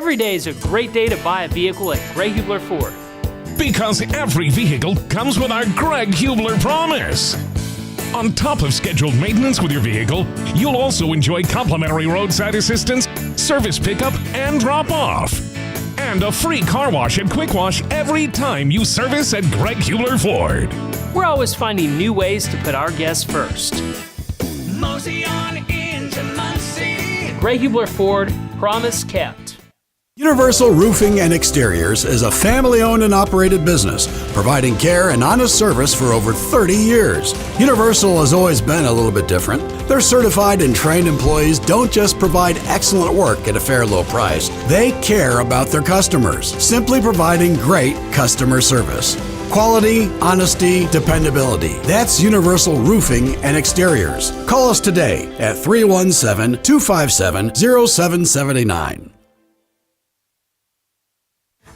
Every day is a great day to buy a vehicle at Greg Hubler Ford. Because every vehicle comes with our Greg Hubler promise. On top of scheduled maintenance with your vehicle, you'll also enjoy complimentary roadside assistance, service pickup, and drop-off. And a free car wash and quick wash every time you service at Greg Hubler Ford. We're always finding new ways to put our guests first. Mosey on into Muncie. Greg Hubler Ford, promise kept. Universal Roofing and Exteriors is a family-owned and operated business, providing care and honest service for over 30 years. Universal has always been a little bit different. Their certified and trained employees don't just provide excellent work at a fair low price. They care about their customers, simply providing great customer service. Quality, honesty, dependability. That's Universal Roofing and Exteriors. Call us today at 317-257-0779.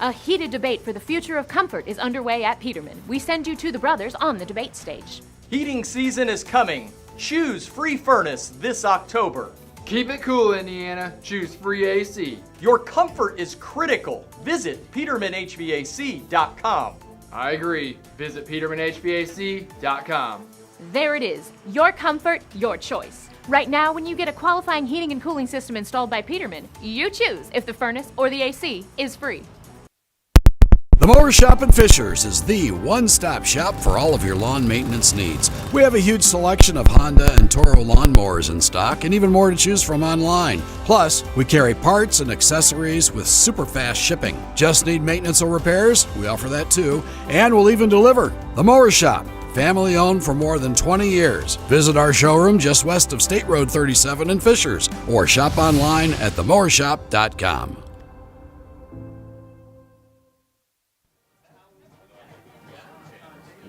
A heated debate for the future of comfort is underway at Peterman. We send you to the brothers on the debate stage. Heating season is coming. Choose free furnace this October. Keep it cool, Indiana. Choose free AC. Your comfort is critical. Visit PetermanHVAC.com. I agree. Visit PetermanHVAC.com. There it is. Your comfort, your choice. Right now, when you get a qualifying heating and cooling system installed by Peterman, you choose if the furnace or the AC is free. The Mower Shop in Fishers is the one-stop shop for all of your lawn maintenance needs. We have a huge selection of Honda and Toro lawnmowers in stock and even more to choose from online. Plus, we carry parts and accessories with super fast shipping. Just need maintenance or repairs? We offer that too, and we'll even deliver. The Mower Shop, family owned for more than 20 years. Visit our showroom just west of State Road 37 in Fishers or shop online at themowershop.com.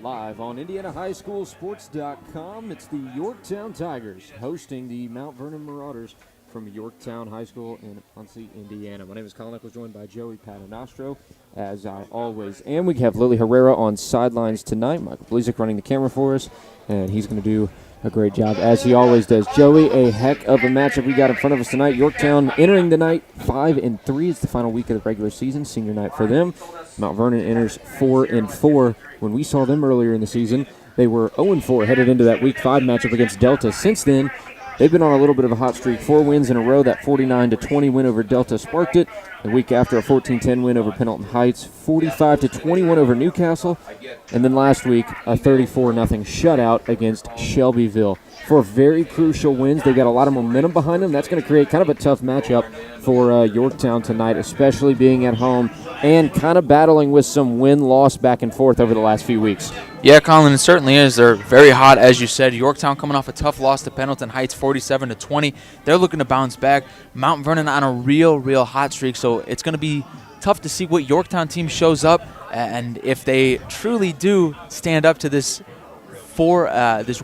Live on IndianaHighSchoolSports.com, it's the Yorktown Tigers hosting the Mount Vernon Marauders from Yorktown High School in Muncie, Indiana. My name is Colin Nichols, joined by Joey Paternostro, as I always am. We have Lily Herrera on sidelines tonight. Michael Blizek running the camera for us, and he's going to do a great job, as he always does. Joey, a heck of a matchup we got in front of us tonight. Yorktown entering the night 5-3. It's the final week of the regular season, senior night for them. Mount Vernon enters 4-4. When we saw them earlier in the season, they were 0-4 headed into that Week 5 matchup against Delta. Since then, they've been on a little bit of a hot streak. 4 wins in a row. That 49-20 win over Delta sparked it. The week after, a 14-10 win over Pendleton Heights. 45-21 over Newcastle. And then last week, a 34-0 shutout against Shelbyville. 4 very crucial wins. They've got a lot of momentum behind them. That's going to create kind of a tough matchup for Yorktown tonight, especially being at home and kind of battling with some win-loss back and forth over the last few weeks. Yeah, Colin, it certainly is. They're very hot, as you said. Yorktown coming off a tough loss to Pendleton Heights, 47-20. They're looking to bounce back. Mount Vernon on a real hot streak, so it's going to be tough to see what Yorktown team shows up and if they truly do stand up to this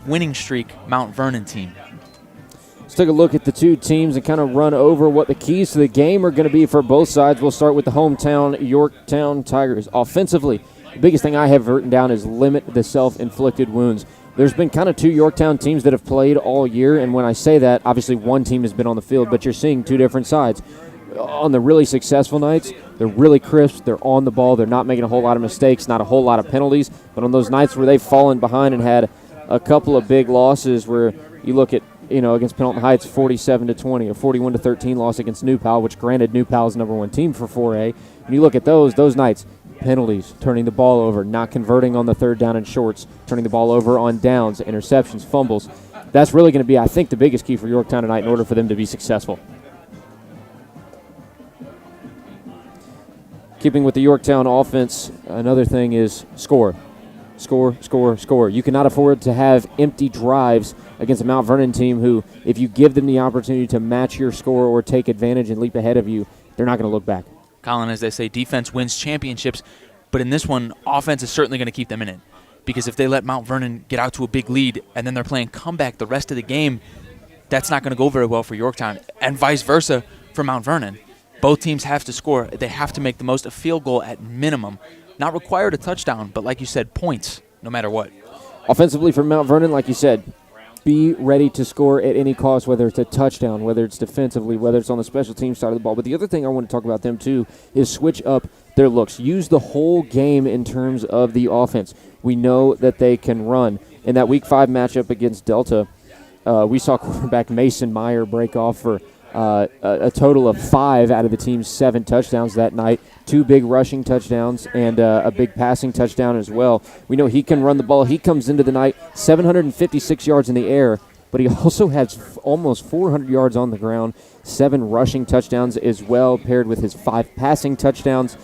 winning streak Mount Vernon team. Let's take a look at the two teams and kind of run over what the keys to the game are going to be for both sides. We'll start with the hometown Yorktown Tigers. Offensively, the biggest thing I have written down is limit the self-inflicted wounds. There's been kind of 2 Yorktown teams that have played all year, and when I say that, obviously one team has been on the field, but you're seeing 2 different sides. On the really successful nights, they're really crisp, they're on the ball, they're not making a whole lot of mistakes, not a whole lot of penalties, but on those nights where they've fallen behind and had a couple of big losses where you look at, against Pendleton Heights, 47-20, or 41-13 loss against New Pal, which granted New Pal's #1 team for 4A. And you look at those nights, penalties, turning the ball over, not converting on the 3rd down and shorts, turning the ball over on downs, interceptions, fumbles. That's really going to be, I think, the biggest key for Yorktown tonight in order for them to be successful. Keeping with the Yorktown offense, another thing is score. Score. You cannot afford to have empty drives against a Mount Vernon team who, if you give them the opportunity to match your score or take advantage and leap ahead of you, they're not going to look back. Colin, as they say, defense wins championships, but in this one, offense is certainly going to keep them in it. Because if they let Mount Vernon get out to a big lead and then they're playing comeback the rest of the game, that's not going to go very well for Yorktown, and vice versa for Mount Vernon. Both teams have to score. They have to make the most, a field goal at minimum. Not required a touchdown, but like you said, points, no matter what. Offensively for Mount Vernon, like you said, be ready to score at any cost, whether it's a touchdown, whether it's defensively, whether it's on the special teams side of the ball. But the other thing I want to talk about them, too, is switch up their looks. Use the whole game in terms of the offense. We know that they can run. In that Week 5 matchup against Delta, we saw quarterback Mason Meyer break off for a total of 5 out of the team's 7 touchdowns that night, 2 big rushing touchdowns and a big passing touchdown as well. We know he can run the ball. He comes into the night 756 yards in the air, but he also has almost 400 yards on the ground, 7 rushing touchdowns as well, paired with his 5 passing touchdowns.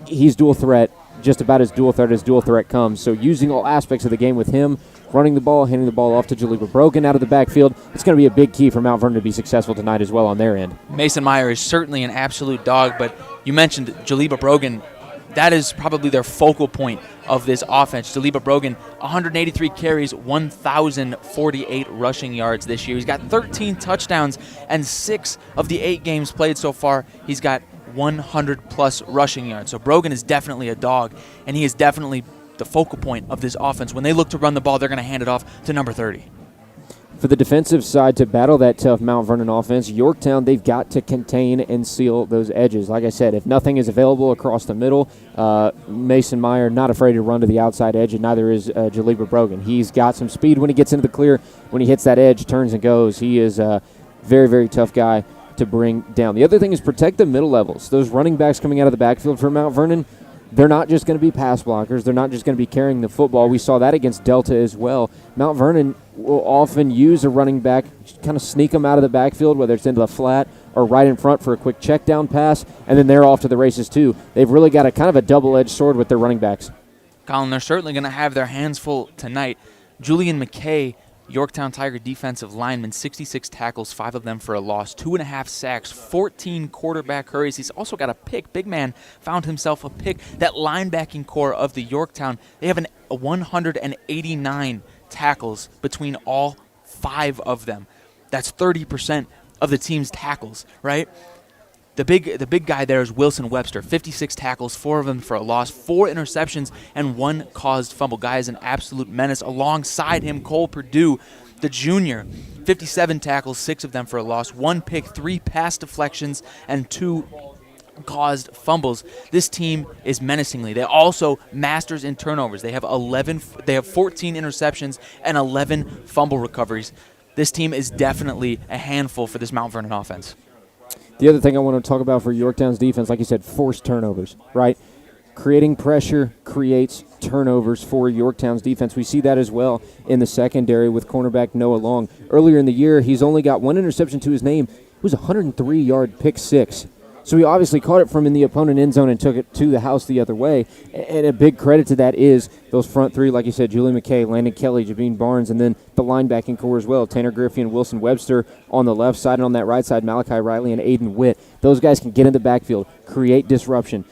He's dual threat, just about as dual threat comes. So using all aspects of the game with him, running the ball, handing the ball off to Jaleba Brogan out of the backfield, it's going to be a big key for Mount Vernon to be successful tonight as well on their end. Mason Meyer is certainly an absolute dog, but you mentioned Jaleba Brogan. That is probably their focal point of this offense. Jaleba Brogan, 183 carries, 1,048 rushing yards this year. He's got 13 touchdowns, and 6 of the 8 games played so far, he's got 100-plus rushing yards. So Brogan is definitely a dog, and he is definitely the focal point of this offense. When they look to run the ball, they're going to hand it off to number 30. For the defensive side to battle that tough Mount Vernon offense, Yorktown, they've got to contain and seal those edges. Like I said, if nothing is available across the middle, Mason Meyer not afraid to run to the outside edge, and neither is Jaleba Brogan. He's got some speed when he gets into the clear. When he hits that edge, turns and goes. He is a very, very tough guy to bring down. The other thing is protect the middle levels. Those running backs coming out of the backfield for Mount Vernon, they're not just going to be pass blockers. They're not just going to be carrying the football. We saw that against Delta as well. Mount Vernon will often use a running back, kind of sneak them out of the backfield, whether it's into the flat or right in front for a quick check down pass, and then they're off to the races too. They've really got a kind of a double-edged sword with their running backs. Colin, they're certainly going to have their hands full tonight. Julian McKay, Yorktown Tiger defensive lineman, 66 tackles, 5 of them for a loss, 2.5 sacks, 14 quarterback hurries. He's also got a pick. Big man found himself a pick. That linebacking core of the Yorktown, they have a 189 tackles between all 5 of them. That's 30% of the team's tackles, right? The big guy there is Wilson Webster, 56 tackles, 4 of them for a loss, 4 interceptions, and 1 caused fumble. Guy is an absolute menace. Alongside him, Cole Perdue, the junior, 57 tackles, 6 of them for a loss, 1 pick, 3 pass deflections, and 2 caused fumbles. This team is menacingly. They also masters in turnovers. They have 14 interceptions and 11 fumble recoveries. This team is definitely a handful for this Mount Vernon offense. The other thing I want to talk about for Yorktown's defense, like you said, forced turnovers, right? Creating pressure creates turnovers for Yorktown's defense. We see that as well in the secondary with cornerback Noah Long. Earlier in the year, he's only got 1 interception to his name. It was a 103-yard pick six. So he obviously caught it from in the opponent end zone and took it to the house the other way. And a big credit to that is those front 3, like you said, Julian McKay, Landon Kelly, Jabeen Barnes, and then the linebacking core as well. Tanner Griffey and Wilson Webster on the left side, and on that right side, Malachi Riley and Aiden Witt. Those guys can get in the backfield, create disruption,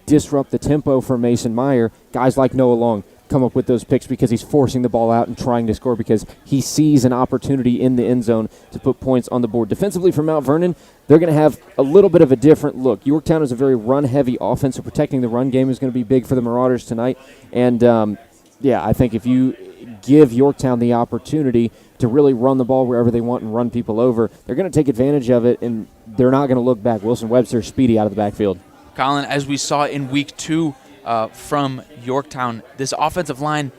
disrupt the tempo for Mason Meyer. Guys like Noah Long come up with those picks because he's forcing the ball out and trying to score because he sees an opportunity in the end zone to put points on the board. Defensively for Mount Vernon, they're going to have a little bit of a different look. Yorktown is a very run-heavy offense, so protecting the run game is going to be big for the Marauders tonight. And, I think if you give Yorktown the opportunity to really run the ball wherever they want and run people over, they're going to take advantage of it, and they're not going to look back. Wilson Webster, speedy out of the backfield. Colin, as we saw in Week 2 from Yorktown, this offensive line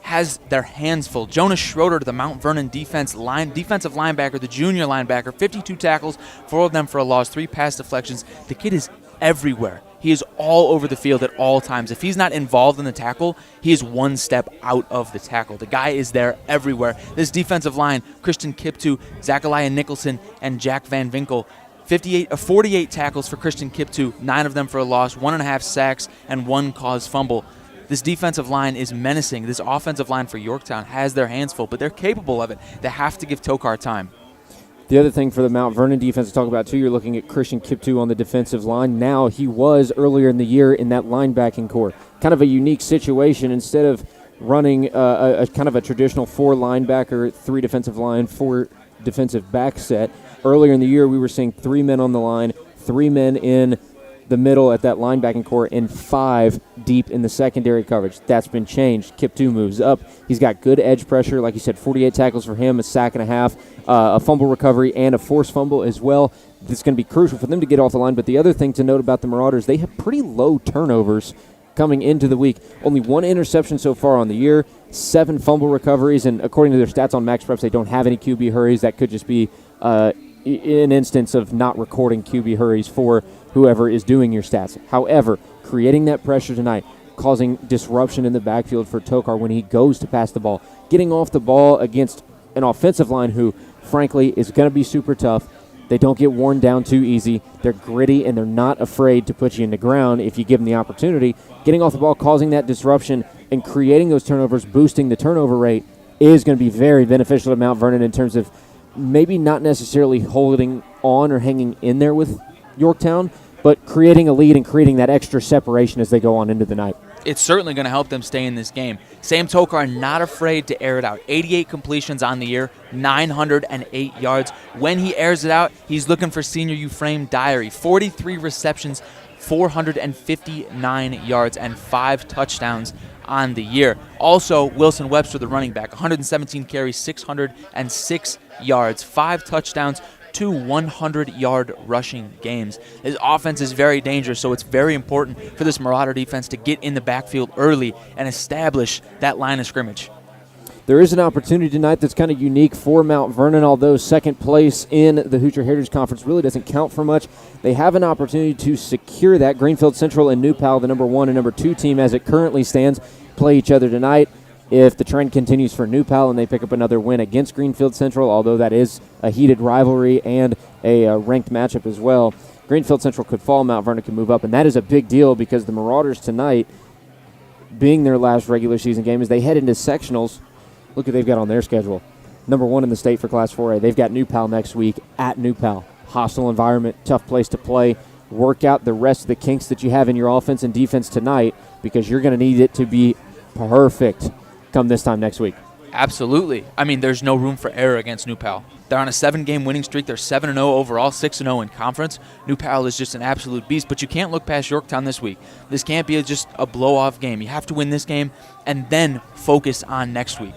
has their hands full. Jonas Schroeder, the Mount Vernon defensive linebacker, the junior linebacker, 52 tackles, 4 of them for a loss, 3 pass deflections. The kid is everywhere. He is all over the field at all times. If he's not involved in the tackle, he is 1 step out of the tackle. The guy is there everywhere. This defensive line, Christian Kiptu, Zachariah Nicholson, and Jack Van Winkle, 48 tackles for Christian Kiptu, 9 of them for a loss, 1.5 sacks, and 1 caused fumble. This defensive line is menacing. This offensive line for Yorktown has their hands full, but they're capable of it. They have to give Tokar time. The other thing for the Mount Vernon defense to talk about, too, you're looking at Christian Kiptu on the defensive line. Now he was earlier in the year in that linebacking core. Kind of a unique situation. Instead of running a kind of a traditional 4 linebacker, 3 defensive line, 4 defensive back set, earlier in the year we were seeing 3 men on the line, 3 men in the middle at that linebacking core, and 5 deep in the secondary coverage. That's been changed. Kip 2 moves up. He's got good edge pressure. Like you said, 48 tackles for him, a sack and a half, a fumble recovery, and a forced fumble as well. It's going to be crucial for them to get off the line. But the other thing to note about the Marauders, they have pretty low turnovers coming into the week. Only 1 interception so far on the year, 7 fumble recoveries, and according to their stats on Max Preps, they don't have any QB hurries. That could just be an instance of not recording QB hurries for whoever is doing your stats. However, creating that pressure tonight, causing disruption in the backfield for Tokar when he goes to pass the ball, getting off the ball against an offensive line who, frankly, is going to be super tough. They don't get worn down too easy. They're gritty, and they're not afraid to put you in the ground if you give them the opportunity. Getting off the ball, causing that disruption, and creating those turnovers, boosting the turnover rate is going to be very beneficial to Mount Vernon in terms of maybe not necessarily holding on or hanging in there with Yorktown, but creating a lead and creating that extra separation as they go on into the night. It's certainly going to help them stay in this game. Sam Tokar not afraid to air it out. 88 completions on the year, 908 yards. When he airs it out, he's looking for senior Ephraim Diary. 43 receptions, 459 yards, and 5 touchdowns on the year. Also, Wilson Webster, the running back, 117 carries, 606 yards, 5 touchdowns, 2 100-yard rushing games. His offense is very dangerous, so it's very important for this Marauder defense to get in the backfield early and establish that line of scrimmage. There is an opportunity tonight that's kind of unique for Mount Vernon, although second place in the Hoosier Heritage Conference really doesn't count for much. They have an opportunity to secure that. Greenfield Central and New Pal, the number 1 and number 2 team as it currently stands, play each other tonight. If the trend continues for New Pal and they pick up another win against Greenfield Central, although that is a heated rivalry and a ranked matchup as well, Greenfield Central could fall, Mount Vernon could move up, and that is a big deal because the Marauders tonight, being their last regular season game, as they head into sectionals, look what they've got on their schedule. Number 1 in the state for Class 4A. They've got New Pal next week at New Pal. Hostile environment, tough place to play. Work out the rest of the kinks that you have in your offense and defense tonight because you're going to need it to be perfect come this time next week. Absolutely. I mean, there's no room for error against New Pal. They're on a 7-game winning streak. They're 7-0 overall, 6-0 in conference. New Pal is just an absolute beast, but you can't look past Yorktown this week. This can't be just a blow-off game. You have to win this game and then focus on next week.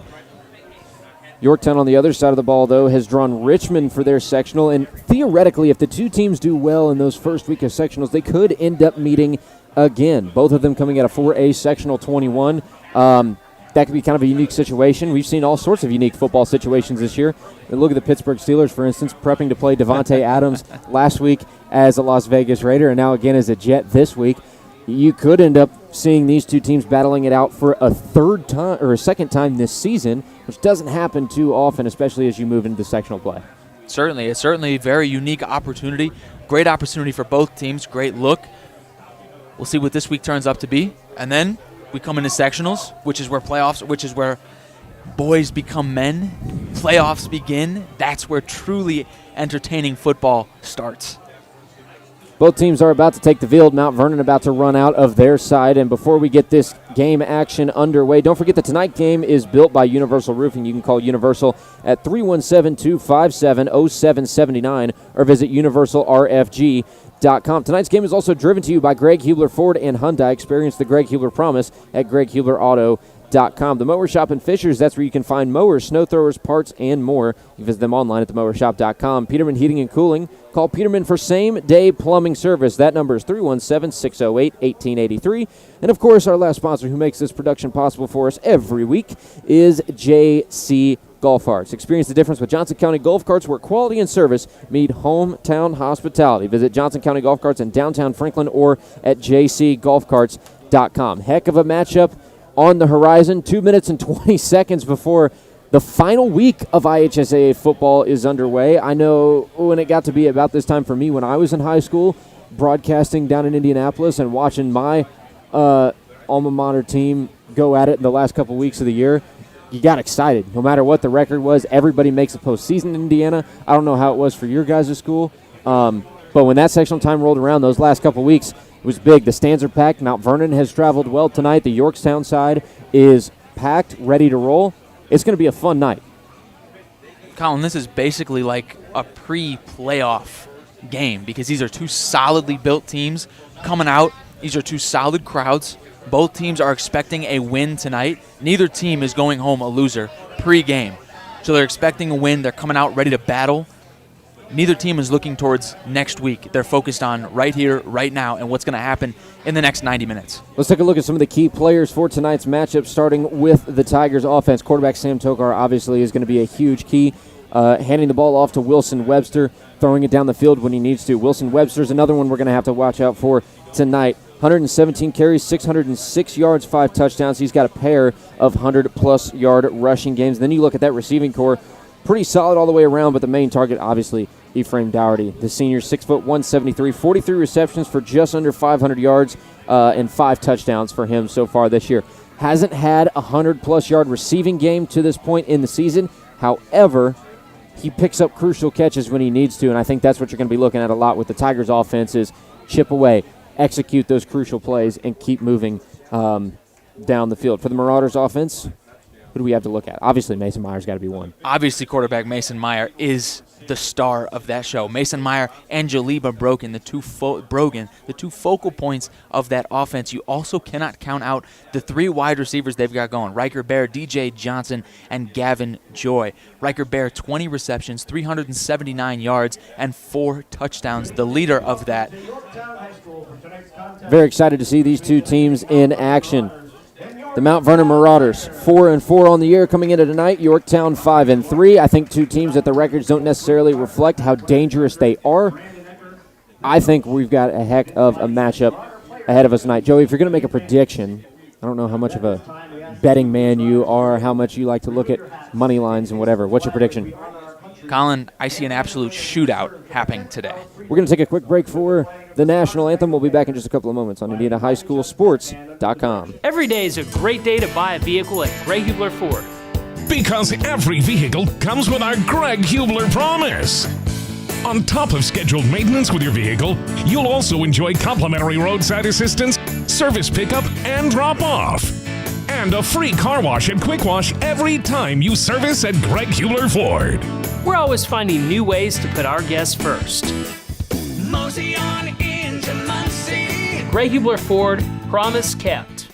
Yorktown on the other side of the ball, though, has drawn Richmond for their sectional, and theoretically, if the two teams do well in those first week of sectionals, they could end up meeting again. Both of them coming out of 4A sectional 21. That could be kind of a unique situation. We've seen all sorts of unique football situations this year. And look at the Pittsburgh Steelers, for instance, prepping to play Devontae Adams last week as a Las Vegas Raider and now again as a Jet this week. You could end up seeing these two teams battling it out for a third time or a second time this season, which doesn't happen too often, especially as you move into sectional play. Certainly. It's certainly a very unique opportunity. Great opportunity for both teams. Great look. We'll see what this week turns up to be. And then we come into sectionals, which is where boys become men. Playoffs begin. That's where truly entertaining football starts. Both teams are about to take the field. Mount Vernon about to run out of their side. And before we get this game action underway, don't forget the tonight game is built by Universal Roofing. You can call Universal at 317-257-0779 or visit universalrfg.com. Tonight's game is also driven to you by Greg Hubler Ford and Hyundai. Experience the Greg Hubler promise at greghublerauto.com. The Mower Shop in Fishers, that's where you can find mowers, snow throwers, parts, and more. You visit them online at themowershop.com. Peterman Heating and Cooling. Call Peterman for same-day plumbing service. That number is 317-608-1883. And, of course, our last sponsor who makes this production possible for us every week is JC Golf Carts. Experience the difference with Johnson County Golf Carts, where quality and service meet hometown hospitality. Visit Johnson County Golf Carts in downtown Franklin or at jcgolfcarts.com. Heck of a matchup on the horizon. 2 minutes and 20 seconds before the final week of IHSAA football is underway. I know when it got to be about this time for me when I was in high school, broadcasting down in Indianapolis and watching my alma mater team go at it in the last couple weeks of the year, you got excited. No matter what the record was, everybody makes a postseason in Indiana. I don't know how it was for your guys' school, but when that sectional time rolled around those last couple weeks, it was big. The stands are packed. Mount Vernon has traveled well tonight. The Yorktown side is packed, ready to roll. It's going to be a fun night. Colin, this is basically like a pre-playoff game because these are two solidly built teams coming out. These are two solid crowds. Both teams are expecting a win tonight. Neither team is going home a loser pre-game. So they're expecting a win. They're coming out ready to battle. Neither team is looking towards next week. They're focused on right here, right now, and what's going to happen in the next 90 minutes. Let's take a look at some of the key players for tonight's matchup, starting with the Tigers offense. Quarterback Sam Tokar obviously is going to be a huge key, handing the ball off to Wilson Webster, throwing it down the field when he needs to. Wilson Webster's another one we're going to have to watch out for tonight. 117 carries, 606 yards, 5 touchdowns. He's got a pair of 100-plus yard rushing games. Then you look at that receiving core, pretty solid all the way around, but the main target, obviously, Ephraim Dougherty. The senior, 6'1", 173, 43 receptions for just under 500 yards and 5 touchdowns for him so far this year. Hasn't had a 100-plus yard receiving game to this point in the season. However, he picks up crucial catches when he needs to, and I think that's what you're going to be looking at a lot with the Tigers' offense is chip away, execute those crucial plays, and keep moving down the field. For the Marauders' offense, who do we have to look at? Obviously, Mason Meyer's got to be one. Obviously, quarterback Mason Meyer is the star of that show. Mason Meyer and Jaliba Brogan, the two focal points of that offense. You also cannot count out the 3 wide receivers they've got going. Riker Bear, DJ Johnson, and Gavin Joy. Riker Bear, 20 receptions, 379 yards, and 4 touchdowns, the leader of that. Very excited to see these two teams in action. The Mount Vernon Marauders, 4-4 on the year coming into tonight. Yorktown, 5-3. I think two teams that the records don't necessarily reflect how dangerous they are. I think we've got a heck of a matchup ahead of us tonight. Joey, if you're going to make a prediction, I don't know how much of a betting man you are, how much you like to look at money lines and whatever. What's your prediction? Colin, I see an absolute shootout happening today. We're going to take a quick break for the national anthem. We'll be back in just a couple of moments on IndianaHighSchoolSports.com. Every day is a great day to buy a vehicle at Greg Hubler Ford. Because every vehicle comes with our Greg Hubler promise. On top of scheduled maintenance with your vehicle, you'll also enjoy complimentary roadside assistance, service pickup, and drop-off. And a free car wash and quick wash every time you service at Greg Hubler Ford. We're always finding new ways to put our guests first. Mosey on into Muncie. Greg Hubler Ford, promise kept.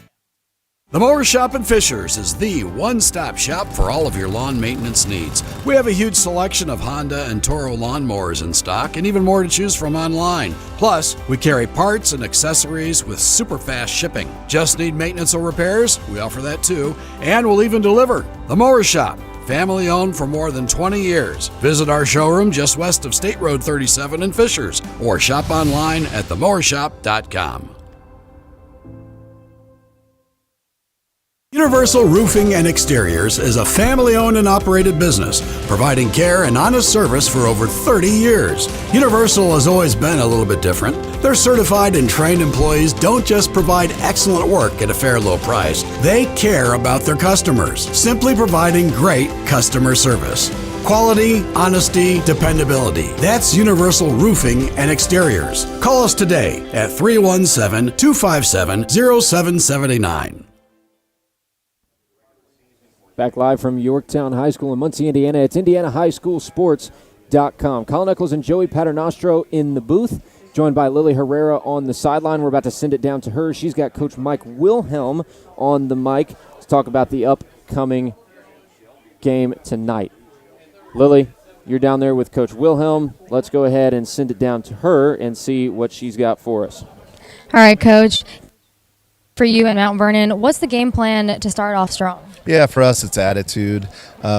The Mower Shop in Fishers is the one-stop shop for all of your lawn maintenance needs. We have a huge selection of Honda and Toro lawnmowers in stock and even more to choose from online. Plus, we carry parts and accessories with super fast shipping. Just need maintenance or repairs? We offer that too. And we'll even deliver. The Mower Shop, family owned for more than 20 years. Visit our showroom just west of State Road 37 in Fishers or shop online at themowershop.com. Universal Roofing and Exteriors is a family-owned and operated business, providing care and honest service for over 30 years. Universal has always been a little bit different. Their certified and trained employees don't just provide excellent work at a fair low price. They care about their customers, simply providing great customer service. Quality, honesty, dependability. That's Universal Roofing and Exteriors. Call us today at 317-257-0779. Back live from Yorktown High School in Muncie, Indiana. It's IndianaHighSchoolSports.com. Colin Eccles and Joey Paternostro in the booth, joined by Lily Herrera on the sideline. We're about to send it down to her. She's got Coach Mike Wilhelm on the mic to talk about the upcoming game tonight. Lily, you're down there with Coach Wilhelm. Let's go ahead and send it down to her and see what she's got for us. All right, Coach. For you and Mount Vernon, what's the game plan to start off strong? Yeah, for us, it's attitude.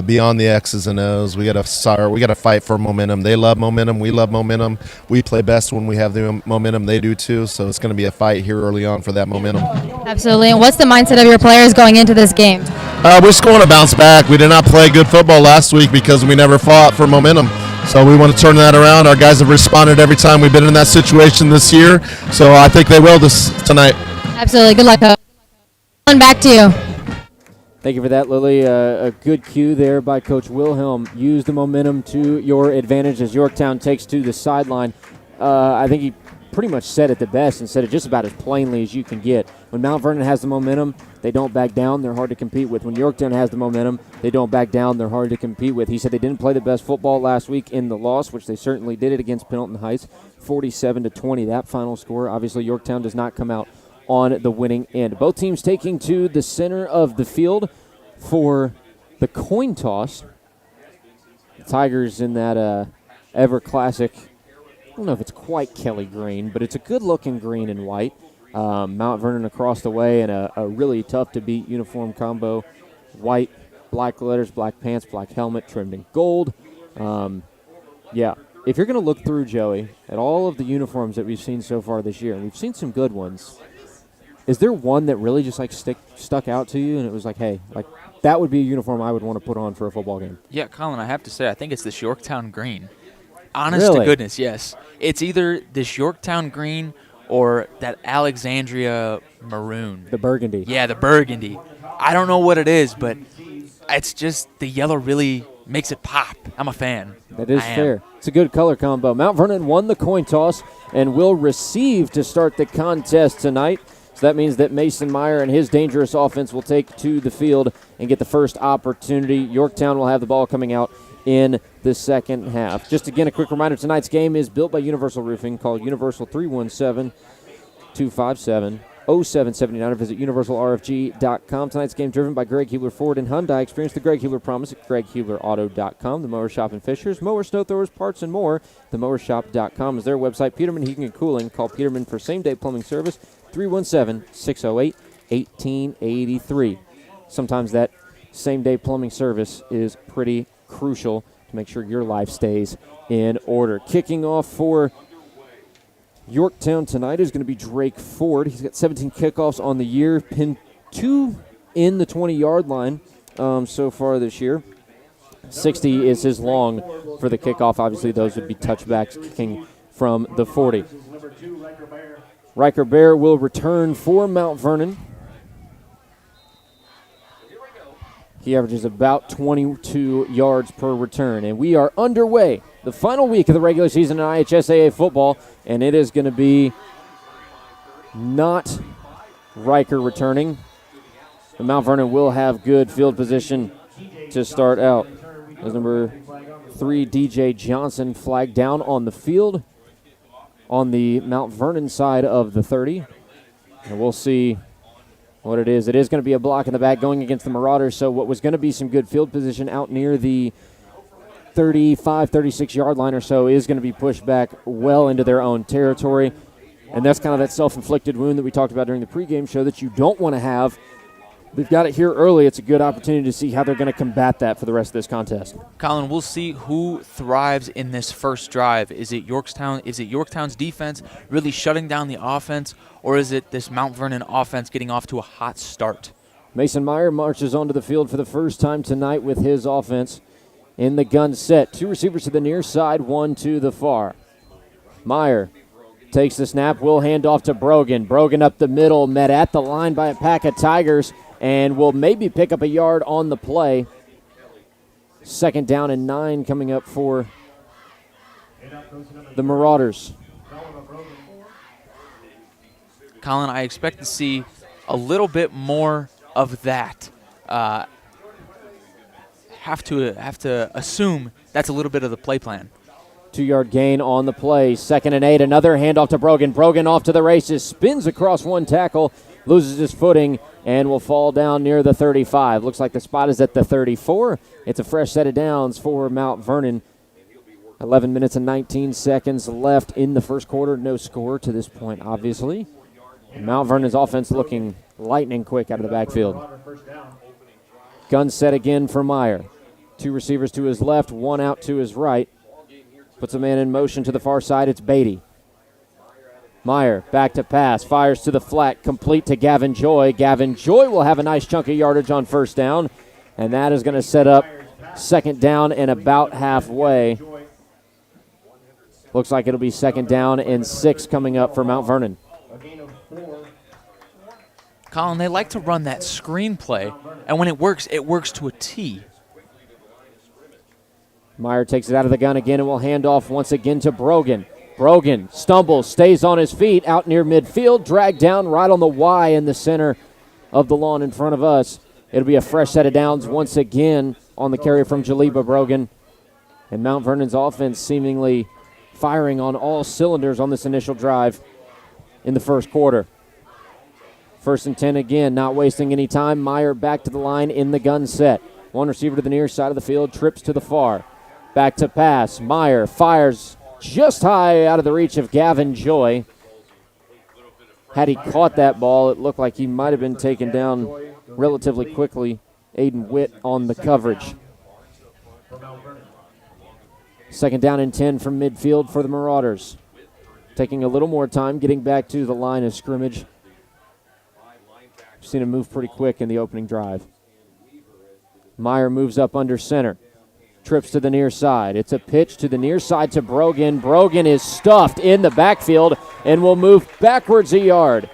Beyond the X's and O's, we got to fight for momentum. They love momentum. We love momentum. We play best when we have the momentum. They do too. So it's going to be a fight here early on for that momentum. Absolutely. And what's the mindset of your players going into this game? We're just going to bounce back. We did not play good football last week because we never fought for momentum. So we want to turn that around. Our guys have responded every time we've been in that situation this year. So I think they will tonight. Absolutely. Good luck, Coach. Back to you. Thank you for that, Lily. A good cue there by Coach Wilhelm. Use the momentum to your advantage as Yorktown takes to the sideline. I think he pretty much said it the best and said it just about as plainly as you can get. When Mount Vernon has the momentum, they don't back down. They're hard to compete with. When Yorktown has the momentum, they don't back down. They're hard to compete with. He said they didn't play the best football last week in the loss, which they certainly did it against Pendleton Heights, 47-20. That final score. Obviously, Yorktown does not come out on the winning end. Both teams taking to the center of the field for the coin toss. The Tigers in that ever classic, I don't know if it's quite Kelly green, but it's a good-looking green and white. Mount Vernon across the way and a really tough-to-beat uniform combo. White, black letters, black pants, black helmet, trimmed in gold. Yeah, if you're going to look through, Joey, at all of the uniforms that we've seen so far this year, and we've seen some good ones, is there one that really just like stuck out to you and it was like, hey, like that would be a uniform I would want to put on for a football game? Yeah, Colin, I have to say, I think it's this Yorktown green. Honest to goodness, yes. It's either this Yorktown green or that Alexandria maroon. The burgundy. Yeah, the burgundy. I don't know what it is, but it's just the yellow really makes it pop. I'm a fan. That is fair. It's a good color combo. Mount Vernon won the coin toss and will receive to start the contest tonight. So that means that Mason Meyer and his dangerous offense will take to the field and get the first opportunity. Yorktown will have the ball coming out in the second half. Just again, a quick reminder, tonight's game is built by Universal Roofing. Call Universal 317-257-0779 or visit universalrfg.com. Tonight's game driven by Greg Hubler Ford and Hyundai. Experience the Greg Hubler promise at greghublerauto.com. The Mower Shop in Fishers, mower, snow throwers, parts, and more. TheMowerShop.com is their website. Peterman Heating and Cooling. Call Peterman for same-day plumbing service, 317-608-1883. Sometimes that same-day plumbing service is pretty crucial to make sure your life stays in order. Kicking off for Yorktown tonight is going to be Drake Ford. He's got 17 kickoffs on the year, pinned 2 in the 20-yard line so far this year. 60 is his long for the kickoff. Obviously, those would be touchbacks kicking from the 40. Riker Bear will return for Mount Vernon. He averages about 22 yards per return, and we are underway. The final week of the regular season in IHSAA football, and it is going to be not Riker returning. But Mount Vernon will have good field position to start out. As number 3, DJ Johnson, flagged down on the field on the Mount Vernon side of the 30. And we'll see what it is. It is going to be a block in the back going against the Marauders, so what was going to be some good field position out near the 35, 36-yard line or so is going to be pushed back well into their own territory. And that's kind of that self-inflicted wound that we talked about during the pregame show that you don't want to have. They've got it here early. It's a good opportunity to see how they're going to combat that for the rest of this contest. Colin, we'll see who thrives in this first drive. Is it Yorktown? Is it Yorktown's defense really shutting down the offense, or is it this Mount Vernon offense getting off to a hot start? Mason Meyer marches onto the field for the first time tonight with his offense in the gun set. 2 receivers to the near side, 1 to the far. Meyer takes the snap, will hand off to Brogan. Brogan up the middle, met at the line by a pack of Tigers, and will maybe pick up a yard on the play. 2nd down and 9 coming up for the Marauders. Colin, I expect to see a little bit more of that. Have to assume that's a little bit of the play plan. 2-yard gain on the play. 2nd and 8. Another handoff to Brogan. Brogan off to the races. Spins across one tackle. Loses his footing and will fall down near the 35. Looks like the spot is at the 34. It's a fresh set of downs for Mount Vernon. 11 minutes and 19 seconds left in the first quarter. No score to this point, obviously. And Mount Vernon's offense looking lightning quick out of the backfield. Gun set again for Meyer. 2 receivers to his left, 1 out to his right. Puts a man in motion to the far side. It's Beatty. Meyer back to pass, fires to the flat, complete to Gavin Joy. Gavin Joy will have a nice chunk of yardage on first down, and that is going to set up 2nd down and about halfway. Looks like it'll be 2nd down and 6 coming up for Mount Vernon. Colin, they like to run that screen play, and when it works to a T. Meyer takes it out of the gun again and will hand off once again to Brogan. Brogan stumbles, stays on his feet out near midfield, dragged down right on the Y in the center of the lawn in front of us. It'll be a fresh set of downs once again on the carry from Jaliba Brogan. And Mount Vernon's offense seemingly firing on all cylinders on this initial drive in the first quarter. First and 10 again, not wasting any time. Meyer back to the line in the gun set. One receiver to the near side of the field, trips to the far. Back to pass. Meyer fires just high out of the reach of Gavin Joy. Had he caught that ball, it looked like he might have been taken down relatively quickly. Aiden Witt on the coverage. Second down and 10 from midfield for the Marauders. Taking a little more time getting back to the line of scrimmage. Seen him move pretty quick in the opening drive. Meyer moves up under center. Trips to the near side. It's a pitch to the near side to Brogan. Brogan is stuffed in the backfield and will move backwards a yard.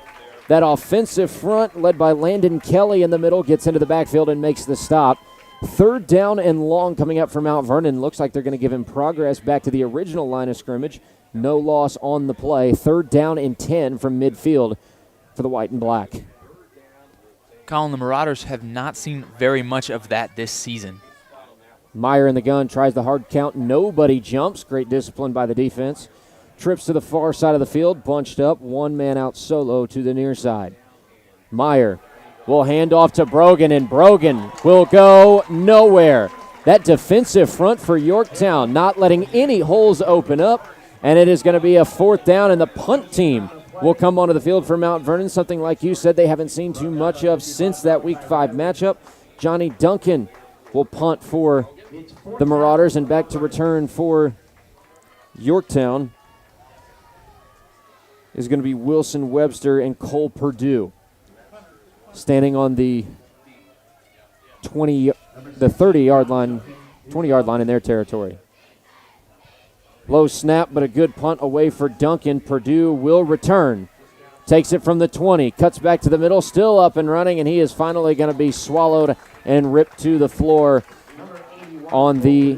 That offensive front led by Landon Kelly in the middle gets into the backfield and makes the stop. Third down and long coming up for Mount Vernon. Looks like they're going to give him progress back to the original line of scrimmage. No loss on the play. Third down and 10 from midfield for the white and black. Colin, the Marauders have not seen very much of that this season. Meyer in the gun tries the hard count. Nobody jumps. Great discipline by the defense. Trips to the far side of the field. Bunched up. One man out solo to the near side. Meyer will hand off to Brogan, and Brogan will go nowhere. That defensive front for Yorktown not letting any holes open up, and it is going to be a fourth down, and the punt team will come onto the field for Mount Vernon, something like you said they haven't seen too much of since that Week 5 matchup. Johnny Duncan will punt for the Marauders, and back to return for Yorktown is going to be Wilson Webster and Cole Purdue. Standing on the 30-yard line, 20-yard line in their territory. Low snap, but a good punt away for Duncan. Purdue will return. Takes it from the 20, cuts back to the middle, still up and running, and he is finally going to be swallowed and ripped to the floor on the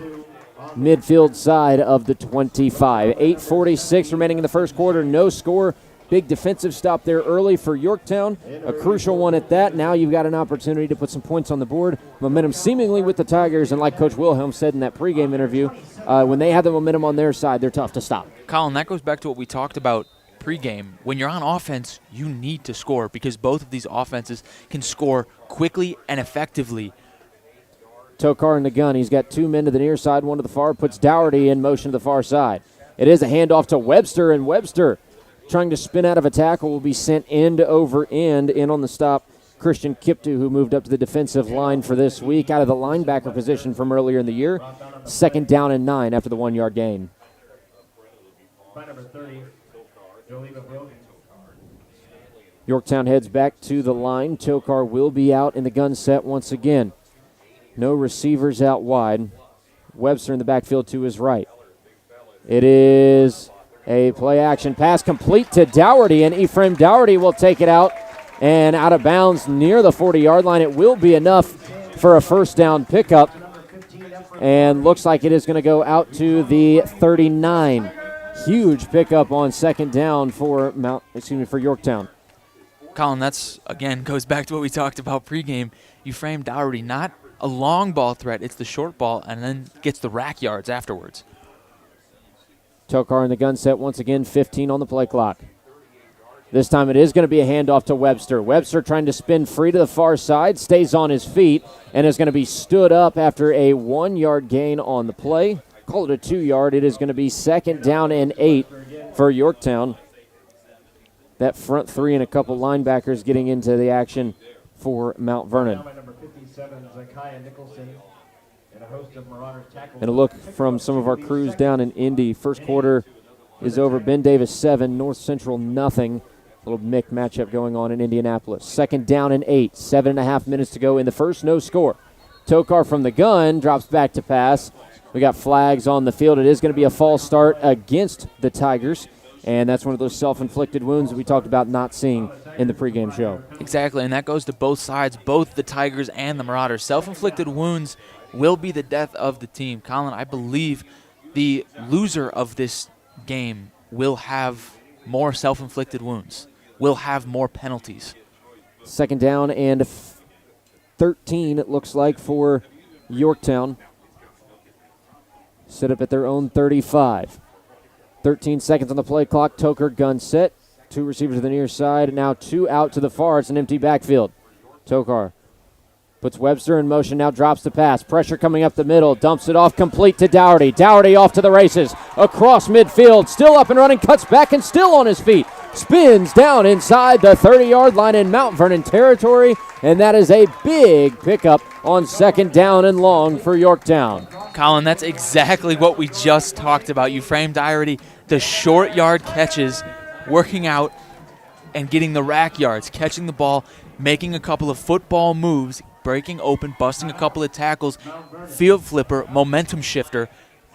midfield side of the 25. 8:46 remaining in the first quarter, no score. Big defensive stop there early for Yorktown, a crucial one at that. Now you've got an opportunity to put some points on the board. Momentum seemingly with the Tigers, and like Coach Wilhelm said in that pregame interview, when they have the momentum on their side, they're tough to stop. Colin, that goes back to what we talked about pregame. When you're on offense, you need to score because both of these offenses can score quickly and effectively. Tokar in the gun. He's got two men to the near side, one to the far, puts Dougherty in motion to the far side. It is a handoff to Webster, and Webster trying to spin out of a tackle will be sent end over end. In on the stop, Christian Kiptu, who moved up to the defensive line for this week, out of the linebacker position from earlier in the year. Second down and 9 after the 1-yard gain. Yorktown heads back to the line. Tokar will be out in the gun set once again. No receivers out wide. Webster in the backfield to his right. It is a play-action pass complete to Dougherty, and Ephraim Dougherty will take it out and out of bounds near the 40-yard line. It will be enough for a first down pickup, and looks like it is going to go out to the 39. Huge pickup on second down for Yorktown. Colin, that's, again, goes back to what we talked about pregame. Ephraim Dougherty, not a long ball threat. It's the short ball, and then gets the rack yards afterwards. Tokar in the gun set once again, 15 on the play clock. This time it is going to be a handoff to Webster. Webster trying to spin free to the far side, stays on his feet, and is going to be stood up after a 1-yard gain on the play. Call it a 2-yard. It is going to be second down and 8 for Yorktown. That front three and a couple linebackers getting into the action for Mount Vernon. And a look from some of our crews down in Indy. First quarter is over. Ben Davis 7, North Central nothing. A little mixed matchup going on in Indianapolis. Second down and 8. 7.5 minutes to go in the first. No score. Tokar from the gun drops back to pass. We got flags on the field. It is going to be a false start against the Tigers. And that's one of those self-inflicted wounds that we talked about not seeing in the pregame show. Exactly, and that goes to both sides, both the Tigers and the Marauders. Self-inflicted wounds will be the death of the team. Colin, I believe the loser of this game will have more self-inflicted wounds, will have more penalties. Second down and 13, it looks like, for Yorktown. Set up at their own 35. 13 seconds on the play clock. Tokar gun set. Two receivers to the near side. Now two out to the far. It's an empty backfield. Tokar puts Webster in motion, now drops the pass. Pressure coming up the middle, dumps it off complete to Dougherty. Dougherty off to the races, across midfield, still up and running, cuts back and still on his feet. Spins down inside the 30-yard line in Mount Vernon territory, and that is a big pickup on second down and long for Yorktown. Colin, that's exactly what we just talked about. You framed Dougherty, the short yard catches, working out and getting the rack yards, catching the ball, making a couple of football moves, breaking open, busting a couple of tackles, field flipper, momentum shifter,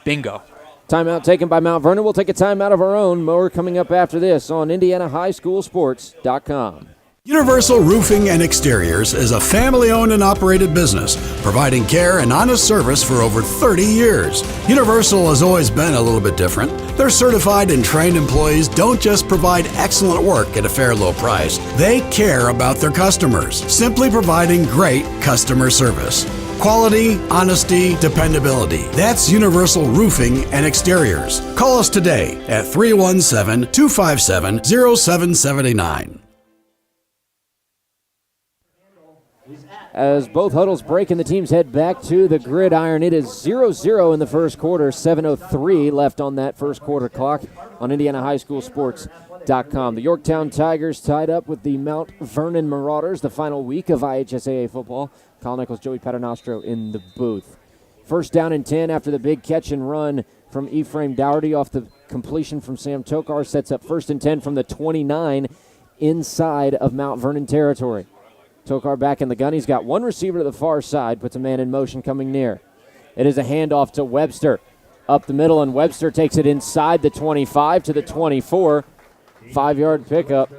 bingo. Timeout taken by Mount Vernon. We'll take a timeout of our own. More coming up after this on IndianaHighSchoolSports.com. Universal Roofing and Exteriors is a family-owned and operated business, providing care and honest service for over 30 years. Universal has always been a little bit different. Their certified and trained employees don't just provide excellent work at a fair low price. They care about their customers, simply providing great customer service. Quality, honesty, dependability. That's Universal Roofing and Exteriors. Call us today at 317-257-0779. As both huddles break and the teams head back to the gridiron, it is 0-0 in the first quarter, 7:03 left on that first quarter clock on IndianaHighSchoolSports.com. The Yorktown Tigers tied up with the Mount Vernon Marauders, the final week of IHSAA football. Colin Nichols, Joey Paternostro in the booth. First down and 10 after the big catch and run from Ephraim Dougherty off the completion from Sam Tokar sets up first and 10 from the 29 inside of Mount Vernon territory. Tokar back in the gun. He's got one receiver to the far side, puts a man in motion coming near. It is a handoff to Webster up the middle, and Webster takes it inside the 25 to the 24. 5-yard pickup.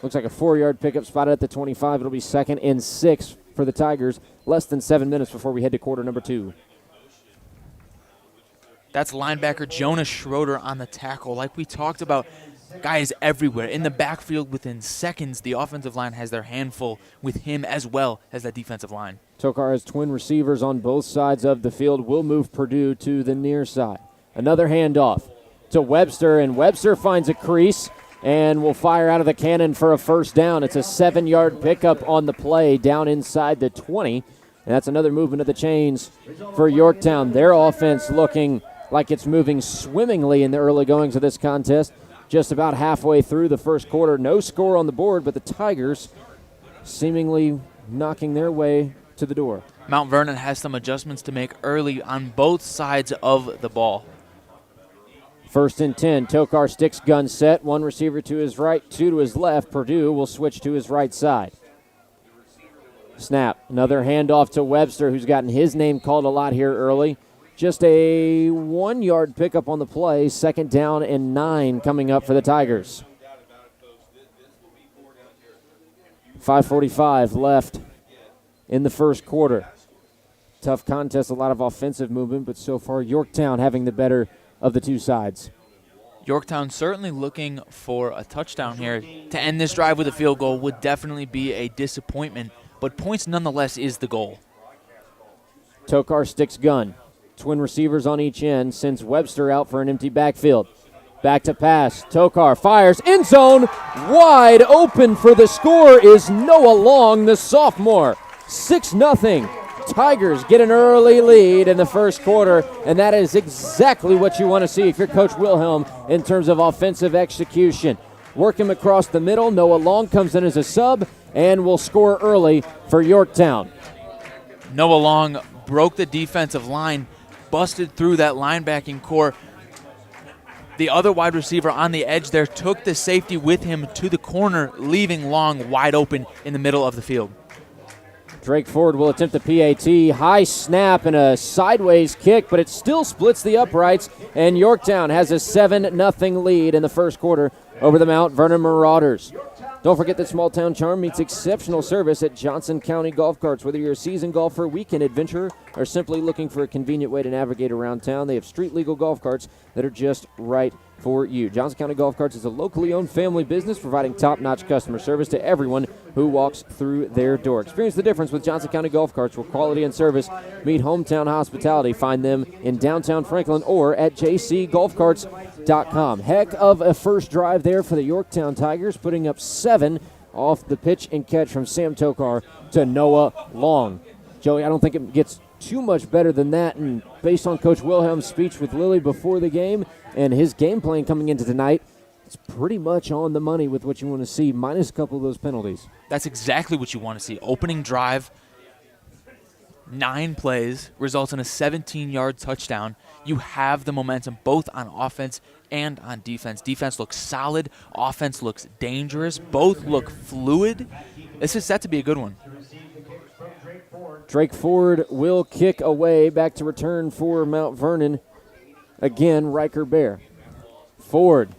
Looks like a 4-yard pickup spotted at the 25. It'll be 2nd and 6 for the Tigers. Less than 7 minutes before we head to quarter number 2. That's linebacker Jonas Schroeder on the tackle. Like we talked about, guys everywhere. In the backfield within seconds, the offensive line has their handful with him as well as that defensive line. Tokar has twin receivers on both sides of the field. Will move Purdue to the near side. Another handoff to Webster, and Webster finds a crease and will fire out of the cannon for a first down. It's a 7-yard pickup on the play down inside the 20. And that's another movement of the chains for Yorktown. Their offense looking like it's moving swimmingly in the early goings of this contest. Just about halfway through the first quarter. No score on the board, but the Tigers seemingly knocking their way to the door. Mount Vernon has some adjustments to make early on both sides of the ball. First and 10. Tokar sticks gun set. One receiver to his right, two to his left. Purdue will switch to his right side. Snap. Another handoff to Webster, who's gotten his name called a lot here early. Just a 1-yard pickup on the play. 2nd down and 9 coming up for the Tigers. 5:45 left in the first quarter. Tough contest, a lot of offensive movement, but so far Yorktown having the better of the two sides. Yorktown certainly looking for a touchdown here. To end this drive with a field goal would definitely be a disappointment, but points nonetheless is the goal. Tokar sticks gun. Twin receivers on each end, sends Webster out for an empty backfield. Back to pass. Tokar fires. End zone. Wide open for the score is Noah Long, the sophomore. 6-0. Tigers get an early lead in the first quarter, and that is exactly what you want to see if you're Coach Wilhelm in terms of offensive execution. Work him across the middle. Noah Long comes in as a sub and will score early for Yorktown. Noah Long broke the defensive line, busted through that linebacking core. The other wide receiver on the edge there took the safety with him to the corner, leaving Long wide open in the middle of the field. Drake Ford will attempt the PAT. High snap and a sideways kick, but it still splits the uprights, and Yorktown has a 7-0 lead in the first quarter over the Mount Vernon Marauders. Don't forget that small town charm meets exceptional service at Johnson County Golf Carts. Whether you're a seasoned golfer, weekend adventurer, or simply looking for a convenient way to navigate around town, they have street legal golf carts that are just right for you. Johnson County Golf Carts is a locally owned family business providing top-notch customer service to everyone who walks through their door. Experience the difference with Johnson County Golf Carts, where quality and service meet hometown hospitality. Find them in downtown Franklin or at jcgolfcarts.com. Heck of a first drive there for the Yorktown Tigers, putting up 7 off the pitch and catch from Sam Tokar to Noah Long. Joey, I don't think it gets too much better than that, and based on Coach Wilhelm's speech with Lily before the game and his game plan coming into tonight, it's pretty much on the money with what you want to see, minus a couple of those penalties. That's exactly what you want to see. Opening drive, 9 plays, results in a 17-yard touchdown. You have the momentum both on offense and on defense. Defense looks solid. Offense looks dangerous. Both look fluid. This is set to be a good one. Drake Ford will kick away, back to return for Mount Vernon. Again, Riker Bear. Ford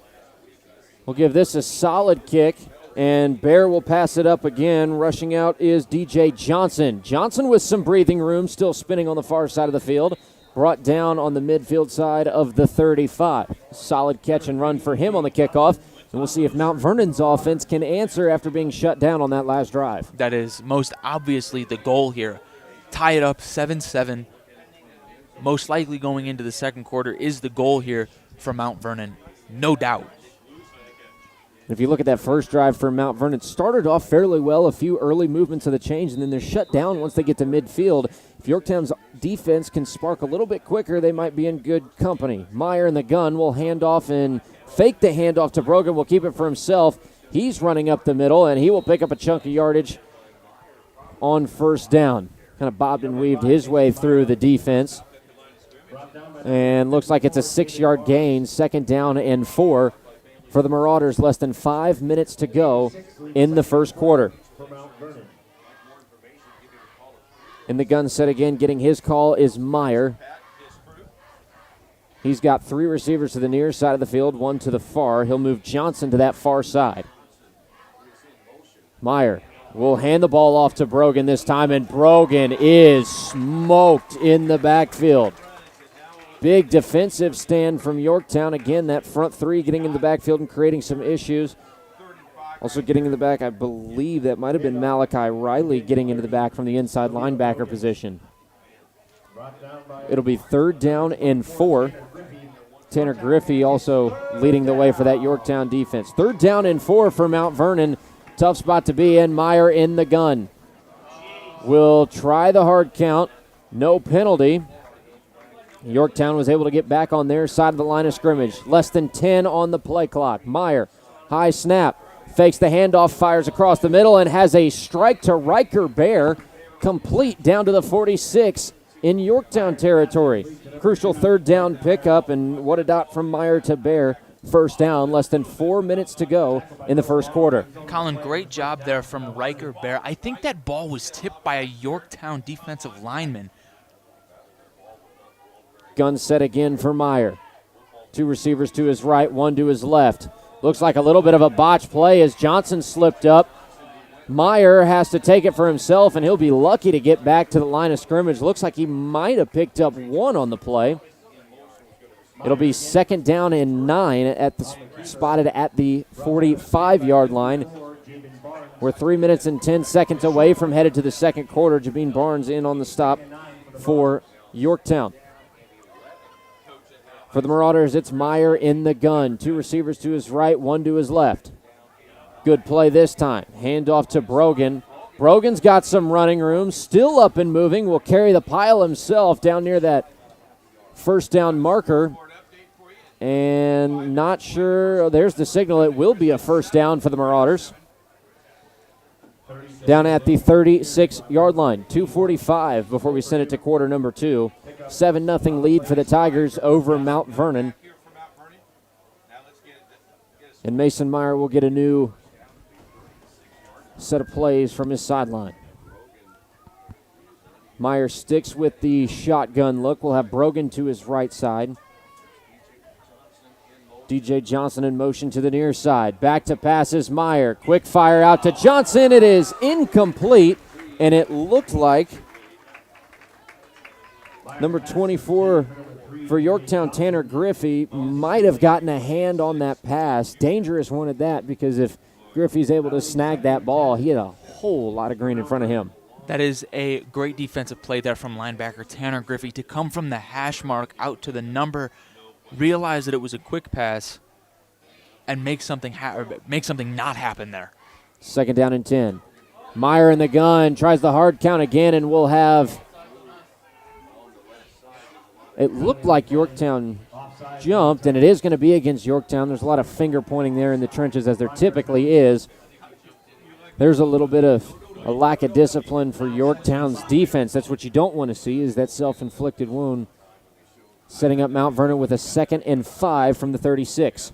will give this a solid kick, and Bear will pass it up again. Rushing out is DJ Johnson. Johnson with some breathing room, still spinning on the far side of the field. Brought down on the midfield side of the 35. Solid catch and run for him on the kickoff. And we'll see if Mount Vernon's offense can answer after being shut down on that last drive. That is most obviously the goal here. Tie it up 7-7. Most likely going into the second quarter is the goal here for Mount Vernon. No doubt. If you look at that first drive for Mount Vernon, it started off fairly well, a few early movements of the change, and then they're shut down once they get to midfield. If Yorktown's defense can spark a little bit quicker, they might be in good company. Meyer in the gun will hand off and fake the handoff to Brogan, will keep it for himself. He's running up the middle, and he will pick up a chunk of yardage on first down. Kind of bobbed and weaved his way through the defense. And looks like it's a 6-yard gain, 2nd down and 4 for the Marauders. Less than 5 minutes to go in the first quarter. In the gun set again, getting his call is Meyer. He's got 3 receivers to the near side of the field, 1 to the far. He'll move Johnson to that far side. Meyer will hand the ball off to Brogan this time, and Brogan is smoked in the backfield. Big defensive stand from Yorktown. Again, that front 3 getting in the backfield and creating some issues. Also getting in the back, I believe that might have been Malachi Riley getting into the back from the inside linebacker position. It'll be 3rd down and 4. Tanner Griffey also leading the way for that Yorktown defense. 3rd down and 4 for Mount Vernon. Tough spot to be in. Meyer in the gun. Will try the hard count. No penalty. Yorktown was able to get back on their side of the line of scrimmage. Less than 10 on the play clock. Meyer, high snap. Fakes the handoff, fires across the middle, and has a strike to Riker Bear. Complete down to the 46 in Yorktown territory. Crucial 3rd down pickup, and what a dot from Meyer to Bear. First down, less than 4 minutes to go in the first quarter. Colin, great job there from Riker Bear. I think that ball was tipped by a Yorktown defensive lineman. Gun set again for Meyer. 2 receivers to his right, 1 to his left. Looks like a little bit of a botch play as Johnson slipped up. Meyer has to take it for himself, and he'll be lucky to get back to the line of scrimmage. Looks like he might have picked up 1 on the play. It'll be 2nd down and 9 spotted at the 45-yard line. We're 3 minutes and 10 seconds away from headed to the second quarter. Jabeen Barnes in on the stop for Yorktown. For the Marauders, it's Meyer in the gun. 2 receivers to his right, 1 to his left. Good play this time. Hand off to Brogan. Brogan's got some running room. Still up and moving. Will carry the pile himself down near that first down marker. And not sure. There's the signal. It will be a first down for the Marauders. Down at the 36-yard line. 2:45 before we send it to quarter number 2. 7-0 lead for the Tigers over Mount Vernon. And Mason Meyer will get a new set of plays from his sideline. Meyer sticks with the shotgun look. We'll have Brogan to his right side. DJ Johnson in motion to the near side. Back to passes Meyer. Quick fire out to Johnson. It is incomplete, and it looked like number 24 for Yorktown, Tanner Griffey might have gotten a hand on that pass. Dangerous one at that, because if Griffey's able to snag that ball, he had a whole lot of green in front of him. That is a great defensive play there from linebacker Tanner Griffey to come from the hash mark out to the number, realize that it was a quick pass, and make something not happen there. 2nd down and 10. Meyer in the gun, tries the hard count again, and we'll have... It looked like Yorktown jumped, and it is going to be against Yorktown. There's a lot of finger pointing there in the trenches, as there typically is. There's a little bit of a lack of discipline for Yorktown's defense. That's what you don't want to see, is that self-inflicted wound. Setting up Mount Vernon with a 2nd and 5 from the 36.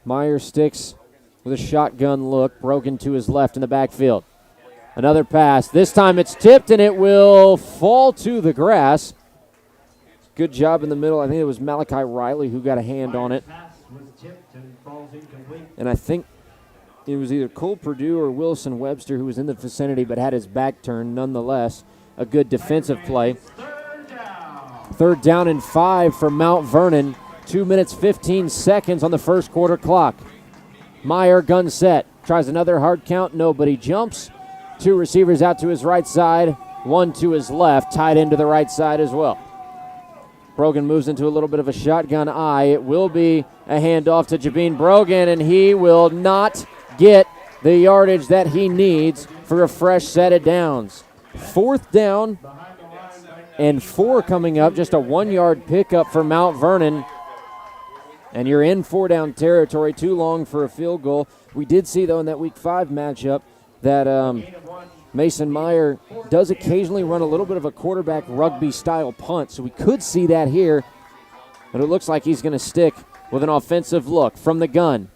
Meyer sticks with a shotgun look, broken to his left in the backfield. Another pass. This time it's tipped, and it will fall to the grass. Good job in the middle. I think it was Malachi Riley who got a hand on it. And I think it was either Cole Purdue or Wilson Webster who was in the vicinity but had his back turned. Nonetheless, a good defensive play. 3rd down and 5 for Mount Vernon. 2 minutes, 15 seconds on the first quarter clock. Meyer, gun set. Tries another hard count. Nobody jumps. 2 receivers out to his right side. 1 to his left. Tied into the right side as well. Brogan moves into a little bit of a shotgun eye. It will be a handoff to Jabeen Brogan, and he will not get the yardage that he needs for a fresh set of downs. 4th down and 4 coming up. Just a 1-yard pickup for Mount Vernon. And you're in 4-down territory. Too long for a field goal. We did see, though, in that Week 5 matchup that Mason Meyer does occasionally run a little bit of a quarterback rugby-style punt. So we could see that here. But it looks like he's going to stick with an offensive look from the gun.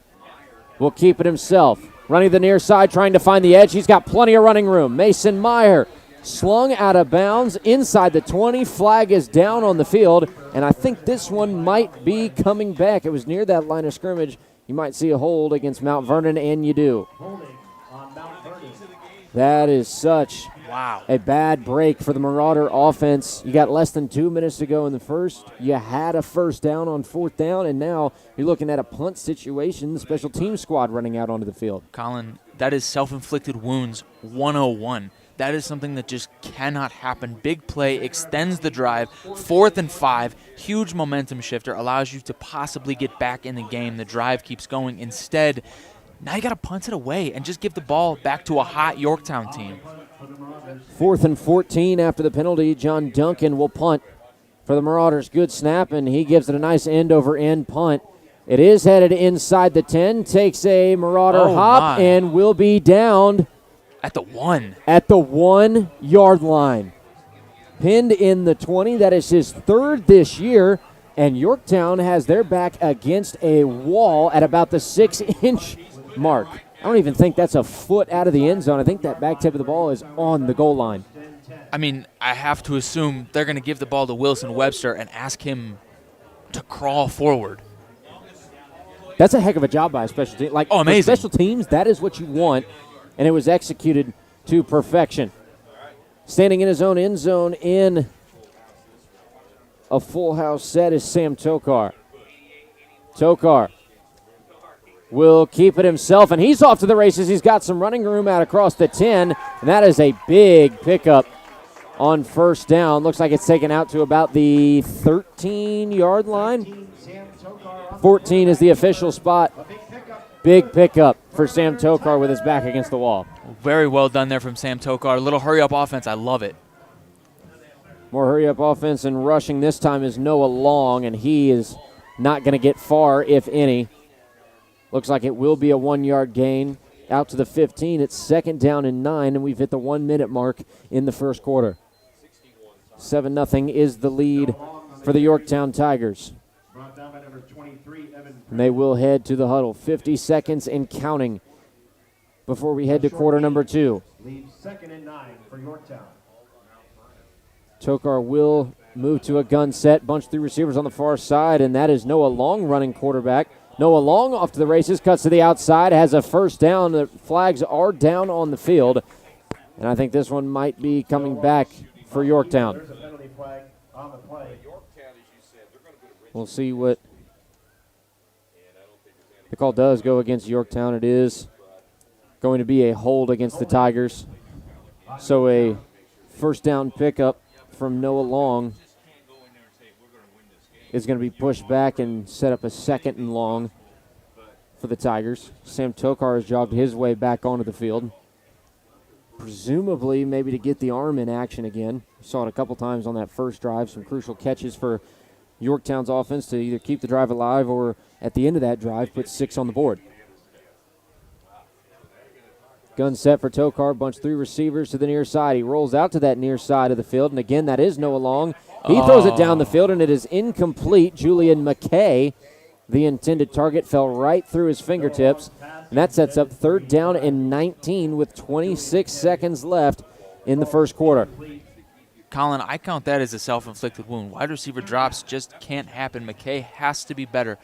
Will keep it himself. Running the near side, trying to find the edge. He's got plenty of running room. Mason Meyer slung out of bounds inside the 20. Flag is down on the field, and I think this one might be coming back. It was near that line of scrimmage. You might see a hold against Mount Vernon, and you do. That is such a bad break for the Marauder offense. You got less than 2 minutes to go in the first. You had a first down on 4th down, and now you're looking at a punt situation, the special team squad running out onto the field. Colin, that is self-inflicted wounds 101. That is something that just cannot happen. Big play, extends the drive, 4th and 5, huge momentum shifter, allows you to possibly get back in the game. The drive keeps going. Instead, now you got to punt it away and just give the ball back to a hot Yorktown team. 4th and 14 after the penalty. John Duncan will punt for the Marauders. Good snap, and he gives it a nice end-over-end punt. It is headed inside the 10, takes a Marauder hop, and will be downed at the 1. At the 1-yard line. Pinned in the 20. That is his 3rd this year, and Yorktown has their back against a wall at about the 6-inch mark. I don't even think that's a foot out of the end zone. I think that back tip of the ball is on the goal line. I mean, I have to assume they're going to give the ball to Wilson Webster and ask him to crawl forward. That's a heck of a job by a special team. Like, amazing. For special teams, that is what you want, and it was executed to perfection. Standing in his own end zone in a full house set is Sam Tokar. Tokar will keep it himself, and he's off to the races. He's got some running room out across the 10, and that is a big pickup on 1st down. Looks like it's taken out to about the 13-yard line. 14 is the official spot. Big pickup for Sam Tokar with his back against the wall. Very well done there from Sam Tokar. A little hurry-up offense. I love it. More hurry-up offense and rushing this time is Noah Long, and he is not going to get far, if any. Looks like it will be a 1-yard gain out to the 15. It's 2nd down and 9, and we've hit the 1-minute mark in the first quarter. 7-0 is the lead for the Yorktown Tigers. And they will head to the huddle. 50 seconds and counting before we head to quarter number 2. Leaves 2nd and 9 for Yorktown. Tokar will move to a gun set, bunch through receivers on the far side, and that is Noah Long running quarterback. Noah Long off to the races, cuts to the outside, has a first down. The flags are down on the field, and I think this one might be coming back for Yorktown. There's a penalty flag on the play. We'll see what the call does go against Yorktown. It is going to be a hold against the Tigers. So a first down pickup from Noah Long is going to be pushed back and set up a second and long for the Tigers. Sam Tokar has jogged his way back onto the field, presumably maybe to get the arm in action again. Saw it a couple times on that first drive, some crucial catches for Yorktown's offense to either keep the drive alive or at the end of that drive put 6 on the board. Gun set for Tokar, bunch 3 receivers to the near side. He rolls out to that near side of the field, and again, that is Noah Long. He throws it down the field, and it is incomplete. Julian McKay, the intended target, fell right through his fingertips, and that sets up 3rd down and 19 with 26 seconds left in the first quarter. Colin, I count that as a self-inflicted wound. Wide receiver drops just can't happen. McKay has to be better.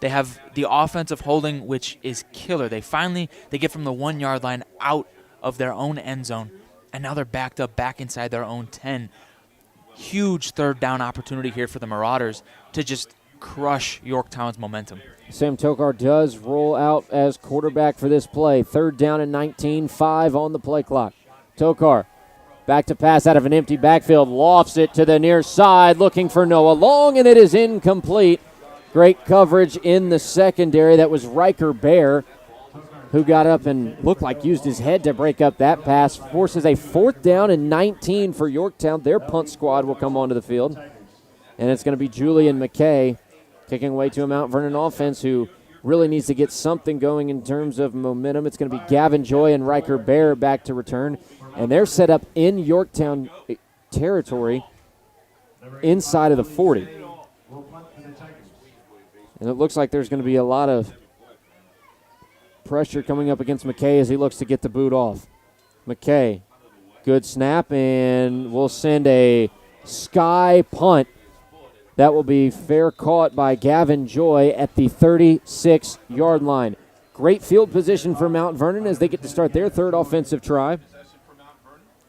They have the offensive holding, which is killer. They get from the 1-yard line out of their own end zone, and now they're backed up back inside their own 10. Huge 3rd down opportunity here for the Marauders to just crush Yorktown's momentum. Sam Tokar does roll out as quarterback for this play. 3rd down and 19, 5 on the play clock. Tokar back to pass out of an empty backfield, lofts it to the near side, looking for Noah Long, and it is incomplete. Great coverage in the secondary. That was Riker Bear, who got up and looked like used his head to break up that pass. Forces a 4th down and 19 for Yorktown. Their punt squad will come onto the field. And it's going to be Julian McKay kicking away to a Mount Vernon offense who really needs to get something going in terms of momentum. It's going to be Gavin Joy and Riker Bear back to return. And they're set up in Yorktown territory inside of the 40. And it looks like there's going to be a lot of pressure coming up against McKay as he looks to get the boot off. McKay, good snap, and we'll send a sky punt. That will be fair caught by Gavin Joy at the 36-yard line. Great field position for Mount Vernon as they get to start their 3rd offensive try.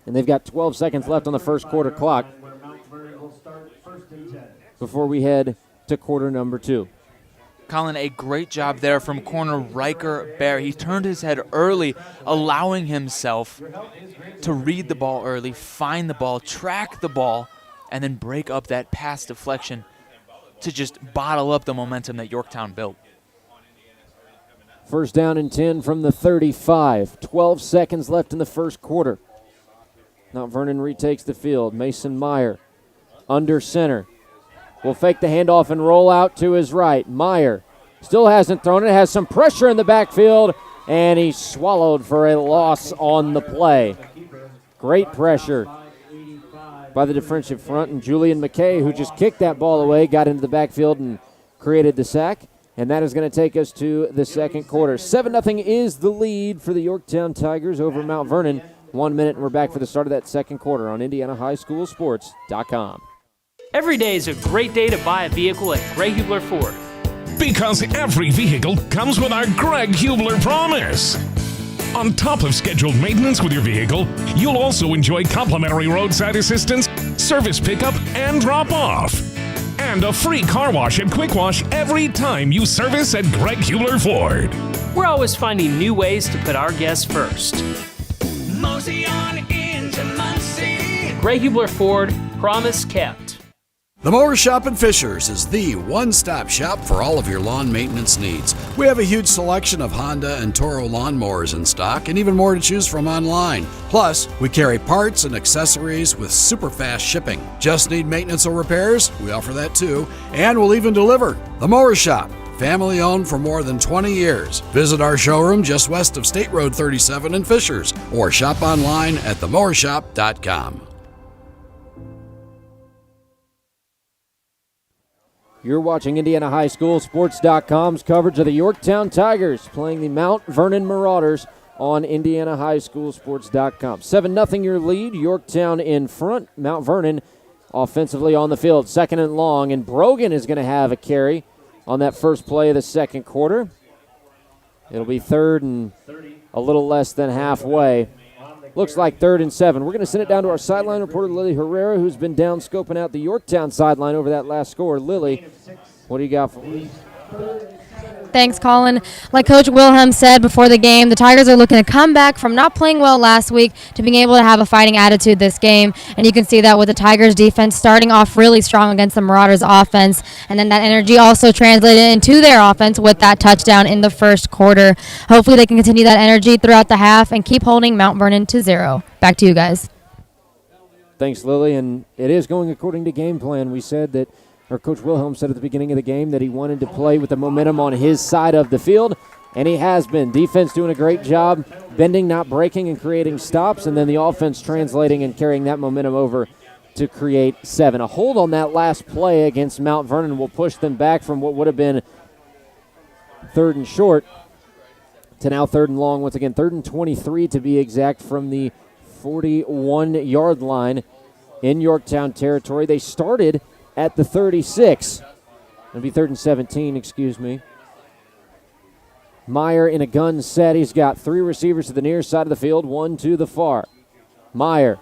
And they've got 12 seconds left on the first quarter clock before we head to quarter number 2. Colin, a great job there from corner Riker Bear. He turned his head early, allowing himself to read the ball early, find the ball, track the ball, and then break up that pass deflection to just bottle up the momentum that Yorktown built. 1st down and 10 from the 35. 12 seconds left in the first quarter. Mount Vernon retakes the field. Mason Meyer under center. Will fake the handoff and roll out to his right. Meyer still hasn't thrown it. Has some pressure in the backfield, and he's swallowed for a loss on the play. Great pressure by the defensive front, and Julian McKay, who just kicked that ball away, got into the backfield and created the sack, and that is going to take us to the second quarter. 7-0 is the lead for the Yorktown Tigers over Mount Vernon. 1 minute, and we're back for the start of that second quarter on IndianaHighSchoolSports.com. Every day is a great day to buy a vehicle at Greg Hubler Ford. Because every vehicle comes with our Greg Hubler promise. On top of scheduled maintenance with your vehicle, you'll also enjoy complimentary roadside assistance, service pickup, and drop-off. And a free car wash and quick wash every time you service at Greg Hubler Ford. We're always finding new ways to put our guests first. Mosey on into Muncie. Greg Hubler Ford, promise kept. The Mower Shop in Fishers is the one-stop shop for all of your lawn maintenance needs. We have a huge selection of Honda and Toro lawnmowers in stock and even more to choose from online. Plus, we carry parts and accessories with super fast shipping. Just need maintenance or repairs? We offer that too. And we'll even deliver. The Mower Shop, family owned for more than 20 years. Visit our showroom just west of State Road 37 in Fishers or shop online at themowershop.com. You're watching IndianaHighSchoolSports.com's coverage of the Yorktown Tigers playing the Mount Vernon Marauders on IndianaHighSchoolSports.com. 7-0 your lead. Yorktown in front. Mount Vernon offensively on the field. 2nd and long, and Brogan is going to have a carry on that first play of the second quarter. It'll be 3rd and a little less than halfway Looks like 3rd and 7. We're going to send it down to our sideline reporter, Lily Herrera, who's been down scoping out the Yorktown sideline over that last score. Lily, what do you got for me? Thanks, Colin. Like Coach Wilhelm said before the game, the Tigers are looking to come back from not playing well last week to being able to have a fighting attitude this game. And you can see that with the Tigers defense starting off really strong against the Marauders offense. And then that energy also translated into their offense with that touchdown in the first quarter. Hopefully they can continue that energy throughout the half and keep holding Mount Vernon to 0. Back to you guys. Thanks, Lily. And it is going according to game plan. We said that, or Coach Wilhelm said at the beginning of the game, that he wanted to play with the momentum on his side of the field, and he has been. Defense doing a great job, bending, not breaking, and creating stops, and then the offense translating and carrying that momentum over to create 7. A hold on that last play against Mount Vernon will push them back from what would have been 3rd and short to now 3rd and long. Once again, 3rd and 23 to be exact from the 41-yard line in Yorktown territory. They started at the 36. It'll be 3rd and 17, excuse me. Meyer in a gun set. He's got 3 receivers to the near side of the field, 1 to the far. Meyer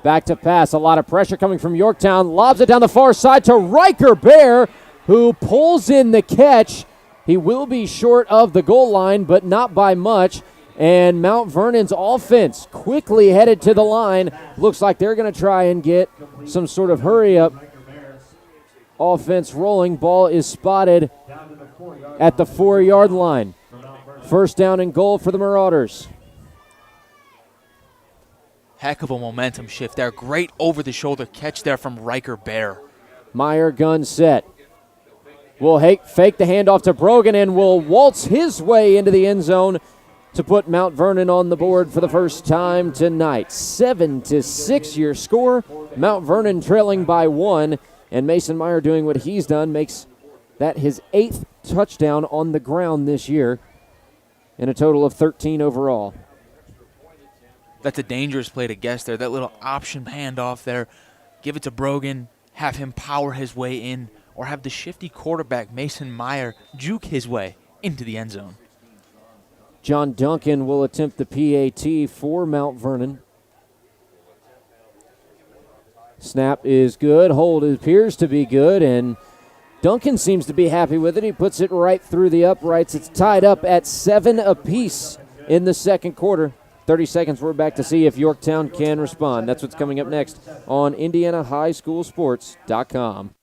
back to pass. A lot of pressure coming from Yorktown. Lobs it down the far side to Riker Bear, who pulls in the catch. He will be short of the goal line, but not by much. And Mount Vernon's offense quickly headed to the line. Looks like they're going to try and get some sort of hurry-up offense rolling. Ball is spotted at the 4-yard line. 1st down and goal for the Marauders. Heck of a momentum shift there. Great over-the-shoulder catch there from Riker Bear. Meyer gun set. Will fake the handoff to Brogan and will waltz his way into the end zone to put Mount Vernon on the board for the first time tonight. 7-6 your score. Mount Vernon trailing by 1. And Mason Meyer doing what he's done makes that his 8th touchdown on the ground this year, and a total of 13 overall. That's a dangerous play to guess there. That little option handoff there. Give it to Brogan, have him power his way in, or have the shifty quarterback Mason Meyer juke his way into the end zone. John Duncan will attempt the PAT for Mount Vernon. Snap is good. Hold appears to be good, and Duncan seems to be happy with it. He puts it right through the uprights. It's tied up at 7 apiece in the second quarter. 30 seconds, we're back to see if Yorktown can respond. That's what's coming up next on IndianaHighSchoolSports.com.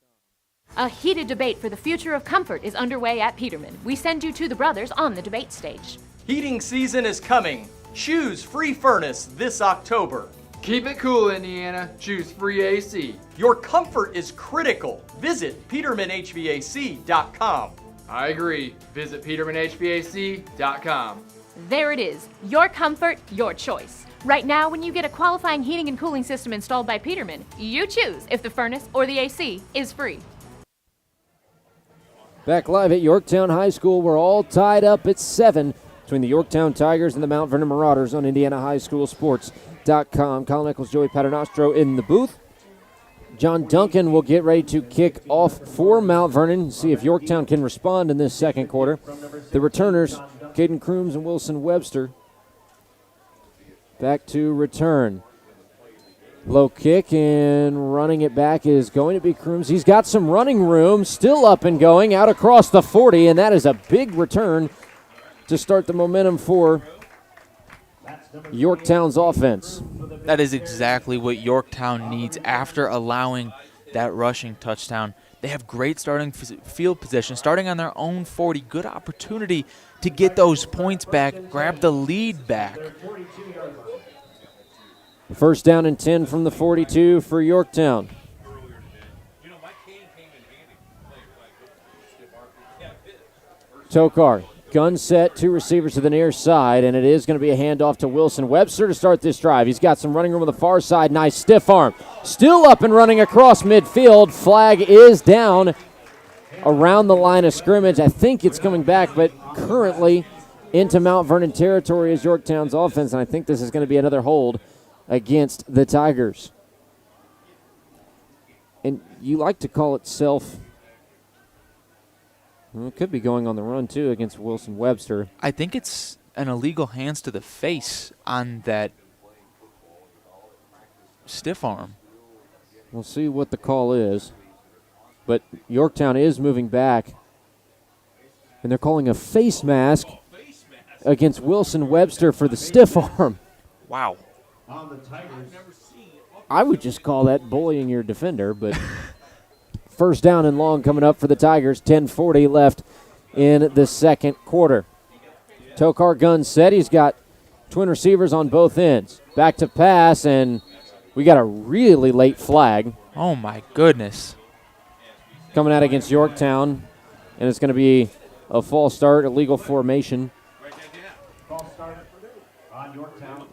A heated debate for the future of comfort is underway at Peterman. We send you to the brothers on the debate stage. Heating season is coming. Choose free furnace this October. Keep it cool, Indiana. Choose free AC. Your comfort is critical. Visit PetermanHVAC.com. I agree. Visit PetermanHVAC.com. There it is. Your comfort, your choice. Right now, when you get a qualifying heating and cooling system installed by Peterman, you choose if the furnace or the AC is free. Back live at Yorktown High School, we're all tied up at 7 between the Yorktown Tigers and the Mount Vernon Marauders on IndianaHighSchoolSports.com. Colin Eccles, Joey Paternostro in the booth. John Duncan will get ready to kick off for Mount Vernon, see if Yorktown can respond in this second quarter. The returners, Caden Crooms and Wilson Webster, back to return. Low kick, and running it back is going to be Crooms. He's got some running room, still up and going, out across the 40, and that is a big return to start the momentum for Yorktown's offense. That is exactly what Yorktown needs after allowing that rushing touchdown. They have great starting field position, starting on their own 40. Good opportunity to get those points back, grab the lead back. First down and 10 from the 42 for Yorktown. Tokar, gun set, 2 receivers to the near side, and it is going to be a handoff to Wilson Webster to start this drive. He's got some running room on the far side. Nice stiff arm. Still up and running across midfield. Flag is down around the line of scrimmage. I think it's coming back, but currently into Mount Vernon territory is Yorktown's offense, and I think this is going to be another hold against the Tigers. And you like to call it self. Well, it could be going on the run, too, against Wilson Webster. I think it's an illegal hands to the face on that stiff arm. We'll see what the call is. But Yorktown is moving back. And they're calling a face mask against Wilson Webster for the stiff arm. Wow. I would just call that bullying your defender, but first down and long coming up for the Tigers. 10:40 left in the second quarter. Tokar gun set. He's got twin receivers on both ends. Back to pass, and we got a really late flag. Oh, my goodness. Coming out against Yorktown, and it's going to be a false start, illegal formation.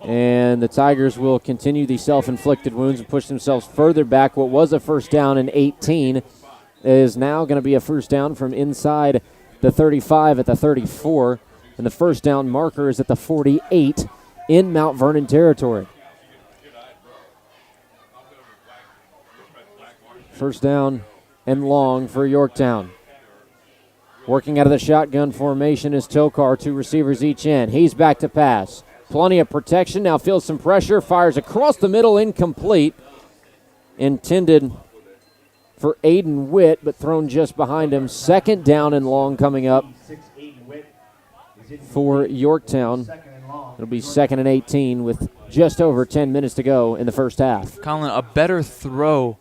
And the Tigers will continue the self-inflicted wounds and push themselves further back. What was a first down in 18 is now going to be a first down from inside the 35 at the 34. And the first down marker is at the 48 in Mount Vernon territory. First down and long for Yorktown. Working out of the shotgun formation is Tokar, two receivers each end. He's back to pass. Plenty of protection, now feels some pressure, fires across the middle, incomplete. Intended for Aiden Witt, but thrown just behind him. Second down and long coming up for Yorktown. It'll be 2nd and 18 with just over 10 minutes to go in the first half. Colin, a better throw,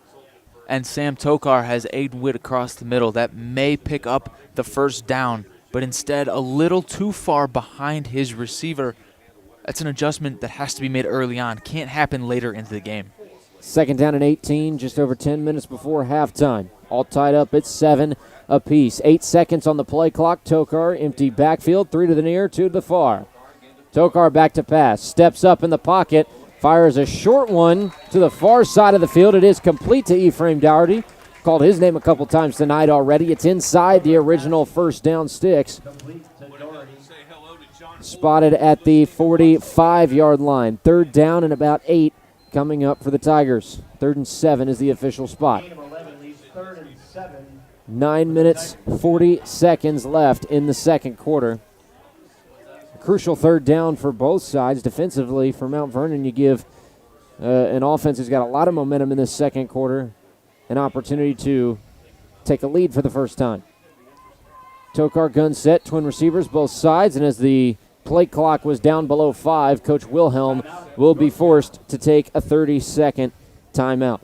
and Sam Tokar has Aiden Witt across the middle. That may pick up the first down, but instead a little too far behind his receiver. That's an adjustment that has to be made early on. Can't happen later into the game. Second down and 18, just over 10 minutes before halftime. All tied up at 7 apiece. 8 seconds on the play clock. Tokar, empty backfield, 3 to the near, 2 to the far. Tokar back to pass. Steps up in the pocket. Fires a short one to the far side of the field. It is complete to Ephraim Dougherty. Called his name a couple times tonight already. It's inside the original first down sticks. Spotted at the 45-yard line. Third down and about 8 coming up for the Tigers. 3rd and 7 is the official spot. 9 minutes, 40 seconds left in the second quarter. A crucial third down for both sides. Defensively, for Mount Vernon, you give an offense who's got a lot of momentum in this second quarter an opportunity to take a lead for the first time. Tokar gun set, twin receivers both sides, and as the play clock was down below 5, Coach Wilhelm will be forced to take a 30-second timeout.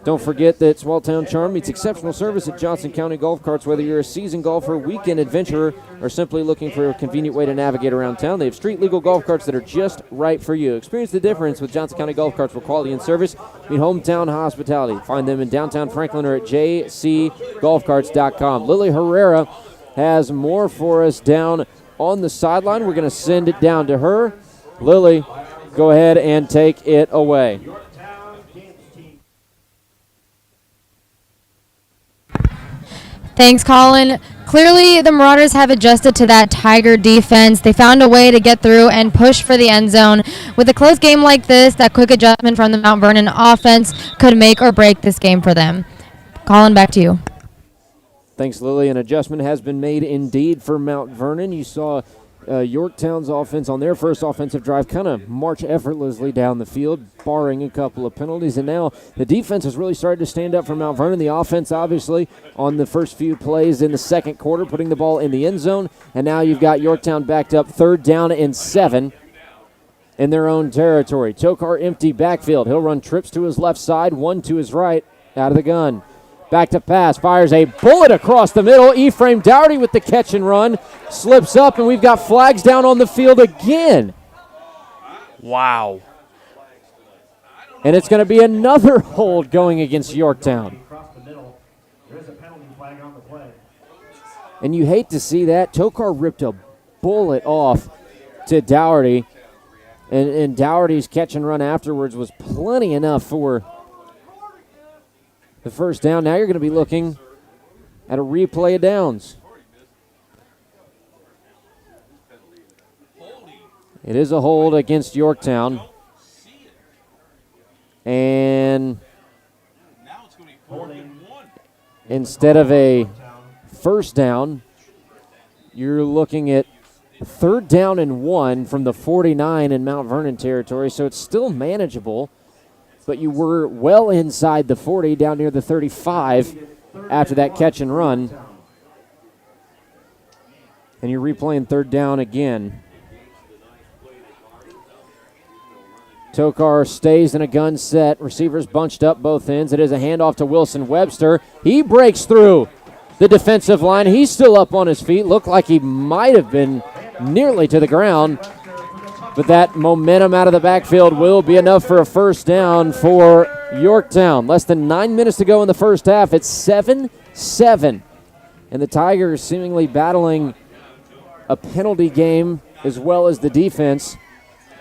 Don't forget that Small Town Charm meets exceptional service at Johnson County Golf Carts. Whether you're a seasoned golfer, weekend adventurer, or simply looking for a convenient way to navigate around town, they have street-legal golf carts that are just right for you. Experience the difference with Johnson County Golf Carts for quality and service. Meet hometown hospitality. Find them in downtown Franklin or at jcgolfcarts.com. Lily Herrera has more for us down on the sideline. We're going to send it down to her. Lily, go ahead and take it away. Thanks, Colin. Clearly, the Marauders have adjusted to that Tiger defense. They found a way to get through and push for the end zone. With a close game like this, that quick adjustment from the Mount Vernon offense could make or break this game for them. Colin, back to you. Thanks, Lily. An adjustment has been made indeed for Mount Vernon. You saw Yorktown's offense on their first offensive drive kind of march effortlessly down the field, barring a couple of penalties. And now the defense has really started to stand up for Mount Vernon. The offense, obviously, on the first few plays in the second quarter, putting the ball in the end zone. And now you've got Yorktown backed up 3rd down and 7 in their own territory. Tokar empty backfield. He'll run trips to his left side, one to his right, out of the gun. Back to pass, fires a bullet across the middle. Ephraim Dougherty with the catch and run. Slips up, and we've got flags down on the field again. Wow. And it's going to be another hold going against Yorktown. And you hate to see that. Tokar ripped a bullet off to Dougherty. And Dougherty's catch and run afterwards was plenty enough for the first down. Now you're going to be looking at a replay of downs. It is a hold against Yorktown. And instead of a first down, you're looking at 3rd down and 1 from the 49 in Mount Vernon territory, so it's still manageable, but you were well inside the 40, down near the 35 after that catch and run. And you're replaying 3rd down again. Tokar stays in a gun set. Receivers bunched up both ends. It is a handoff to Wilson Webster. He breaks through the defensive line. He's still up on his feet. Looked like he might have been nearly to the ground. But that momentum out of the backfield will be enough for a 1st down for Yorktown. Less than 9 minutes to go in the first half. It's 7-7. And the Tigers seemingly battling a penalty game as well as the defense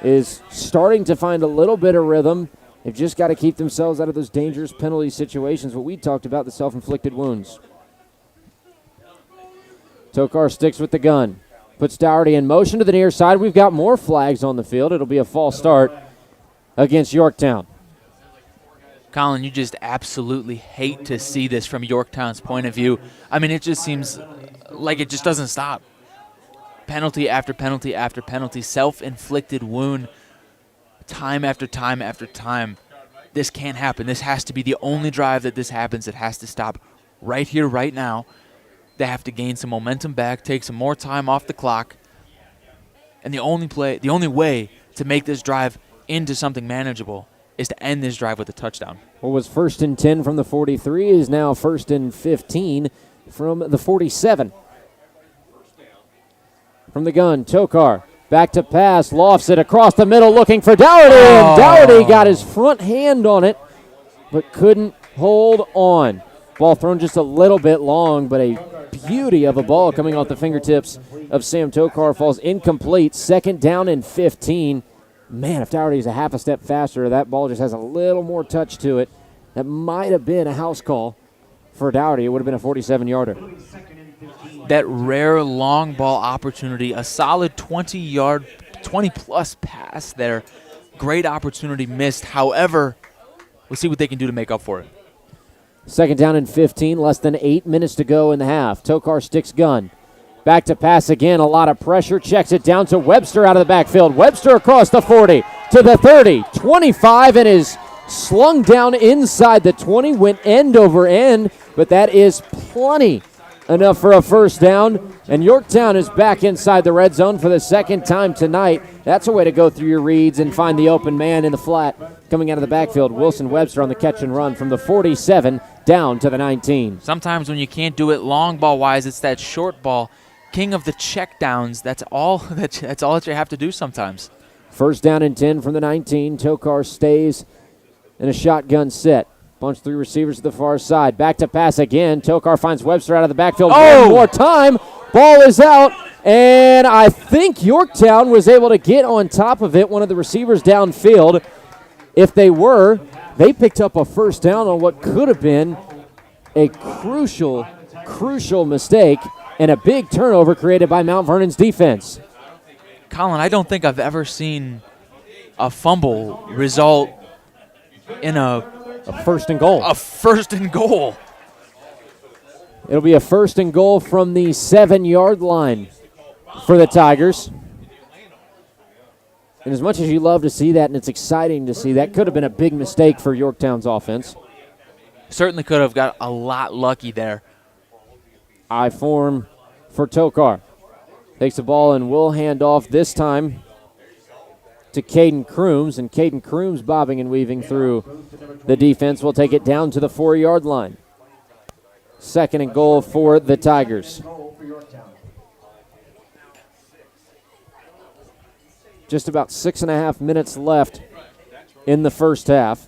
is starting to find a little bit of rhythm. They've just got to keep themselves out of those dangerous penalty situations, what we talked about, the self-inflicted wounds. Tokar sticks with the gun. Puts Dougherty in motion to the near side. We've got more flags on the field. It'll be a false start against Yorktown. Colin, you just absolutely hate to see this from Yorktown's point of view. I mean, it just seems like it just doesn't stop. Penalty after penalty after penalty, self-inflicted wound, time after time after time. This can't happen. This has to be the only drive that this happens. It has to stop right here, right now. They have to gain some momentum back, take some more time off the clock. And the only way to make this drive into something manageable is to end this drive with a touchdown. What was 1st and 10 from the 43 is now 1st and 15 from the 47. From the gun, Tokar back to pass, lofts it across the middle looking for Dougherty, and Dougherty got his front hand on it but couldn't hold on. Ball thrown just a little bit long, but a beauty of a ball coming off the fingertips of Sam Tokar falls incomplete. 2nd down and 15. Man, if Dougherty's a half a step faster, that ball just has a little more touch to it. That might have been a house call for Dougherty. It would have been a 47-yarder. That rare long ball opportunity, a solid 20-plus pass there. Great opportunity missed. However, we'll see what they can do to make up for it. 2nd down and 15, less than 8 minutes to go in the half. Tokar sticks gun. Back to pass again, a lot of pressure. Checks it down to Webster out of the backfield. Webster across the 40 to the 30, 25, and is slung down inside the 20. Went end over end, but that is plenty enough for a 1st down. And Yorktown is back inside the red zone for the 2nd time tonight. That's a way to go through your reads and find the open man in the flat. Coming out of the backfield, Wilson Webster on the catch and run from the 47 down to the 19. Sometimes when you can't do it long ball wise, it's that short ball. King of the check downs. That's all that you have to do sometimes. 1st down and 10 from the 19. Tokar stays in a shotgun set. Bunch 3 receivers to the far side. Back to pass again. Tokar finds Webster out of the backfield one more time. Ball is out, and I think Yorktown was able to get on top of it. One of the receivers downfield. If they were, they picked up a 1st down on what could have been a crucial mistake and a big turnover created by Mount Vernon's defense. Colin, I don't think I've ever seen a fumble result in a 1st and goal. A 1st and goal. It'll be a 1st and goal from the 7-yard line for the Tigers. And as much as you love to see that, and it's exciting to see, that could have been a big mistake for Yorktown's offense. Certainly could have got a lot lucky there. I form for Tokar. Takes the ball and will hand off this time to Caden Crooms, and Caden Crooms bobbing and weaving through the defense will take it down to the 4-yard line. 2nd and goal for the Tigers. Just about 6.5 minutes left in the first half.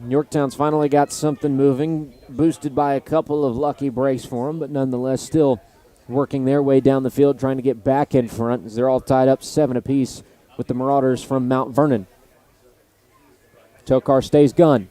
Yorktown's finally got something moving, boosted by a couple of lucky breaks for them, but nonetheless still working their way down the field, trying to get back in front as they're all tied up 7 apiece with the Marauders from Mount Vernon. Tokar stays gun.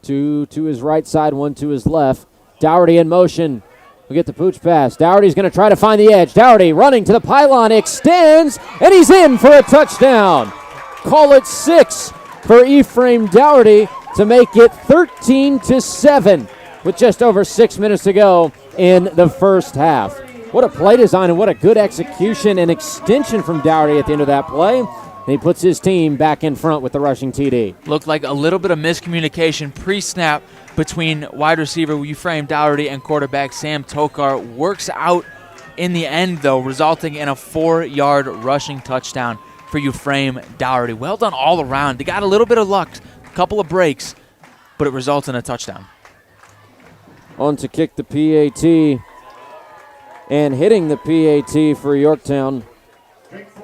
2 to his right side, 1 to his left. Dougherty in motion. We get the pooch pass. Dougherty's going to try to find the edge. Dougherty running to the pylon, extends, and he's in for a touchdown. Call it 6 for Ephraim Dougherty to make it 13-7 with just over 6 minutes to go in the first half. What a play design and what a good execution and extension from Dougherty at the end of that play. And he puts his team back in front with the rushing TD. Looked like a little bit of miscommunication pre-snap between wide receiver Ephraim Dougherty and quarterback Sam Tokar. Works out in the end, though, resulting in a 4-yard rushing touchdown for Ephraim Dougherty. Well done all around. They got a little bit of luck, a couple of breaks, but it results in a touchdown. On to kick the PAT. And hitting the PAT for Yorktown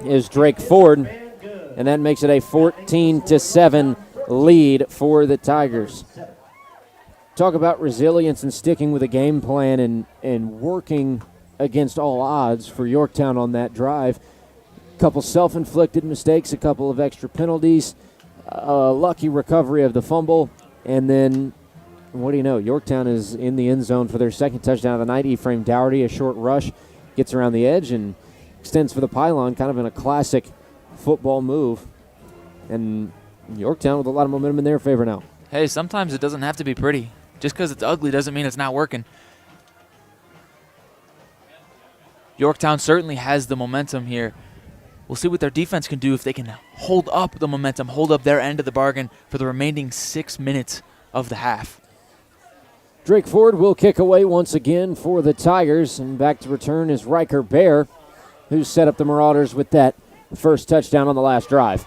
is Drake Ford, and that makes it a 14-7 lead for the Tigers. Talk about resilience and sticking with a game plan and working against all odds for Yorktown on that drive. A couple self-inflicted mistakes, a couple of extra penalties, a lucky recovery of the fumble, and then what do you know? Yorktown is in the end zone for their second touchdown of the night. Ephraim Dougherty, a short rush, gets around the edge and extends for the pylon, kind of in a classic football move. And Yorktown with a lot of momentum in their favor now. Hey, sometimes it doesn't have to be pretty. Just because it's ugly doesn't mean it's not working. Yorktown certainly has the momentum here. We'll see what their defense can do if they can hold up the momentum, hold up their end of the bargain for the remaining 6 minutes of the half. Drake Ford will kick away once again for the Tigers, and back to return is Riker Bear, who set up the Marauders with that first touchdown on the last drive.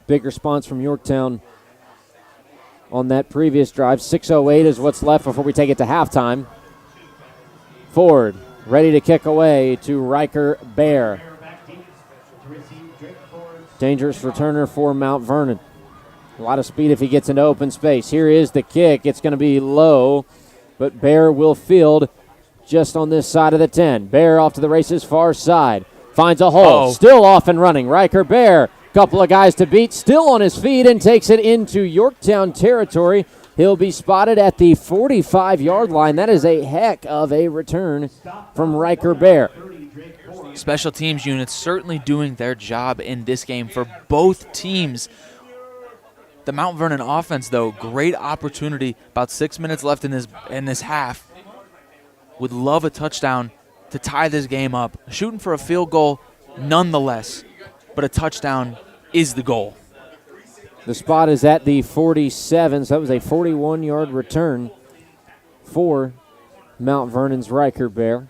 Big response from Yorktown on that previous drive. 6:08 is what's left before we take it to halftime. Ford ready to kick away to Riker Bear. Dangerous returner for Mount Vernon. A lot of speed if he gets into open space. Here is the kick. It's going to be low, but Bear will field just on this side of the 10. Bear off to the races, far side. Finds a hole. Still off and running. Riker Bear, couple of guys to beat, still on his feet and takes it into Yorktown territory. He'll be spotted at the 45-yard line. That is a heck of a return from Riker Bear. Special teams units certainly doing their job in this game for both teams. The Mount Vernon offense, though, great opportunity. About 6 minutes left in this half. Would love a touchdown to tie this game up. Shooting for a field goal nonetheless, but a touchdown is the goal. The spot is at the 47, so that was a 41-yard return for Mount Vernon's Riker Bear.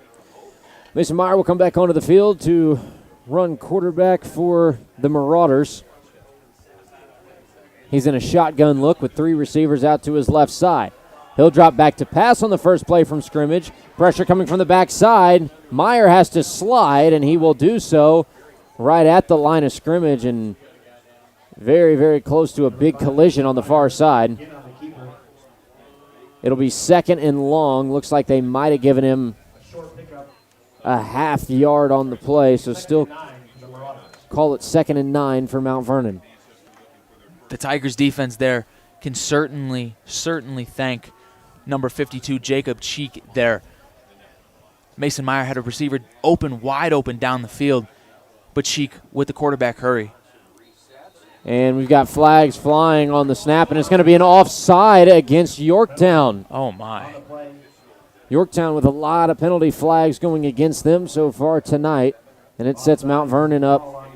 Mason Meyer will come back onto the field to run quarterback for the Marauders. He's in a shotgun look with 3 receivers out to his left side. He'll drop back to pass on the first play from scrimmage. Pressure coming from the backside. Meyer has to slide, and he will do so right at the line of scrimmage and very, very close to a big collision on the far side. It'll be 2nd and long. Looks like they might have given him a half yard on the play, so still call it 2nd and 9 for Mount Vernon. The Tigers defense there can certainly thank number 52, Jacob Cheek there. Mason Meyer had a receiver wide open down the field, but Cheek with the quarterback hurry. And we've got flags flying on the snap, and it's going to be an offside against Yorktown. Oh, my. Yorktown with a lot of penalty flags going against them so far tonight, and it sets Mount Vernon up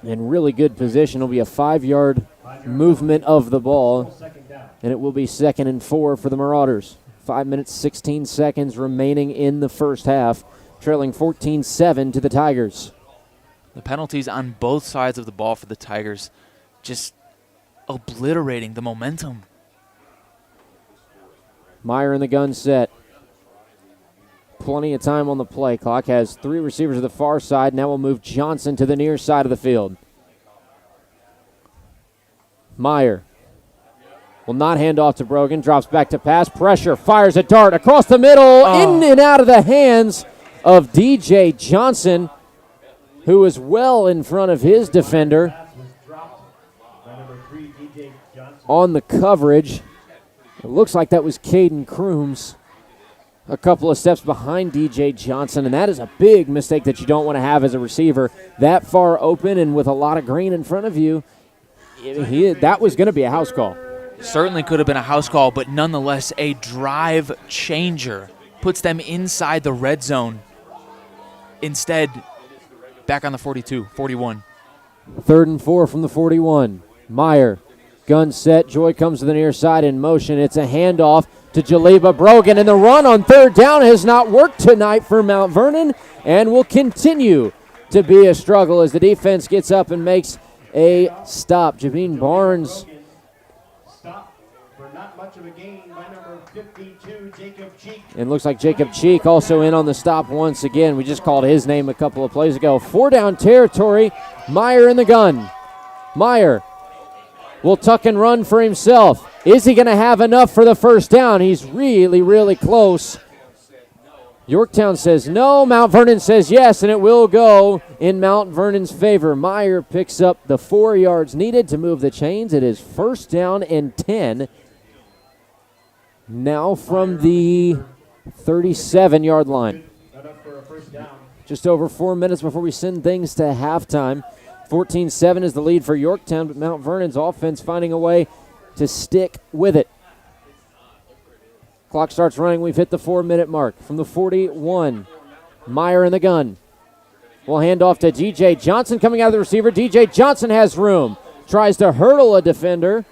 in really good position. It'll be a 5-yard movement of the ball, and it will be 2nd and 4 for the Marauders. 5 minutes, 16 seconds remaining in the first half, trailing 14-7 to the Tigers. The penalties on both sides of the ball for the Tigers just obliterating the momentum. Meyer in the gun set. Plenty of time on the play clock. Has 3 receivers to the far side. Now we'll move Johnson to the near side of the field. Meyer will not hand off to Brogan. Drops back to pass. Pressure. Fires a dart across the middle. In and out of the hands of DJ Johnson, who is well in front of his defender on the coverage. It looks like that was Caden Crooms, a couple of steps behind DJ Johnson, and that is a big mistake that you don't want to have as a receiver. That far open and with a lot of green in front of you, that was going to be a house call. Certainly could have been a house call, but nonetheless a drive changer. Puts them inside the red zone Instead, back on the 42, 41. 3rd and 4 from the 41. Meyer, gun set. Joy comes to the near side in motion. It's a handoff to Jaliba Brogan, and the run on 3rd down has not worked tonight for Mount Vernon and will continue to be a struggle as the defense gets up and makes a stop. Javine Barnes. Stop for not much of a gain by number 52, Jacob Cheek. And looks like Jacob Cheek also in on the stop once again. We just called his name a couple of plays ago. 4 down territory. Meyer in the gun. Meyer will tuck and run for himself. Is he going to have enough for the 1st down? He's really, really close. Yorktown says no. Mount Vernon says yes, and it will go in Mount Vernon's favor. Meyer picks up the 4 yards needed to move the chains. It is 1st down and 10. Now from the 37-yard line. Just over 4 minutes before we send things to halftime. 14-7 is the lead for Yorktown, but Mount Vernon's offense finding a way to stick with it. Clock starts running. We've hit the 4-minute mark. From the 41, Meyer in the gun. We'll hand off to DJ Johnson coming out of the receiver. DJ Johnson has room. Tries to hurdle a defender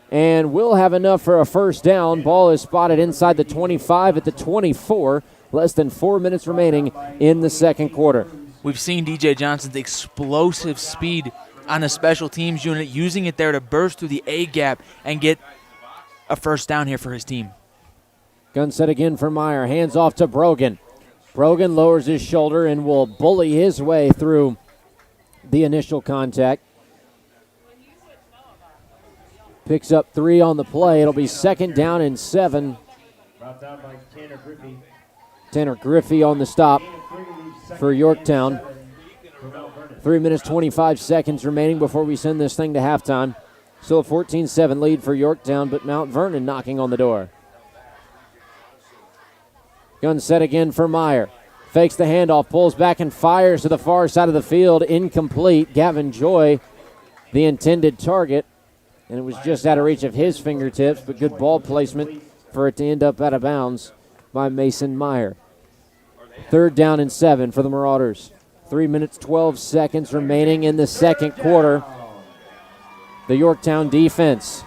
and will have enough for a 1st down. Ball is spotted inside the 25 at the 24. Less than 4 minutes remaining in the 2nd quarter. We've seen DJ Johnson's explosive speed on the special teams unit, using it there to burst through the A gap and get a 1st down here for his team. Gun set again for Meyer. Hands off to Brogan. Brogan lowers his shoulder and will bully his way through the initial contact. Picks up 3 on the play. It'll be 2nd down and 7. Brought down by Tanner Griffey. Tanner Griffey on the stop for Yorktown. 3 minutes, 25 seconds remaining before we send this thing to halftime. Still a 14-7 lead for Yorktown, but Mount Vernon knocking on the door. Gun set again for Meyer. Fakes the handoff, pulls back and fires to the far side of the field. Incomplete. Gavin Joy, the intended target. And it was just out of reach of his fingertips, but good ball placement for it to end up out of bounds by Mason Meyer. 3rd down and 7 for the Marauders. 3 minutes, 12 seconds remaining in the 2nd quarter. The Yorktown defense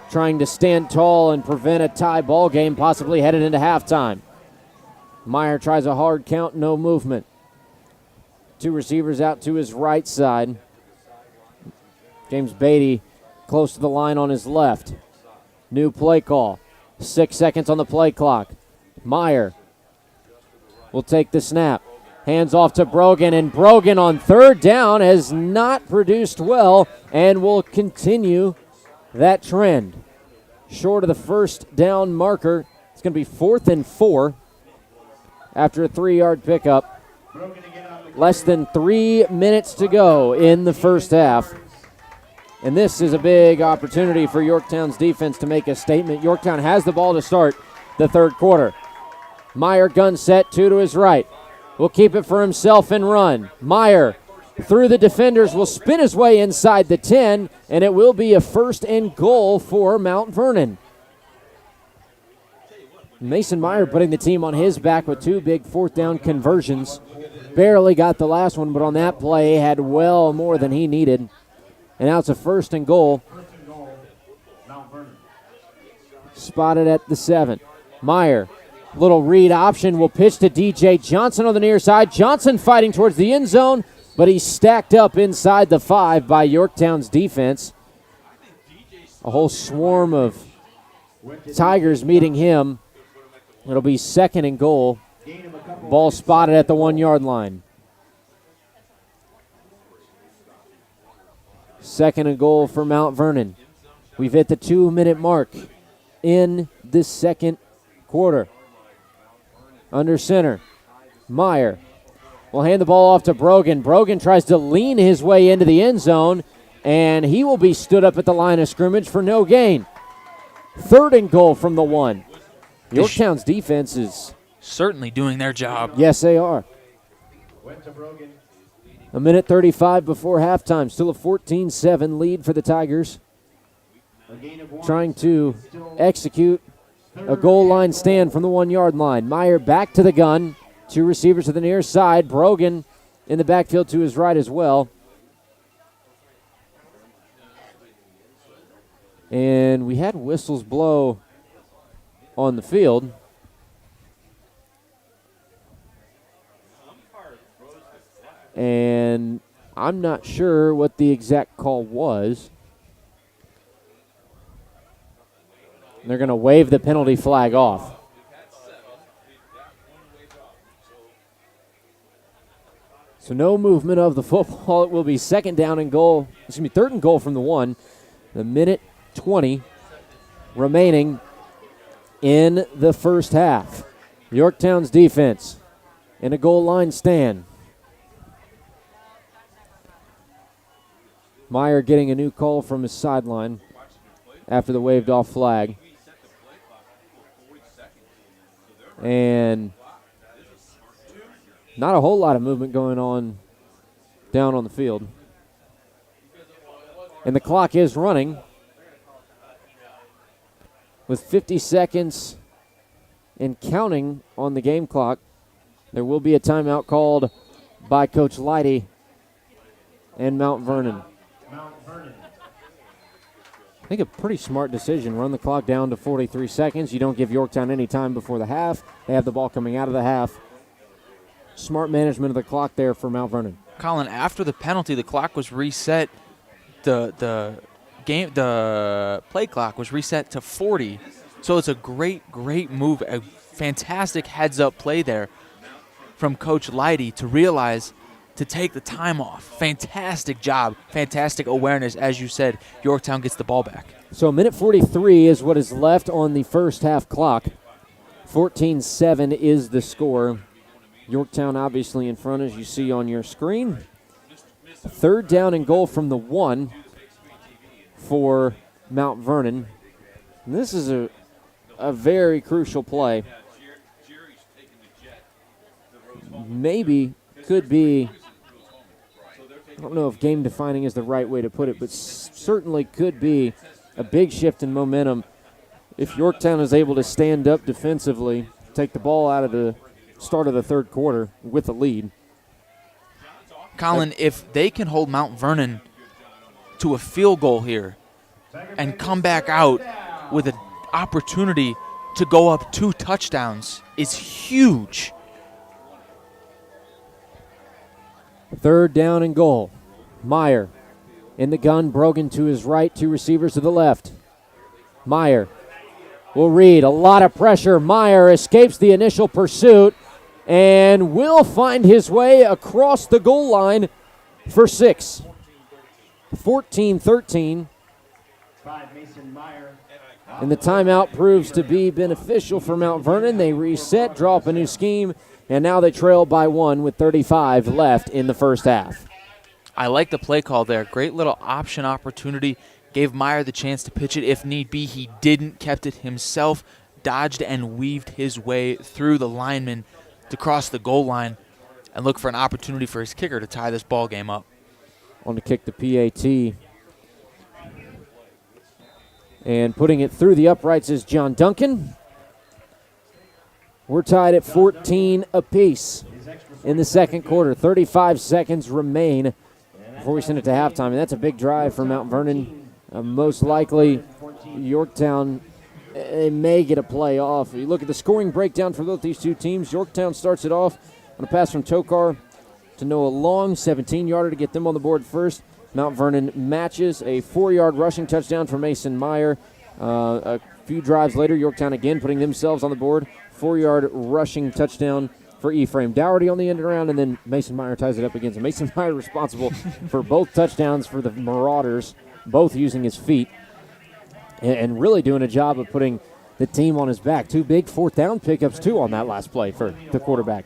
trying to stand tall and prevent a tie ball game, possibly headed into halftime. Meyer tries a hard count, no movement. 2 receivers out to his right side. James Beatty close to the line on his left. New play call. 6 seconds on the play clock. Meyer will take the snap. Hands off to Brogan, and Brogan on 3rd down has not produced well and will continue that trend. Short of the 1st down marker. It's going to be 4th and 4 after a 3-yard pickup. Less than 3 minutes to go in the 1st half. And this is a big opportunity for Yorktown's defense to make a statement. Yorktown has the ball to start the 3rd quarter. Meyer gun set, 2 to his right. Will keep it for himself and run. Meyer through the defenders will spin his way inside the 10, and it will be a 1st and goal for Mount Vernon. Mason Meyer putting the team on his back with 2 big 4th down conversions. Barely got the last one, but on that play had well more than he needed. And now it's a 1st and goal. Spotted at the 7. Meyer, little read option, will pitch to DJ Johnson on the near side. Johnson fighting towards the end zone, but he's stacked up inside the 5 by Yorktown's defense. A whole swarm of Tigers meeting him. It'll be 2nd and goal. Ball spotted at the 1-yard line. 2nd and goal for Mount Vernon. We've hit the 2-minute mark in the 2nd quarter. Under center, Meyer will hand the ball off to Brogan. Brogan tries to lean his way into the end zone, and he will be stood up at the line of scrimmage for no gain. 3rd and goal from the 1. Yorktown's defense is certainly doing their job. Yes, they are. A minute 35 before halftime. Still a 14-7 lead for the Tigers. Trying to execute a goal line stand from the 1-yard line. Meyer back to the gun. Two receivers to the near side. Brogan in the backfield to his right as well. And we had whistles blow on the field. And I'm not sure what the exact call was. They're going to wave the penalty flag off. So no movement of the football. It will be third and goal from the 1. The minute 20 remaining in the first half. Yorktown's defense in a goal line stand. Meyer getting a new call from his sideline after the waved off flag. And not a whole lot of movement going on down on the field. And the clock is running with 50 seconds and counting on the game clock. There will be a timeout called by Coach Leidy and Mount Vernon. I think a pretty smart decision. Run the clock down to 43 seconds. You don't give Yorktown any time before the half. They have the ball coming out of the half. Smart management of the clock there for Mount Vernon. Colin, after the penalty, the clock was reset. The play clock was reset to 40. So it's a great move, a fantastic heads-up play there from Coach Leidy to realize to take the time off. Fantastic job, fantastic awareness. As you said, Yorktown gets the ball back. So a minute 43 is what is left on the first half clock. 14-7 is the score. Yorktown obviously in front, as you see on your screen. Third down and goal from the 1 for Mount Vernon. And this is a very crucial play. Maybe could be, I don't know if game defining is the right way to put it, but certainly could be a big shift in momentum if Yorktown is able to stand up defensively, take the ball out of the start of the third quarter with a lead. Colin, if they can hold Mount Vernon to a field goal here and come back out with an opportunity to go up 2 touchdowns, is huge. Third down and goal. Meyer in the gun. Brogan to his right. 2 receivers to the left. Meyer will read. A lot of pressure. Meyer escapes the initial pursuit and will find his way across the goal line for 6. 14-13. And the timeout proves to be beneficial for Mount Vernon. They reset, draw up a new scheme, and now they trail by 1 with 35 left in the first half. I like the play call there. Great little option opportunity. Gave Meyer the chance to pitch it if need be. He didn't, kept it himself, dodged and weaved his way through the lineman to cross the goal line and look for an opportunity for his kicker to tie this ball game up. On to kick the PAT. And putting it through the uprights is John Duncan. We're tied at 14 apiece in the second quarter. 35 seconds remain before we send it to halftime. And that's a big drive for Mount Vernon. Most likely, Yorktown may get a play off. You look at the scoring breakdown for both these two teams. Yorktown starts it off on a pass from Tokar to Noah Long, 17-yarder to get them on the board first. Mount Vernon matches a 4-yard rushing touchdown for Mason Meyer. A few drives later, Yorktown again putting themselves on the board. 4-yard rushing touchdown for Ephraim Dougherty on the end around, and then Mason Meyer ties it up again. So Mason Meyer responsible for both touchdowns for the Marauders, both using his feet, and really doing a job of putting the team on his back. 2 big 4th down pickups, too, on that last play for the quarterback.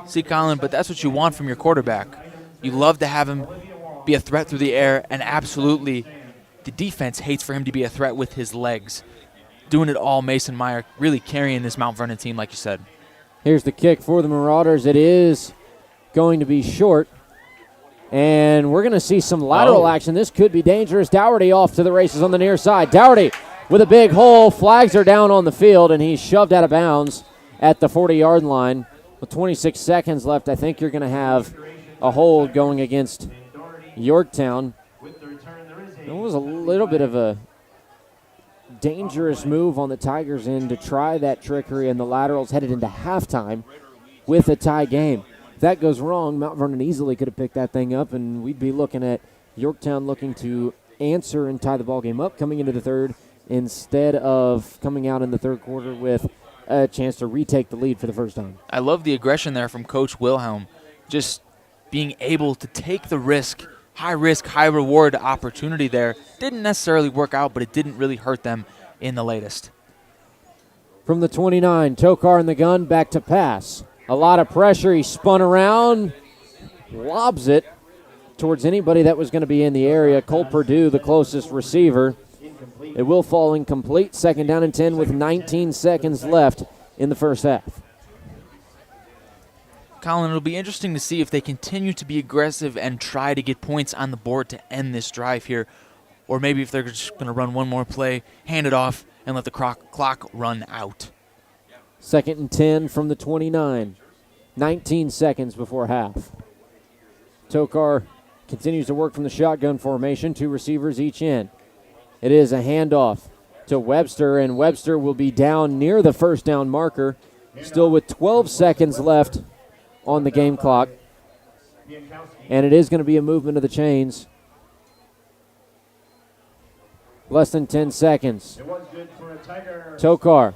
See, Colin, but that's what you want from your quarterback. You love to have him be a threat through the air, and absolutely the defense hates for him to be a threat with his legs. Doing it all, Mason Meyer really carrying this Mount Vernon team, like you said. Here's the kick for the Marauders. It is going to be short, and we're going to see some lateral action. This could be dangerous. Dougherty off to the races on the near side. Dougherty with a big hole. Flags are down on the field, and he's shoved out of bounds at the 40-yard line. With 26 seconds left, I think you're going to have a hold going against Yorktown. It was a little bit of a dangerous move on the Tigers' end to try that trickery, and the Laterals headed into halftime with a tie game. If that goes wrong, Mount Vernon easily could have picked that thing up, and we'd be looking at Yorktown looking to answer and tie the ball game up coming into the third instead of coming out in the third quarter with a chance to retake the lead for the first time. I love the aggression there from Coach Wilhelm, just being able to take the risk, high reward opportunity there. Didn't necessarily work out, but it didn't really hurt them in the latest. From the 29, Tokar in the gun, back to pass. A lot of pressure. He spun around, lobs it towards anybody that was going to be in the area. Cole Perdue, the closest receiver. It will fall incomplete. Second down and 10 with 19 seconds left in the first half. Colin, it'll be interesting to see if they continue to be aggressive and try to get points on the board to end this drive here, or maybe if they're just going to run one more play, hand it off, and let the clock run out. Second and 10 from the 29. 19 seconds before half. Tokar continues to work from the shotgun formation, 2 receivers each end. It is a handoff to Webster, and Webster will be down near the first down marker, still with 12 seconds left on the game clock. And it is going to be a movement of the chains. Less than 10 seconds. Tokar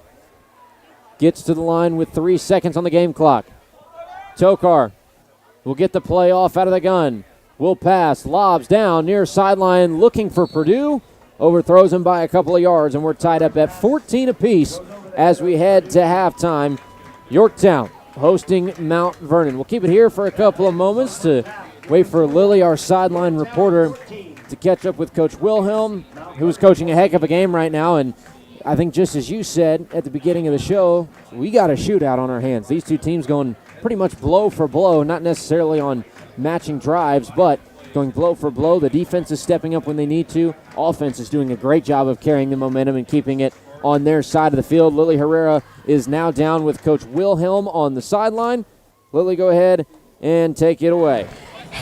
gets to the line with 3 seconds on the game clock. Tokar will get the play off out of the gun. Will pass, lobs down near sideline looking for Perdue. Overthrows him by a couple of yards, and we're tied up at 14 apiece as we head to halftime. Yorktown hosting Mount Vernon. We'll keep it here for a couple of moments to wait for Lily, our sideline reporter, to catch up with Coach Wilhelm, who is coaching a heck of a game right now. And I think just as you said at the beginning of the show, we got a shootout on our hands. These two teams going pretty much blow for blow, not necessarily on matching drives, but going blow for blow. The defense is stepping up when they need to. Offense is doing a great job of carrying the momentum and keeping it on their side of the field. Lily Herrera is now down with Coach Wilhelm on the sideline. Lily, go ahead and take it away.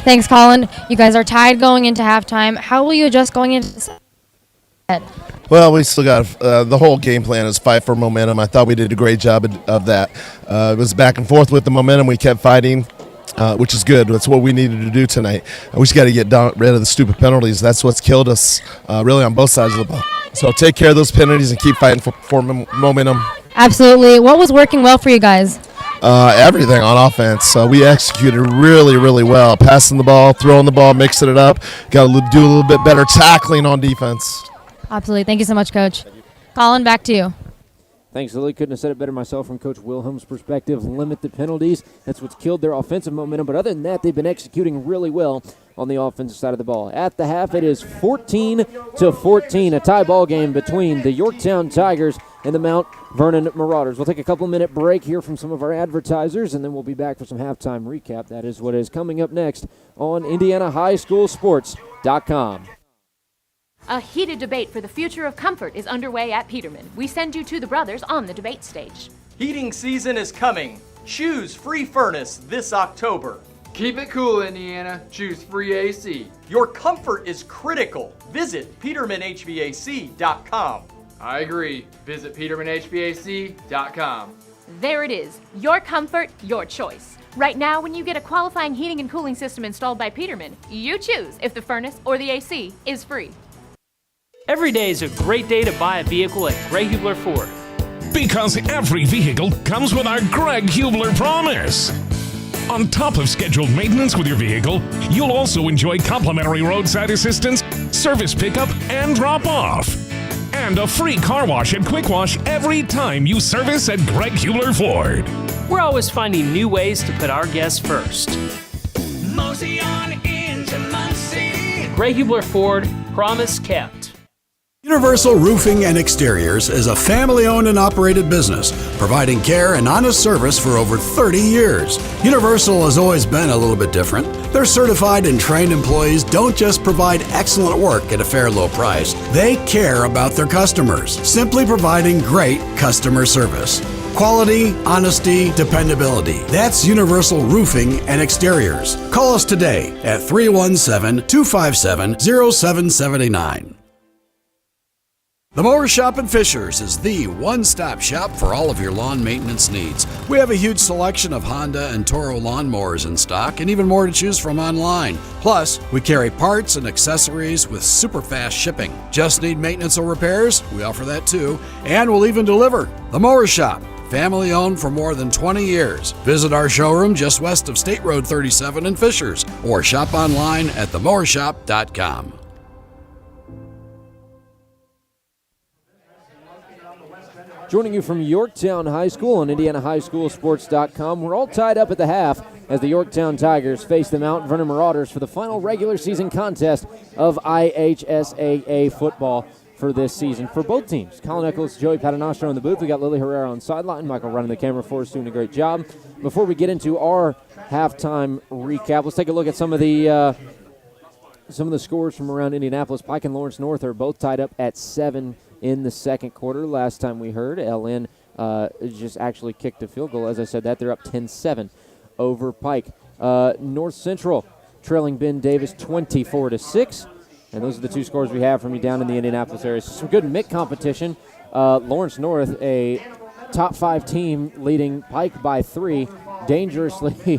Thanks, Colin. You guys are tied going into halftime. How will you adjust going into the second? Well, we still got the whole game plan is fight for momentum. I thought we did a great job of that. It was back and forth with the momentum. We kept fighting, which is good. That's what we needed to do tonight. We just got to get rid of the stupid penalties. That's what's killed us, really, on both sides of the ball. So take care of those penalties and keep fighting for momentum. Absolutely. What was working well for you guys? Everything on offense. We executed really, really well. Passing the ball, throwing the ball, mixing it up. Got to do a little bit better tackling on defense. Absolutely. Thank you so much, Coach. Colin, back to you. Thanks, Lily. Couldn't have said it better myself from Coach Wilhelm's perspective. Limit the penalties. That's what's killed their offensive momentum. But other than that, they've been executing really well on the offensive side of the ball. At the half, it is 14-14, a tie ball game between the Yorktown Tigers and the Mount Vernon Marauders. We'll take a couple-minute break here from some of our advertisers, and then we'll be back for some halftime recap. That is what is coming up next on IndianaHighSchoolSports.com. A heated debate for the future of comfort is underway at Peterman. We send you to the brothers on the debate stage. Heating season is coming. Choose free furnace this October. Keep it cool, Indiana. Choose free AC. Your comfort is critical. Visit PetermanHVAC.com. I agree. Visit PetermanHVAC.com. There it is. Your comfort, your choice. Right now, when you get a qualifying heating and cooling system installed by Peterman, you choose if the furnace or the AC is free. Every day is a great day to buy a vehicle at Gray Hubler Ford. Because every vehicle comes with our Greg Hubler promise. On top of scheduled maintenance with your vehicle, you'll also enjoy complimentary roadside assistance, service pickup, and drop-off. And a free car wash and quick wash every time you service at Greg Hubler Ford. We're always finding new ways to put our guests first. Mosey on into Muncie. Gray Hubler Ford, promise kept. Universal Roofing and Exteriors is a family-owned and operated business, providing care and honest service for over 30 years. Universal has always been a little bit different. Their certified and trained employees don't just provide excellent work at a fair low price. They care about their customers, simply providing great customer service. Quality, honesty, dependability. That's Universal Roofing and Exteriors. Call us today at 317-257-0779. The Mower Shop in Fishers is the one-stop shop for all of your lawn maintenance needs. We have a huge selection of Honda and Toro lawnmowers in stock and even more to choose from online. Plus, we carry parts and accessories with super fast shipping. Just need maintenance or repairs? We offer that too, and we'll even deliver. The Mower Shop, family owned for more than 20 years. Visit our showroom just west of State Road 37 in Fishers or shop online at themowershop.com. Joining you from Yorktown High School on IndianaHighSchoolSports.com. We're all tied up at the half as the Yorktown Tigers face the Mount Vernon Marauders for the final regular season contest of IHSAA football for this season. For both teams, Colin Eccles, Joey Paternostro in the booth. We got Lily Herrera on sideline. Michael running the camera for us, doing a great job. Before we get into our halftime recap, let's take a look at some of the scores from around Indianapolis. Pike and Lawrence North are both tied up at 7 in the second quarter. Last time we heard, LN just actually kicked a field goal. As I said that, they're up 10-7 over Pike. North Central trailing Ben Davis 24-6. And those are the two scores we have from you down in the Indianapolis area. So some good MIC competition. Lawrence North, a top 5 team, leading Pike by 3. Dangerously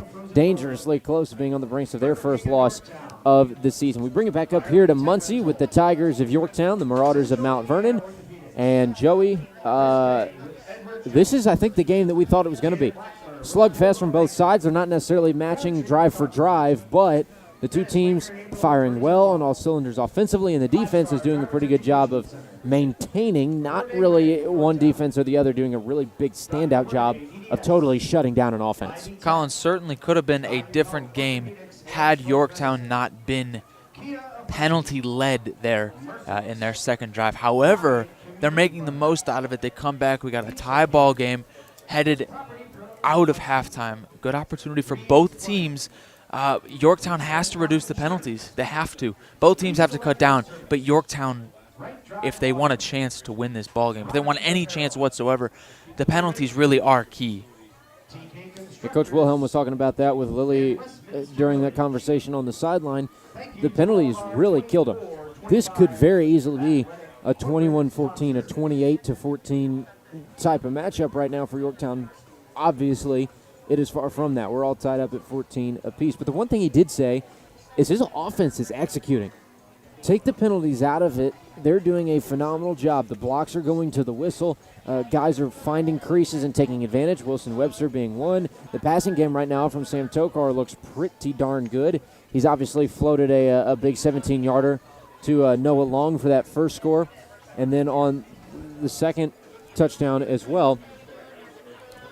close to being on the brink of their first loss of the season. We bring it back up here to Muncie with the Tigers of Yorktown, the Marauders of Mount Vernon. And Joey, this is, I think, the game that we thought it was going to be. Slugfest from both sides. They're not necessarily matching drive for drive, but the two teams firing well on all cylinders offensively, and the defense is doing a pretty good job of maintaining, not really one defense or the other doing a really big standout job of totally shutting down an offense. Collins certainly could have been a different game had Yorktown not been penalty-led there in their second drive. However, they're making the most out of it. They come back. We got a tie ball game headed out of halftime. Good opportunity for both teams. Yorktown has to reduce the penalties. They have to. Both teams have to cut down. But Yorktown, if they want a chance to win this ball game, if they want any chance whatsoever, the penalties really are key. Yeah, Coach Wilhelm was talking about that with Lily during that conversation on the sideline. The penalties really killed them. This could very easily be a 21-14, a 28-14 type of matchup right now for Yorktown. Obviously, it is far from that. We're all tied up at 14 apiece. But the one thing he did say is his offense is executing. Take the penalties out of it. They're doing a phenomenal job. The blocks are going to the whistle. Guys are finding creases and taking advantage. Wilson Webster being one. The passing game right now from Sam Tokar looks pretty darn good. He's obviously floated a big 17-yarder to Noah Long for that first score. And then on the second touchdown as well,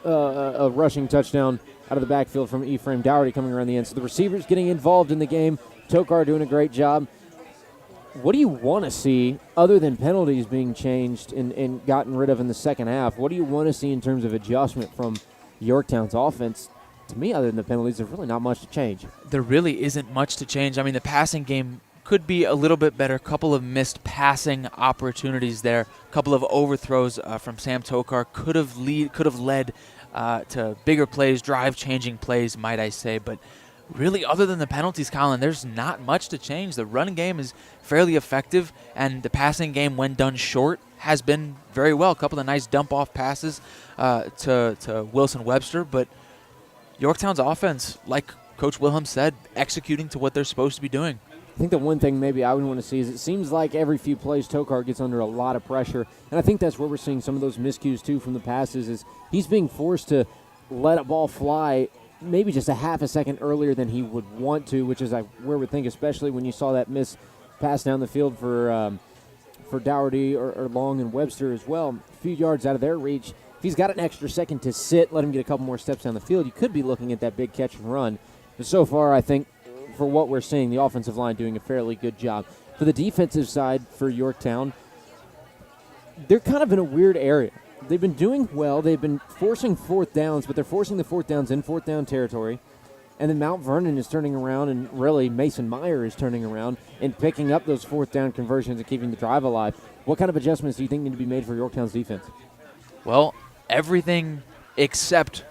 a rushing touchdown out of the backfield from Ephraim Dougherty coming around the end. So the receivers getting involved in the game. Tokar doing a great job. What do you want to see other than penalties being changed and gotten rid of in the second half? What do you want to see in terms of adjustment from Yorktown's offense? To me, other than the penalties, there's really not much to change. There really isn't much to change. I mean, the passing game could be a little bit better. A couple of missed passing opportunities there. A couple of overthrows from Sam Tokar could have led to bigger plays, drive-changing plays, might I say. But really, other than the penalties, Colin, there's not much to change. The running game is fairly effective, and the passing game, when done short, has been very well. A couple of nice dump-off passes to Wilson Webster. But Yorktown's offense, like Coach Wilhelm said, executing to what they're supposed to be doing. I think the one thing maybe I would want to see is it seems like every few plays Tokar gets under a lot of pressure, and I think that's where we're seeing some of those miscues too from the passes is he's being forced to let a ball fly maybe just a half a second earlier than he would want to, which is where we think, especially when you saw that miss pass down the field for Dougherty or Long and Webster as well, a few yards out of their reach. If he's got an extra second to sit, let him get a couple more steps down the field, you could be looking at that big catch and run. But so far, I think, for what we're seeing, the offensive line doing a fairly good job. For the defensive side for Yorktown, they're kind of in a weird area. They've been doing well. They've been forcing fourth downs, but they're forcing the fourth downs in fourth down territory. And then Mount Vernon is turning around, and really Mason Meyer is turning around and picking up those fourth down conversions and keeping the drive alive. What kind of adjustments do you think need to be made for Yorktown's defense? Well, everything except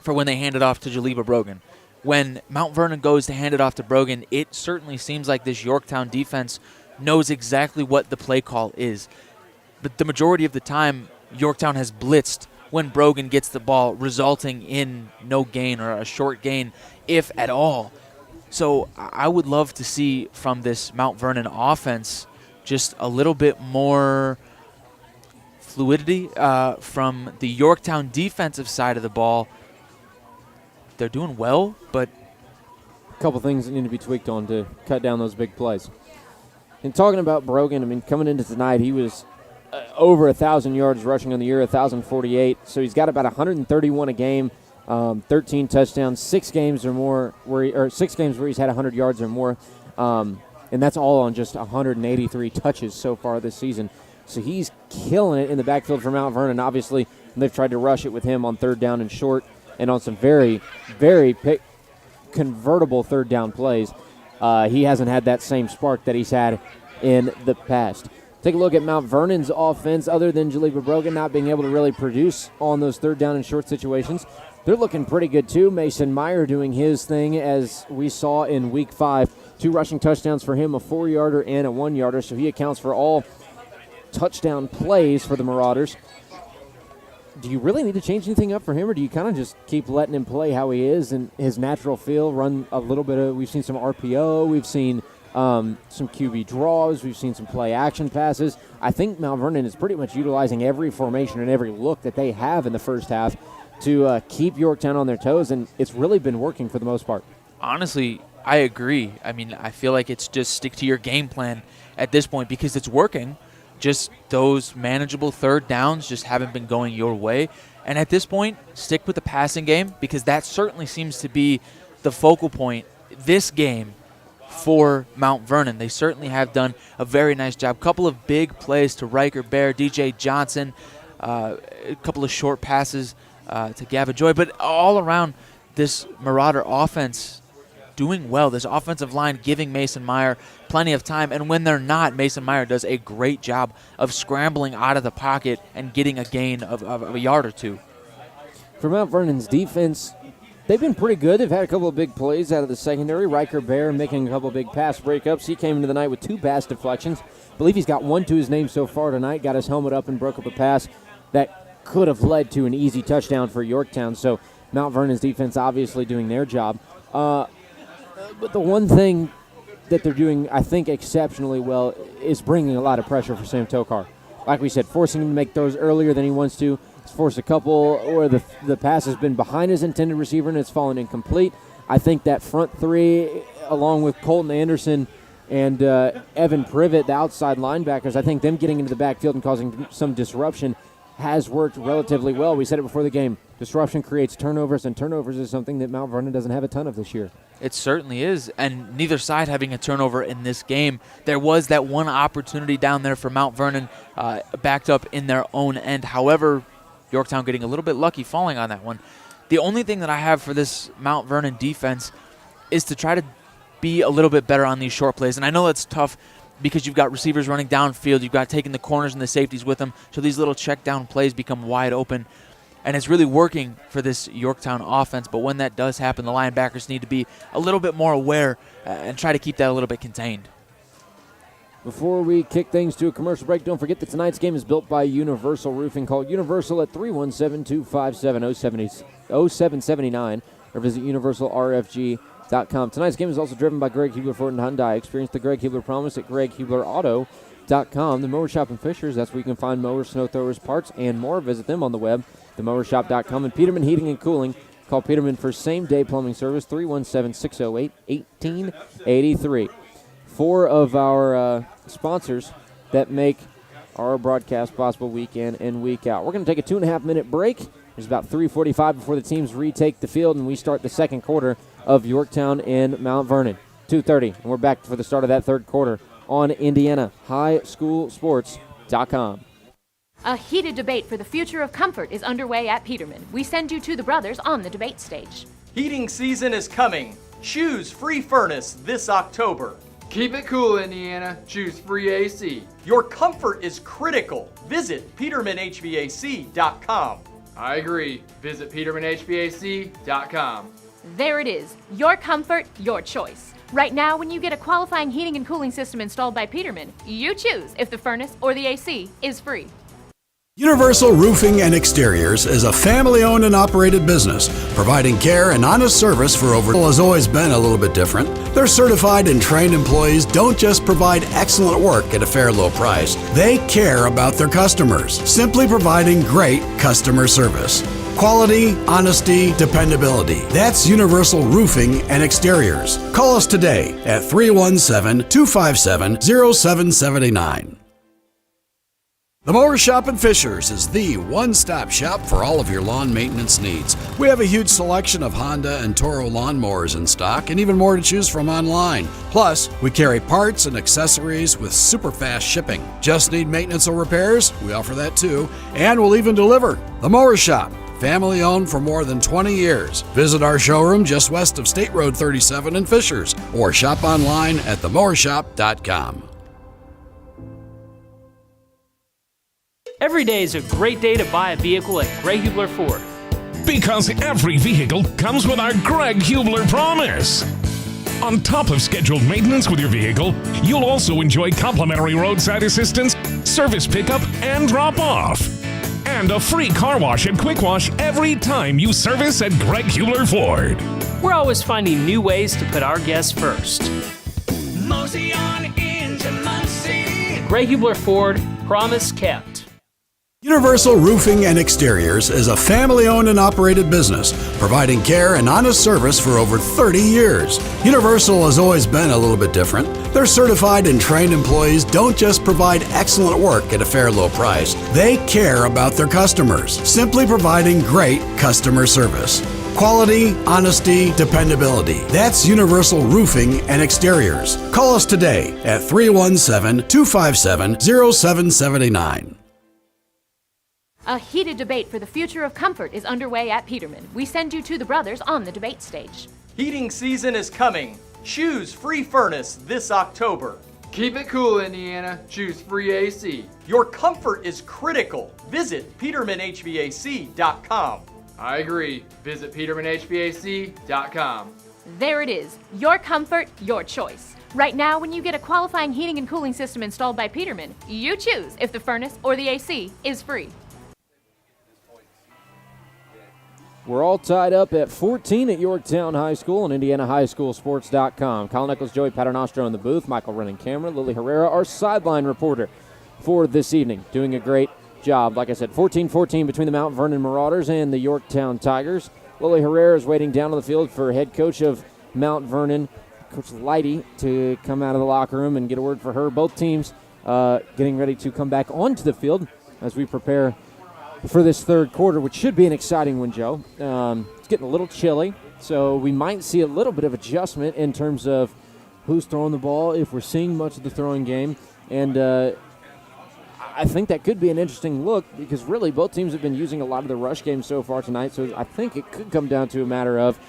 for when they hand it off to Jaleba Brogan. When Mount Vernon goes to hand it off to Brogan, it certainly seems like this Yorktown defense knows exactly what the play call is. But the majority of the time, Yorktown has blitzed when Brogan gets the ball, resulting in no gain or a short gain, if at all. So I would love to see from this Mount Vernon offense just a little bit more fluidity from the Yorktown defensive side of the ball. They're doing well, but a couple things that need to be tweaked on to cut down those big plays. And talking about Brogan, I mean, coming into tonight, he was over 1,000 yards rushing on the year, 1,048. So he's got about 131 a game, 13 touchdowns, 6 games or more, where 6 games where he's had 100 yards or more, and that's all on just 183 touches so far this season. So he's killing it in the backfield for Mount Vernon. Obviously, they've tried to rush it with him on third down and short, and on some very, very convertible third down plays. He hasn't had that same spark that he's had in the past. Take a look at Mount Vernon's offense. Other than Jaleba Brogan not being able to really produce on those third down and short situations, they're looking pretty good too. Mason Meyer doing his thing, as we saw in Week 5. 2 rushing touchdowns for him, a 4-yarder and a 1-yarder, so he accounts for all touchdown plays for the Marauders. Do you really need to change anything up for him, or do you kind of just keep letting him play how he is and his natural feel, run a little bit of – we've seen some RPO, we've seen some QB draws, we've seen some play action passes. I think Mount Vernon is pretty much utilizing every formation and every look that they have in the first half to keep Yorktown on their toes, and it's really been working for the most part. Honestly, I agree. I mean, I feel like it's just stick to your game plan at this point because it's working. Just those manageable third downs just haven't been going your way. And at this point, stick with the passing game because that certainly seems to be the focal point this game for Mount Vernon. They certainly have done a very nice job. Couple of big plays to Riker Bear, DJ Johnson, a couple of short passes to Gavin Joy. But all around, this Marauder offense doing well. This offensive line giving Mason Meyer plenty of time, and when they're not, Mason Meyer does a great job of scrambling out of the pocket and getting a gain of a yard or two. For Mount Vernon's defense, they've been pretty good. They've had a couple of big plays out of the secondary. Riker Bear making a couple of big pass breakups. He came into the night with 2 pass deflections. I believe he's got 1 to his name so far tonight. Got his helmet up and broke up a pass that could have led to an easy touchdown for Yorktown. So Mount Vernon's defense obviously doing their job. But the one thing that they're doing, I think, exceptionally well is bringing a lot of pressure for Sam Tokar. Like we said, forcing him to make throws earlier than he wants to. He's forced a couple where the pass has been behind his intended receiver and it's fallen incomplete. I think that front 3, along with Colton Anderson and Evan Privet, the outside linebackers, I think them getting into the backfield and causing some disruption has worked relatively well. We said it before the game. Disruption creates turnovers, and turnovers is something that Mount Vernon doesn't have a ton of this year. It certainly is, and neither side having a turnover in this game. There was that one opportunity down there for Mount Vernon backed up in their own end. However, Yorktown getting a little bit lucky falling on that one. The only thing that I have for this Mount Vernon defense is to try to be a little bit better on these short plays, and I know that's tough because you've got receivers running downfield, you've got taking the corners and the safeties with them, so these little check down plays become wide open. And it's really working for this Yorktown offense. But when that does happen, the linebackers need to be a little bit more aware and try to keep that a little bit contained. Before we kick things to a commercial break, don't forget that tonight's game is built by Universal Roofing. Call Universal at 317-257-0779 or visit universalrfg.com. Tonight's game is also driven by Greg Hubler Ford and Hyundai. Experience the Greg Hubler promise at greghublerauto.com. The Mower Shop in Fishers, that's where you can find mowers, snow throwers, parts, and more. Visit them on the web, themowershop.com. And Peterman Heating and Cooling. Call Peterman for same-day plumbing service, 317-608-1883. 4 of our sponsors that make our broadcast possible week in and week out. We're going to take a 2.5-minute break. There's about 3:45 before the teams retake the field, and we start the second quarter of Yorktown and Mount Vernon. 2:30, and we're back for the start of that third quarter on IndianaHighSchoolSports.com. A heated debate for the future of comfort is underway at Peterman. We send you to the brothers on the debate stage. Heating season is coming. Choose free furnace this October. Keep it cool, Indiana. Choose free AC. Your comfort is critical. Visit PetermanHVAC.com. I agree. Visit PetermanHVAC.com. There it is. Your comfort, your choice. Right now, when you get a qualifying heating and cooling system installed by Peterman, you choose if the furnace or the AC is free. Universal Roofing and Exteriors is a family-owned and operated business, providing care and honest service for over has always been a little bit different. Their certified and trained employees don't just provide excellent work at a fair low price. They care about their customers, simply providing great customer service. Quality, honesty, dependability. That's Universal Roofing and Exteriors. Call us today at 317-257-0779. The Mower Shop in Fishers is the one-stop shop for all of your lawn maintenance needs. We have a huge selection of Honda and Toro lawnmowers in stock and even more to choose from online. Plus, we carry parts and accessories with super fast shipping. Just need maintenance or repairs? We offer that too, and we'll even deliver. The Mower Shop, family owned for more than 20 years. Visit our showroom just west of State Road 37 in Fishers or shop online at themowershop.com. Every day is a great day to buy a vehicle at Greg Hubler Ford. Because every vehicle comes with our Greg Hubler promise. On top of scheduled maintenance with your vehicle, you'll also enjoy complimentary roadside assistance, service pickup, and drop-off. And a free car wash and quick wash every time you service at Greg Hubler Ford. We're always finding new ways to put our guests first. Mosey on into Muncie. Greg Hubler Ford, promise kept. Universal Roofing and Exteriors is a family-owned and operated business, providing care and honest service for over 30 years. Universal has always been a little bit different. Their certified and trained employees don't just provide excellent work at a fair low price. They care about their customers, simply providing great customer service. Quality, honesty, dependability. That's Universal Roofing and Exteriors. Call us today at 317-257-0779. A heated debate for the future of comfort is underway at Peterman. We send you to the brothers on the debate stage. Heating season is coming. Choose free furnace this October. Keep it cool, Indiana. Choose free AC. Your comfort is critical. Visit PetermanHVAC.com. I agree. Visit PetermanHVAC.com. There it is. Your comfort, your choice. Right now, when you get a qualifying heating and cooling system installed by Peterman, you choose if the furnace or the AC is free. We're all tied up at 14 at Yorktown High School and IndianaHighSchoolSports.com. Colin Eccles, Joey Paternostro in the booth, Michael Wren and camera, Lily Herrera, our sideline reporter for this evening, doing a great job. Like I said, 14-14 between the Mount Vernon Marauders and the Yorktown Tigers. Lily Herrera is waiting down on the field for head coach of Mount Vernon, Coach Leidy, to come out of the locker room and get a word for her. Both teams getting ready to come back onto the field as we prepare for this third quarter, which should be an exciting one, Joe. It's getting a little chilly, so we might see a little bit of adjustment in terms of who's throwing the ball, if we're seeing much of the throwing game. And I think that could be an interesting look because really both teams have been using a lot of the rush game so far tonight, so I think it could come down to a matter of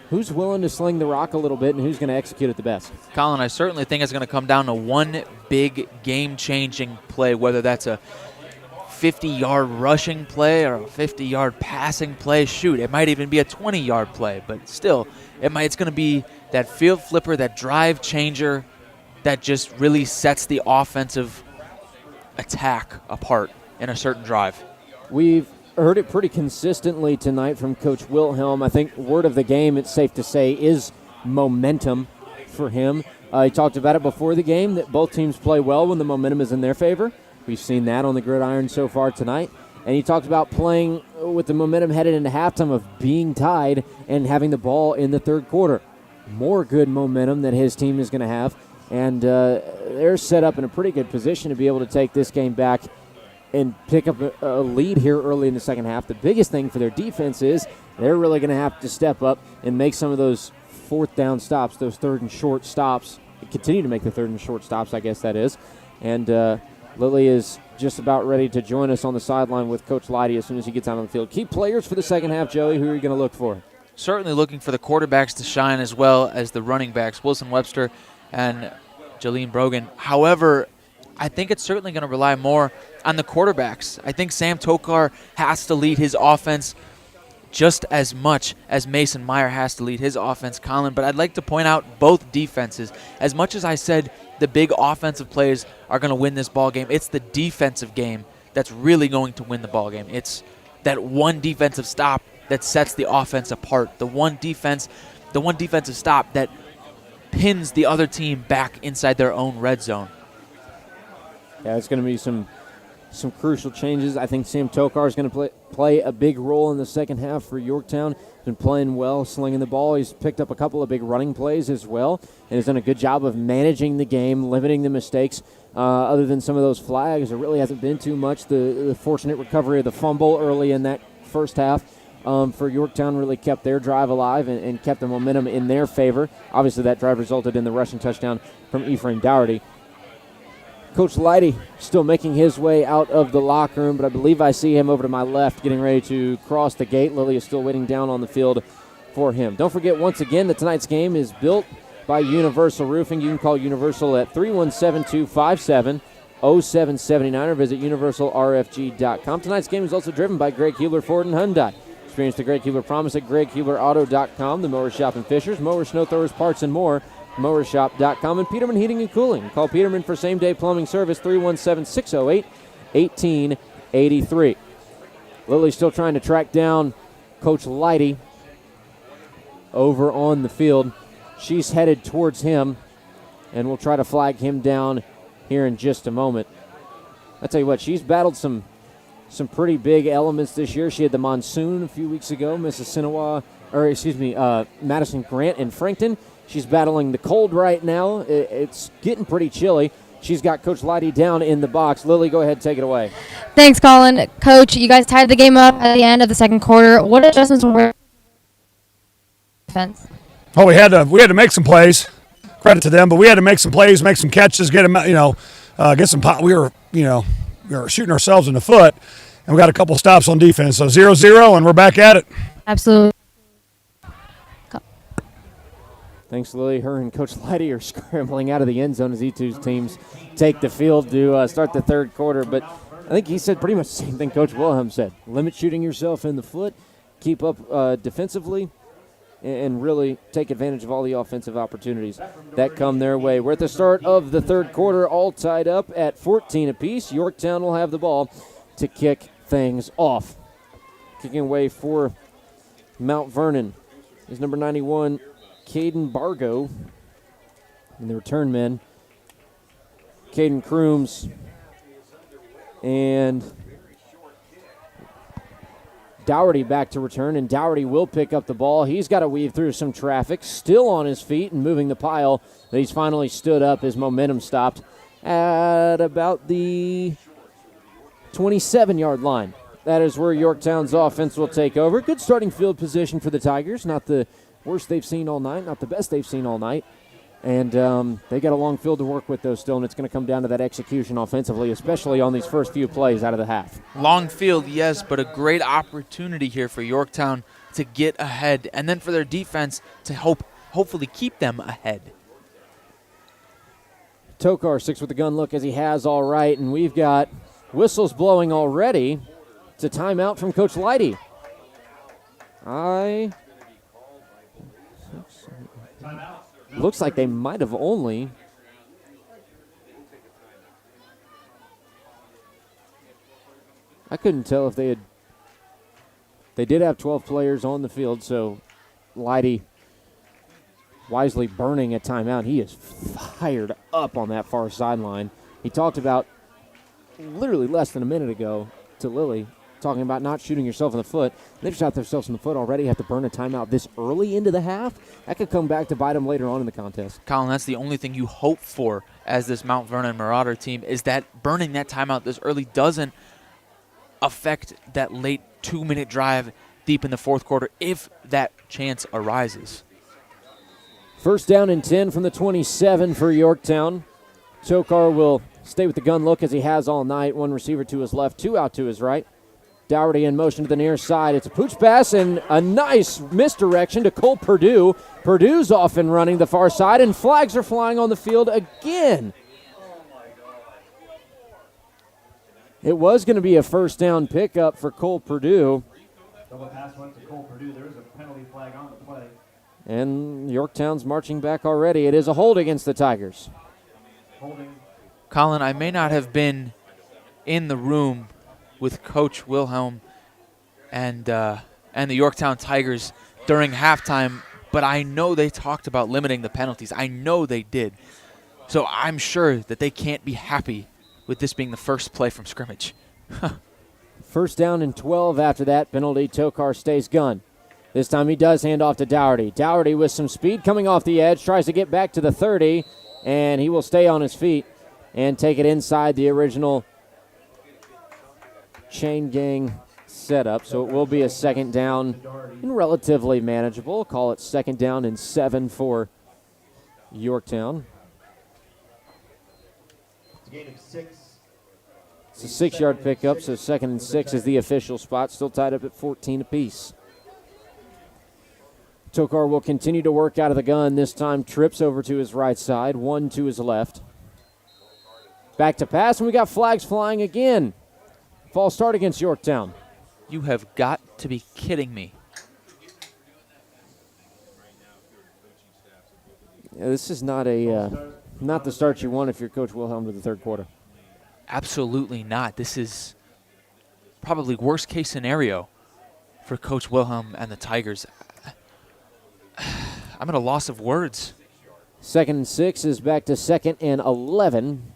who's willing to sling the rock a little bit and who's going to execute it the best. Colin, I certainly think it's going to come down to one big game-changing play, whether that's a 50-yard rushing play or a 50-yard passing play. Shoot, it might even be a 20-yard play, but still, it's going to be that field flipper, that drive changer that just really sets the offensive attack apart in a certain drive. We've heard it pretty consistently tonight from Coach Wilhelm. I think word of the game, it's safe to say, is momentum for him. He talked about it before the game, that both teams play well when the momentum is in their favor. We've seen that on the gridiron so far tonight. And he talked about playing with the momentum headed into halftime of being tied and having the ball in the third quarter. More good momentum that his team is going to have. And they're set up in a pretty good position to be able to take this game back and pick up a lead here early in the second half. The biggest thing for their defense is they're really going to have to step up and make some of those fourth down stops, those third and short stops, continue to make the third and short stops, I guess that is. And Lily is just about ready to join us on the sideline with Coach Leidy as soon as he gets out on the field. Key players for the second half, Joey, who are you going to look for? Certainly looking for the quarterbacks to shine as well as the running backs, Wilson Webster and Jolene Brogan. However, I think it's certainly going to rely more on the quarterbacks. I think Sam Tokar has to lead his offense just as much as Mason Meyer has to lead his offense, Colin. But I'd like to point out both defenses. As much as I said the big offensive plays are going to win this ball game, it's the defensive game that's really going to win the ball game. It's that one defensive stop that sets the offense apart. The one defensive stop that pins the other team back inside their own red zone. Yeah, it's going to be some crucial changes. I think Sam Tokar is going to play a big role in the second half for Yorktown. He's been playing well, slinging the ball. He's picked up a couple of big running plays as well, and has done a good job of managing the game, limiting the mistakes. Other than some of those flags, there really hasn't been too much. The fortunate recovery of the fumble early in that first half for Yorktown really kept their drive alive and kept the momentum in their favor. Obviously, that drive resulted in the rushing touchdown from Ephraim Dougherty. Coach Leidy still making his way out of the locker room, but I believe I see him over to my left getting ready to cross the gate. Lily is still waiting down on the field for him. Don't forget, once again, that tonight's game is built by Universal Roofing. You can call Universal at 317-257-0779 or visit universalrfg.com. Tonight's game is also driven by Greg Hubler Ford and Hyundai. Experience the Greg Hubler promise at greghublerauto.com, the Mower Shop in Fishers, Mower Snow Throwers, Parts, and more. Mowershop.com, and Peterman Heating and Cooling. Call Peterman for same-day plumbing service, 317-608-1883. Lily's still trying to track down Coach Leidy over on the field. She's headed towards him, and we'll try to flag him down here in just a moment. I tell you what, she's battled some pretty big elements this year. She had the monsoon a few weeks ago, Madison Grant and Frankton. She's battling the cold right now. It's getting pretty chilly. She's got Coach Leidy down in the box. Lily, go ahead, take it away. Thanks, Colin. Coach, you guys tied the game up at the end of the second quarter. What adjustments were defense? Oh, we had to make some plays. Credit to them, but we had to make some plays, make some catches, get them, get some. We were shooting ourselves in the foot, and we got a couple stops on defense. So 0-0, and we're back at it. Absolutely. Thanks, Lily. Her and Coach Leidy are scrambling out of the end zone as E2's teams take the field to start the third quarter. But I think he said pretty much the same thing Coach Wilhelm said. Limit shooting yourself in the foot, keep up defensively, and really take advantage of all the offensive opportunities that come their way. We're at the start of the third quarter, all tied up at 14 apiece. Yorktown will have the ball to kick things off. Kicking away for Mount Vernon is number 91, Caden Bargo, and the return men, Caden Crooms and Dougherty back to return, and Dougherty will pick up the ball. He's got to weave through some traffic, still on his feet and moving the pile. But he's finally stood up. His momentum stopped at about the 27-yard line. That is where Yorktown's offense will take over. Good starting field position for the Tigers. Not the worst they've seen all night, not the best they've seen all night. And they got a long field to work with, though, still, and it's going to come down to that execution offensively, especially on these first few plays out of the half. Long field, yes, but a great opportunity here for Yorktown to get ahead, and then for their defense to hopefully keep them ahead. Tokar sticks with the gun look as he has all right, and we've got whistles blowing already. It's a timeout from Coach Leidy. Looks like they might have only. I couldn't tell if they had. They did have 12 players on the field, so Leidy wisely burning a timeout. He is fired up on that far sideline. He talked about literally less than a minute ago to Lily, talking about not shooting yourself in the foot. They've shot themselves in the foot already, have to burn a timeout this early into the half. That could come back to bite them later on in the contest. Colin, that's the only thing you hope for as this Mount Vernon Marauder team, is that burning that timeout this early doesn't affect that late 2-minute drive deep in the fourth quarter if that chance arises. First down and 10 from the 27 for Yorktown. Tokar will stay with the gun look as he has all night. One receiver to his left, two out to his right. Dougherty in motion to the near side. It's a pooch pass and a nice misdirection to Cole Purdue. Purdue's off and running the far side, and flags are flying on the field again. It was going to be a first down pickup for Cole Purdue. Double pass went to Cole Purdue. There is a penalty flag on the play. And Yorktown's marching back already. It is a hold against the Tigers. Holding. Colin, I may not have been in the room with Coach Wilhelm and the Yorktown Tigers during halftime, but I know they talked about limiting the penalties. I know they did. So I'm sure that they can't be happy with this being the first play from scrimmage. First down and 12 after that penalty. Tokar stays gun. This time he does hand off to Dougherty. Dougherty with some speed coming off the edge, tries to get back to the 30, and he will stay on his feet and take it inside the original chain gang setup. So it will be a second down and relatively manageable. Call it second down and 7 for Yorktown. It's a gain of 6. It's a 6-yard pickup, so second and 6 is the official spot. Still tied up at 14 apiece. Tokar will continue to work out of the gun. This time trips over to his right side, one to his left. Back to pass, and we got flags flying again. False start against Yorktown. You have got to be kidding me. Yeah, this is not the start you want if you're Coach Wilhelm to the third quarter. Absolutely not. This is probably worst case scenario for Coach Wilhelm and the Tigers. I'm at a loss of words. Second and 6 is back to second and 11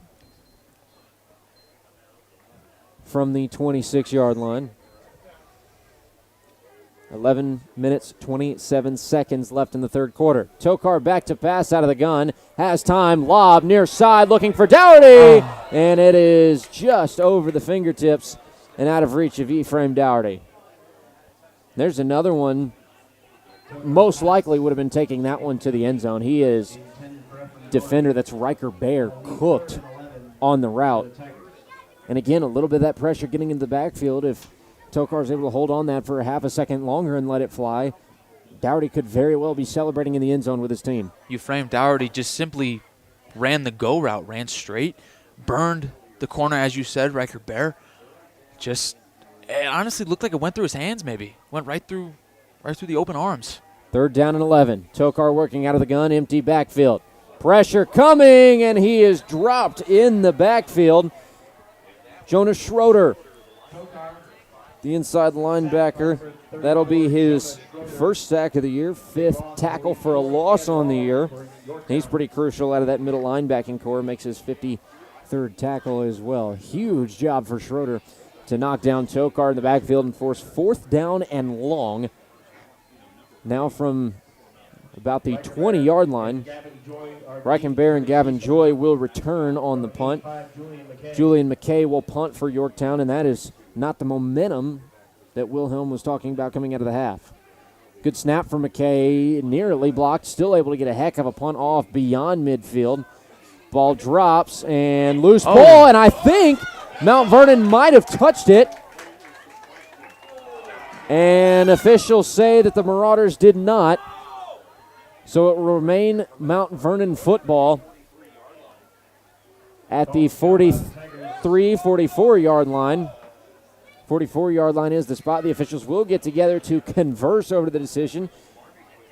from the 26-yard line. 11 minutes, 27 seconds left in the third quarter. Tokar back to pass out of the gun. Has time. Lob near side looking for Dougherty. And it is just over the fingertips and out of reach of Ephraim Dougherty. There's another one. Most likely would have been taking that one to the end zone. He is defender. That's Riker Bear cooked on the route. And again, a little bit of that pressure getting into the backfield. If Tokar is able to hold on that for a half a second longer and let it fly, Dougherty could very well be celebrating in the end zone with his team. Ephraim Dougherty just simply ran the go route, ran straight, burned the corner, as you said, Riker Bear. It honestly looked like it went through his hands maybe. Went right through the open arms. Third down and 11. Tokar working out of the gun, empty backfield. Pressure coming, and he is dropped in the backfield. Jonas Schroeder, the inside linebacker. That'll be his first sack of the year, 5th tackle for a loss on the year. He's pretty crucial out of that middle linebacking core, makes his 53rd tackle as well. Huge job for Schroeder to knock down Tokar in the backfield and force 4th down and long. Now from about the 20-yard line, Reichenbear and Gavin Joy will return on the punt. Julian McKay will punt for Yorktown, and that is not the momentum that Wilhelm was talking about coming out of the half. Good snap for McKay, nearly blocked, still able to get a heck of a punt off beyond midfield. Ball drops, and loose ball, and I think Mount Vernon might have touched it. And officials say that the Marauders did not. So it will remain Mount Vernon football at the 44-yard line. 44-yard line is the spot. The officials will get together to converse over the decision.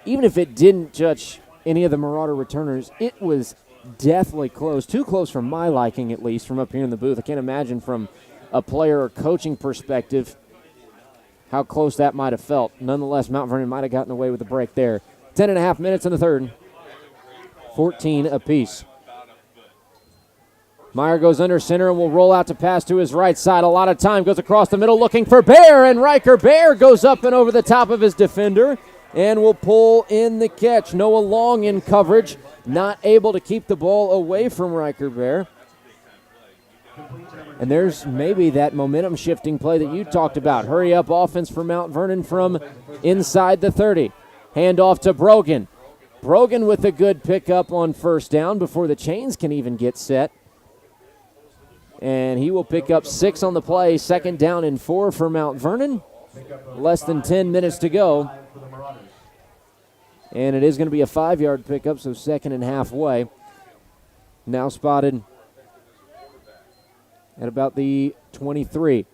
Even if it didn't judge any of the Marauder returners, it was deathly close. Too close for my liking, at least, from up here in the booth. I can't imagine from a player or coaching perspective how close that might have felt. Nonetheless, Mount Vernon might have gotten away with the break there. 10.5 minutes in the third. 14 apiece. Meyer goes under center and will roll out to pass to his right side. A lot of time goes across the middle looking for Bear, and Riker Bear goes up and over the top of his defender and will pull in the catch. Noah Long in coverage, not able to keep the ball away from Riker Bear. And there's maybe that momentum shifting play that you talked about. Hurry up offense for Mount Vernon from inside the 30. Hand off to Brogan. Brogan with a good pickup on first down before the chains can even get set. And he will pick up 6 on the play. Second down and 4 for Mount Vernon. Less than 10 minutes to go. And it is going to be a 5-yard pickup, so second and halfway. Now spotted at about the 23.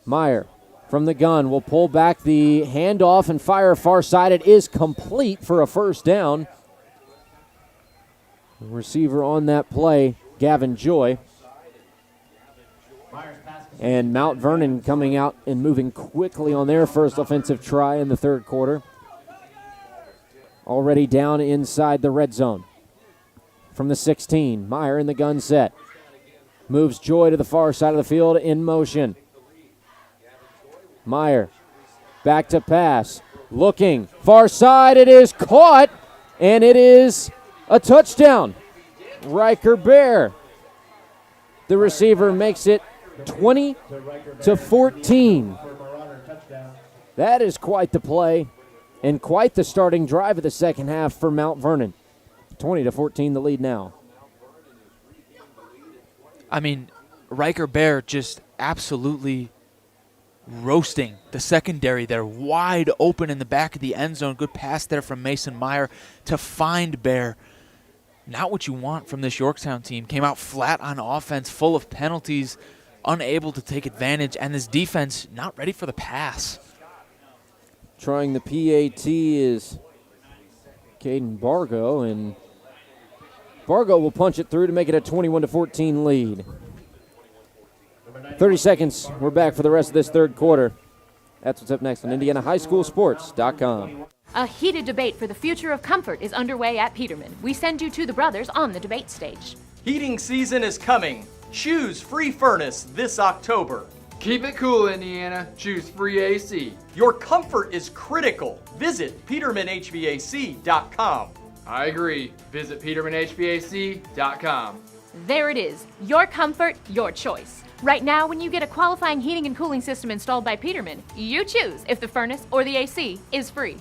Meyer from the gun will pull back the handoff and fire far side. It is complete for a first down. The receiver on that play, Gavin Joy. And Mount Vernon coming out and moving quickly on their first offensive try in the third quarter. Already down inside the red zone. From the 16, Meyer in the gun set. Moves Joy to the far side of the field in motion. Meyer back to pass. Looking far side. It is caught, and it is a touchdown. Riker Bear. The receiver makes it 20-14. That is quite the play and quite the starting drive of the second half for Mount Vernon. 20-14 the lead now. I mean, Riker Bear just absolutely roasting the secondary there, wide open in the back of the end zone. Good pass there from Mason Meyer to find Bear. Not what you want from this Yorktown team. Came out flat on offense, full of penalties, unable to take advantage, and this defense not ready for the pass. Trying the PAT is Caden Bargo, and Bargo will punch it through to make it a 21-14 lead. 30 seconds. We're back for the rest of this third quarter. That's what's up next on IndianaHighSchoolSports.com. A heated debate for the future of comfort is underway at Peterman. We send you to the brothers on the debate stage. Heating season is coming. Choose free furnace this October. Keep it cool, Indiana. Choose free AC. Your comfort is critical. Visit PetermanHVAC.com. I agree. Visit PetermanHVAC.com. There it is. Your comfort, your choice. Right now, when you get a qualifying heating and cooling system installed by Peterman, you choose if the furnace or the AC is free.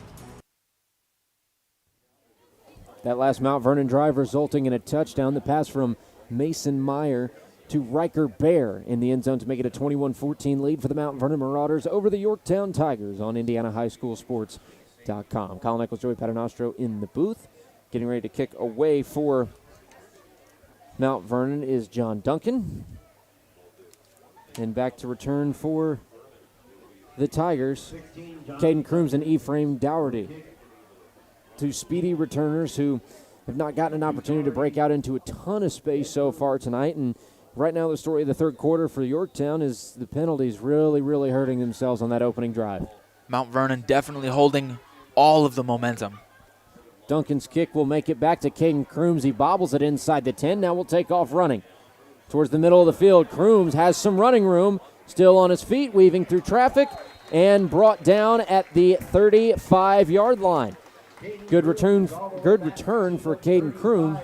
That last Mount Vernon drive resulting in a touchdown. The pass from Mason Meyer to Riker Bear in the end zone to make it a 21-14 lead for the Mount Vernon Marauders over the Yorktown Tigers on IndianaHighSchoolSports.com. Colin Eccles, Joey Paternostro in the booth. Getting ready to kick away for Mount Vernon is John Duncan. And back to return for the Tigers, Caden Crooms and Ephraim Dougherty. Two speedy returners who have not gotten an opportunity to break out into a ton of space so far tonight. And right now the story of the third quarter for Yorktown is the penalties really hurting themselves on that opening drive. Mount Vernon definitely holding all of the momentum. Duncan's kick will make it back to Caden Crooms. He bobbles it inside the 10. Now will take off running. Towards the middle of the field, Crooms has some running room. Still on his feet, weaving through traffic, and brought down at the 35-yard line. Good return for Caden Crooms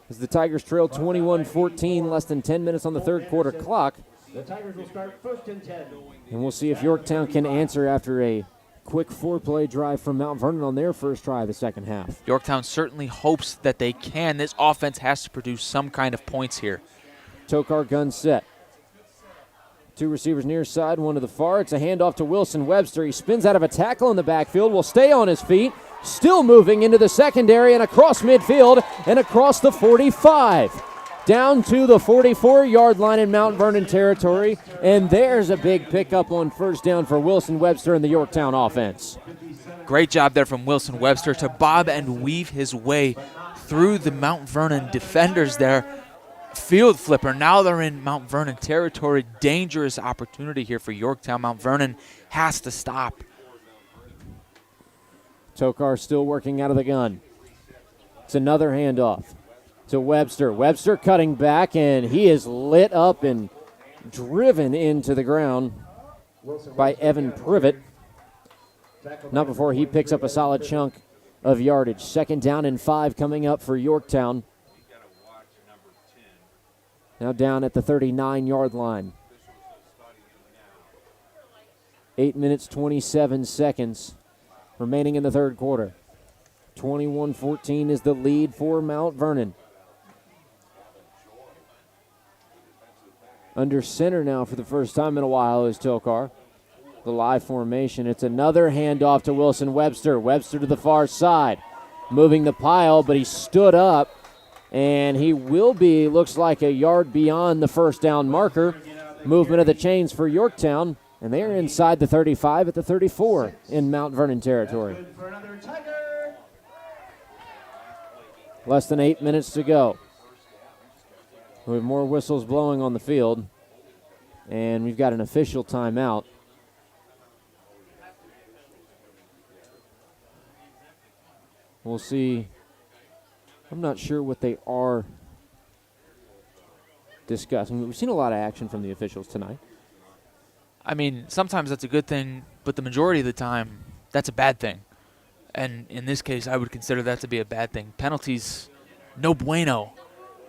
as the Tigers trail 21-14, less than 10 minutes on the third quarter clock. The Tigers will start 1st and 10. And we'll see if Yorktown can answer after a quick four-play drive from Mount Vernon on their first try of the second half. Yorktown certainly hopes that they can. This offense has to produce some kind of points here. Tokar gun set. Two receivers near side, one to the far. It's a handoff to Wilson Webster. He spins out of a tackle in the backfield, will stay on his feet, still moving into the secondary and across midfield and across the 45. Down to the 44-yard line in Mount Vernon territory, and there's a big pickup on first down for Wilson Webster and the Yorktown offense. Great job there from Wilson Webster to bob and weave his way through the Mount Vernon defenders there. Field flipper. Now they're in Mount Vernon territory. Dangerous opportunity here for Yorktown. Mount Vernon has to stop. Tokar still working out of the gun. It's another handoff to Webster. Webster cutting back, and he is lit up and driven into the ground by Evan Privet. Not before he picks up a solid chunk of yardage. 2nd down and 5 coming up for Yorktown. Now down at the 39-yard line. 8 minutes, 27 seconds remaining in the third quarter. 21-14 is the lead for Mount Vernon. Under center now for the first time in a while is Tokar. The live formation. It's another handoff to Wilson Webster. Webster to the far side. Moving the pile, but he stood up And he will be, looks like, a yard beyond the first down marker. Movement of the chains for Yorktown, and they are inside the 35 at the 34 in Mount Vernon territory. Less than 8 minutes to go. We have more whistles blowing on the field, and we've got an official timeout. We'll see. I'm not sure what they are discussing. We've seen a lot of action from the officials tonight. I mean, sometimes that's a good thing, but the majority of the time, that's a bad thing. And in this case, I would consider that to be a bad thing. Penalties, no bueno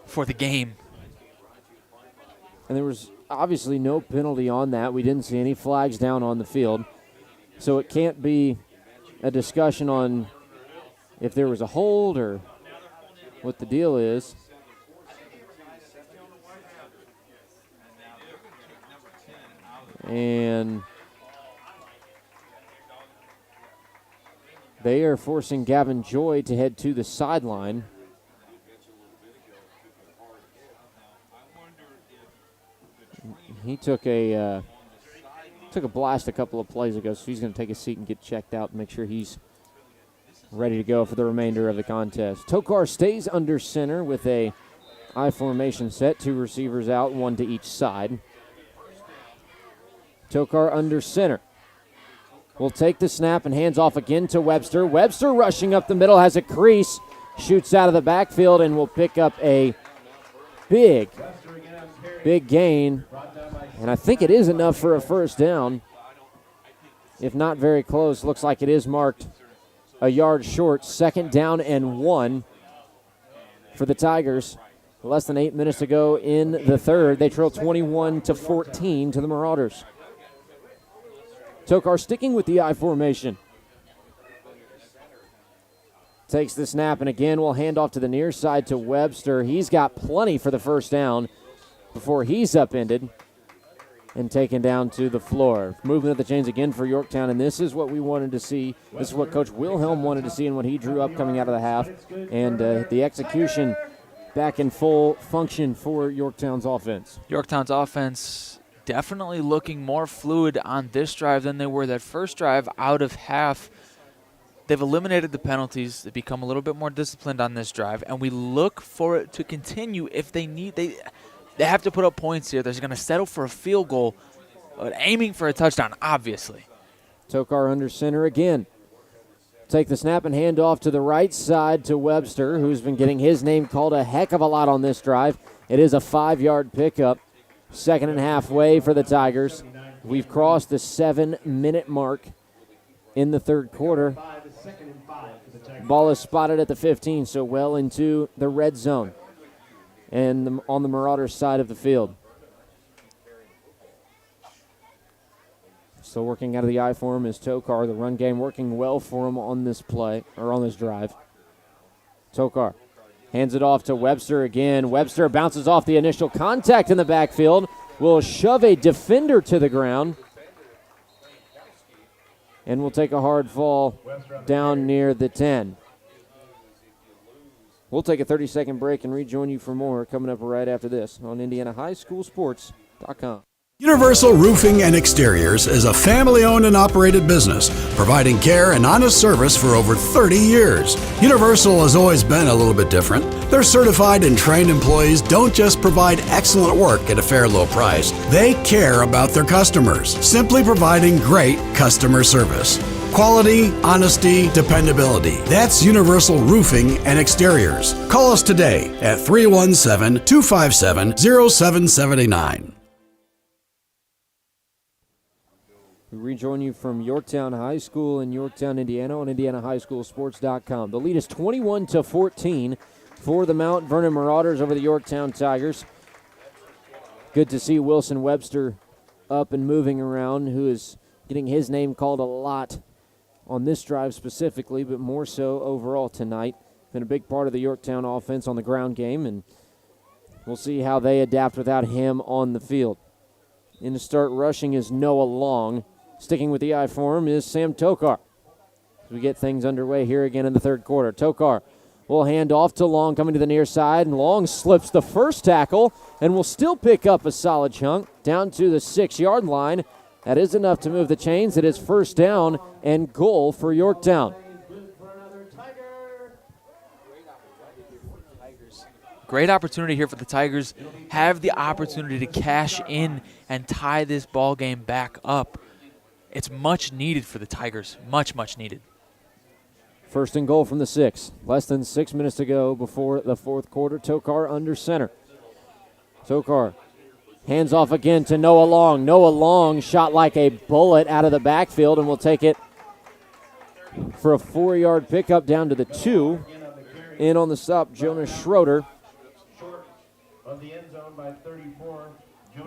for the game. And there was obviously no penalty on that. We didn't see any flags down on the field. So it can't be a discussion on if there was a hold or what the deal is. And they are forcing Gavin Joy to head to the sideline. He took a blast a couple of plays ago, so he's going to take a seat and get checked out and make sure he's ready to go for the remainder of the contest. Tokar stays under center with a I formation set, 2 receivers out, 1 to each side. Tokar under center. Will take the snap and hands off again to Webster. Webster rushing up the middle, has a crease, shoots out of the backfield, and will pick up a big gain. And I think it is enough for a first down. If not very close, looks like it is marked a yard short. 2nd down and 1 for the Tigers. Less than 8 minutes to go in the third. They trail 21-14 to the Marauders. Tokar sticking with the I formation. Takes the snap and again will hand off to the near side to Webster. He's got plenty for the first down before he's upended and taken down to the floor. Movement of the chains again for Yorktown, and this is what we wanted to see. This is what Coach Wilhelm wanted to see and what he drew up coming out of the half. And the execution back in full function for Yorktown's offense. Yorktown's offense definitely looking more fluid on this drive than they were that first drive out of half. They've eliminated the penalties. They've become a little bit more disciplined on this drive, and we look for it to continue if they need. They have to put up points here. They're going to settle for a field goal, but aiming for a touchdown, obviously. Tokar under center again. Take the snap and hand off to the right side to Webster, who's been getting his name called a heck of a lot on this drive. It is a 5-yard pickup. 2nd and halfway for the Tigers. We've crossed the 7-minute mark in the third quarter. Ball is spotted at the 15, so well into the red zone and on the Marauders side of the field. Still working out of the I for him is Tokar. The run game working well for him on this play, or on this drive. Tokar hands it off to Webster again. Webster bounces off the initial contact in the backfield. Will shove a defender to the ground. And will take a hard fall down near the 10. We'll take a 30-second break and rejoin you for more coming up right after this on IndianaHighSchoolSports.com. Universal Roofing and Exteriors is a family-owned and operated business, providing care and honest service for over 30 years. Universal has always been a little bit different. Their certified and trained employees don't just provide excellent work at a fair low price. They care about their customers, simply providing great customer service. Quality, honesty, dependability. That's Universal Roofing and Exteriors. Call us today at 317-257-0779. We rejoin you from Yorktown High School in Yorktown, Indiana on IndianaHighSchoolSports.com. The lead is 21-14 for the Mount Vernon Marauders over the Yorktown Tigers. Good to see Wilson Webster up and moving around, who is getting his name called a lot on this drive specifically, but more so overall tonight. Been a big part of the Yorktown offense on the ground game, and we'll see how they adapt without him on the field. In to start rushing is Noah Long. Sticking with the I for him is Sam Tokar. As we get things underway here again in the third quarter. Tokar will hand off to Long coming to the near side, and Long slips the first tackle and will still pick up a solid chunk down to the 6-yard line. That is enough to move the chains. It is first down and goal for Yorktown. Great opportunity here for the Tigers. Have the opportunity to cash in and tie this ball game back up. It's much needed for the Tigers. Much, much needed. First and goal from the 6. Less than 6 minutes to go before the fourth quarter. Tokar under center. Tokar hands off again to Noah Long. Noah Long shot like a bullet out of the backfield and will take it for a 4-yard pickup down to the 2. In on the stop, Jonas Schroeder.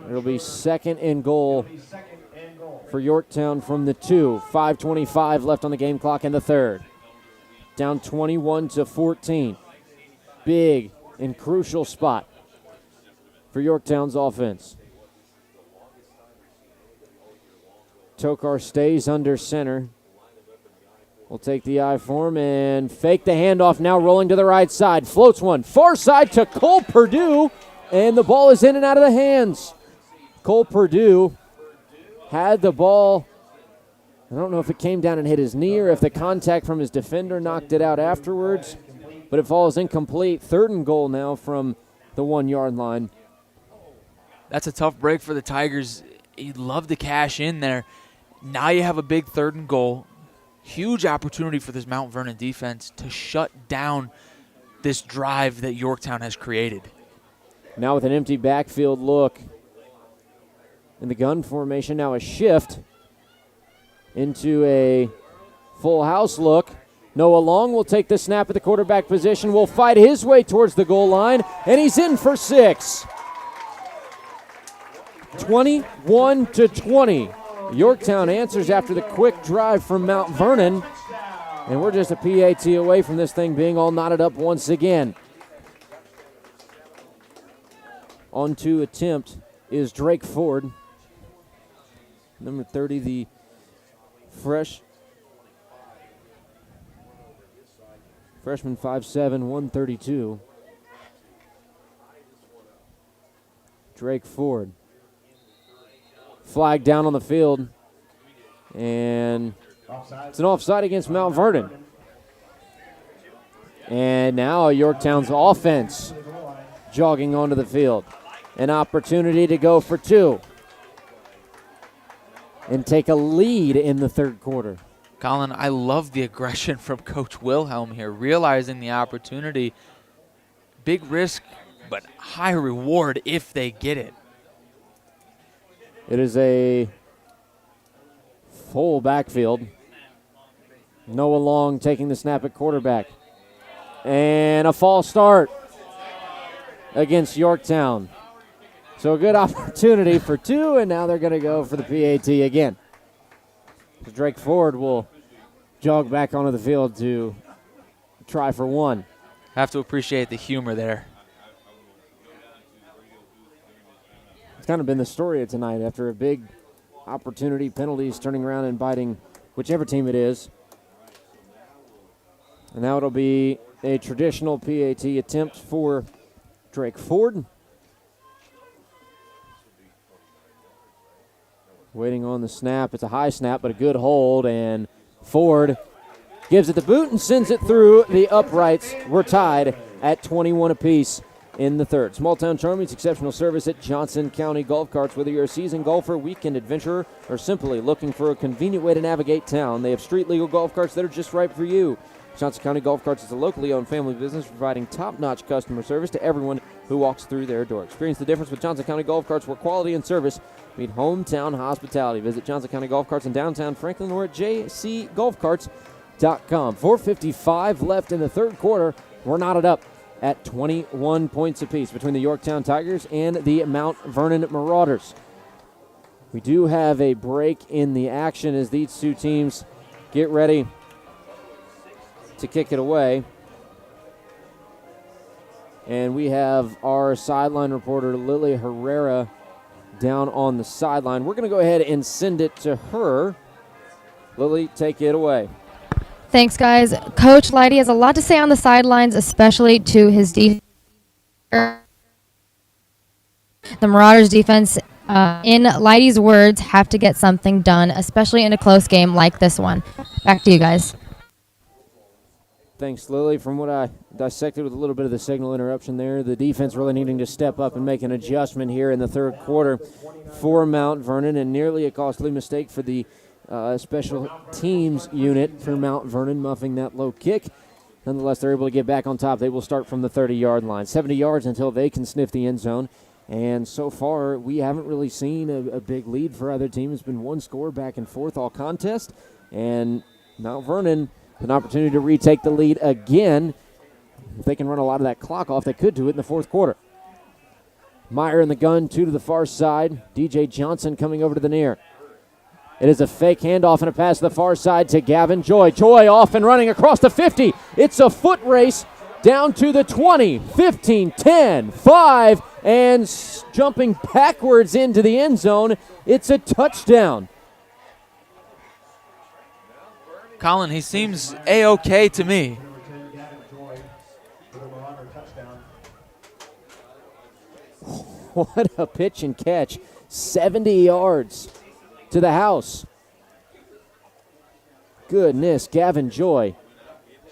It'll be second and goal for Yorktown from the 2. 5:25 left on the game clock in the third. Down 21-14. Big and crucial spot for Yorktown's offense. Tokar stays under center. Will take the I form and fake the handoff, now rolling to the right side. Floats one, far side to Cole Purdue, and the ball is in and out of the hands. Cole Purdue had the ball. I don't know if it came down and hit his knee or if the contact from his defender knocked it out afterwards, but it falls incomplete. Third and goal now from the 1-yard line. That's a tough break for the Tigers. You'd love to cash in there. Now you have a big third and goal. Huge opportunity for this Mount Vernon defense to shut down this drive that Yorktown has created. Now with an empty backfield look in the gun formation, now a shift into a full house look. Noah Long will take the snap at the quarterback position, will fight his way towards the goal line, and he's in for 6. 21-20. Yorktown answers after the quick drive from Mount Vernon, and we're just a PAT away from this thing being all knotted up once again. On to attempt is Drake Ford. Number 30, the freshman 5'7", 132. Drake Ford. Flag down on the field, and it's an offside against Mount Vernon. And now Yorktown's offense jogging onto the field. An opportunity to go for 2 and take a lead in the third quarter. Colin, I love the aggression from Coach Wilhelm here, realizing the opportunity. Big risk, but high reward if they get it. It is a full backfield. Noah Long taking the snap at quarterback. And a false start against Yorktown. So a good opportunity for 2, and now they're going to go for the PAT again. So Drake Ford will jog back onto the field to try for 1. Have to appreciate the humor there. It's kind of been the story of tonight after a big opportunity, penalties turning around and biting whichever team it is. And now it'll be a traditional PAT attempt for Drake Ford. Waiting on the snap. It's a high snap, but a good hold, and Ford gives it the boot and sends it through the uprights. We're tied at 21 apiece in the third. Small Town Charm meets exceptional service at Johnson County Golf Carts. Whether you're a seasoned golfer, weekend adventurer, or simply looking for a convenient way to navigate town, they have street legal golf carts that are just right for you. Johnson County Golf Carts is a locally owned family business providing top-notch customer service to everyone who walks through their door. Experience the difference with Johnson County Golf Carts, where quality and service meet hometown hospitality. Visit Johnson County Golf Carts in downtown Franklin or at jcgolfcarts.com. 4:55 left in the third quarter. We're knotted up at 21 points apiece between the Yorktown Tigers and the Mount Vernon Marauders. We do have a break in the action as these two teams get ready to kick it away. And we have our sideline reporter, Lily Herrera, down on the sideline. We're going to go ahead and send it to her. Lily, take it away. Thanks, guys. Coach Leidy has a lot to say on the sidelines, especially to his defense. The Marauders defense, in Leidy's words, have to get something done, especially in a close game like this one. Back to you guys. Thanks, Lily. From what I dissected with a little bit of the signal interruption there, the defense really needing to step up and make an adjustment here in the third quarter for Mount Vernon, and nearly a costly mistake for the special teams unit for Mount Vernon, muffing that low kick. Nonetheless, they're able to get back on top. They will start from the 30-yard line. 70 yards until they can sniff the end zone. And so far, we haven't really seen a big lead for either team. It's been one score back and forth all contest. And Mount Vernon, an opportunity to retake the lead again. If they can run a lot of that clock off, they could do it in the fourth quarter. Meyer in the gun, 2 to the far side. DJ Johnson coming over to the near. It is a fake handoff and a pass to the far side to Gavin Joy. Joy off and running across the 50. It's a foot race down to the 20, 15, 10, 5, and jumping backwards into the end zone. It's a touchdown. Colin, he seems A-OK to me. What a pitch and catch. 70 yards to the house. Goodness, Gavin Joy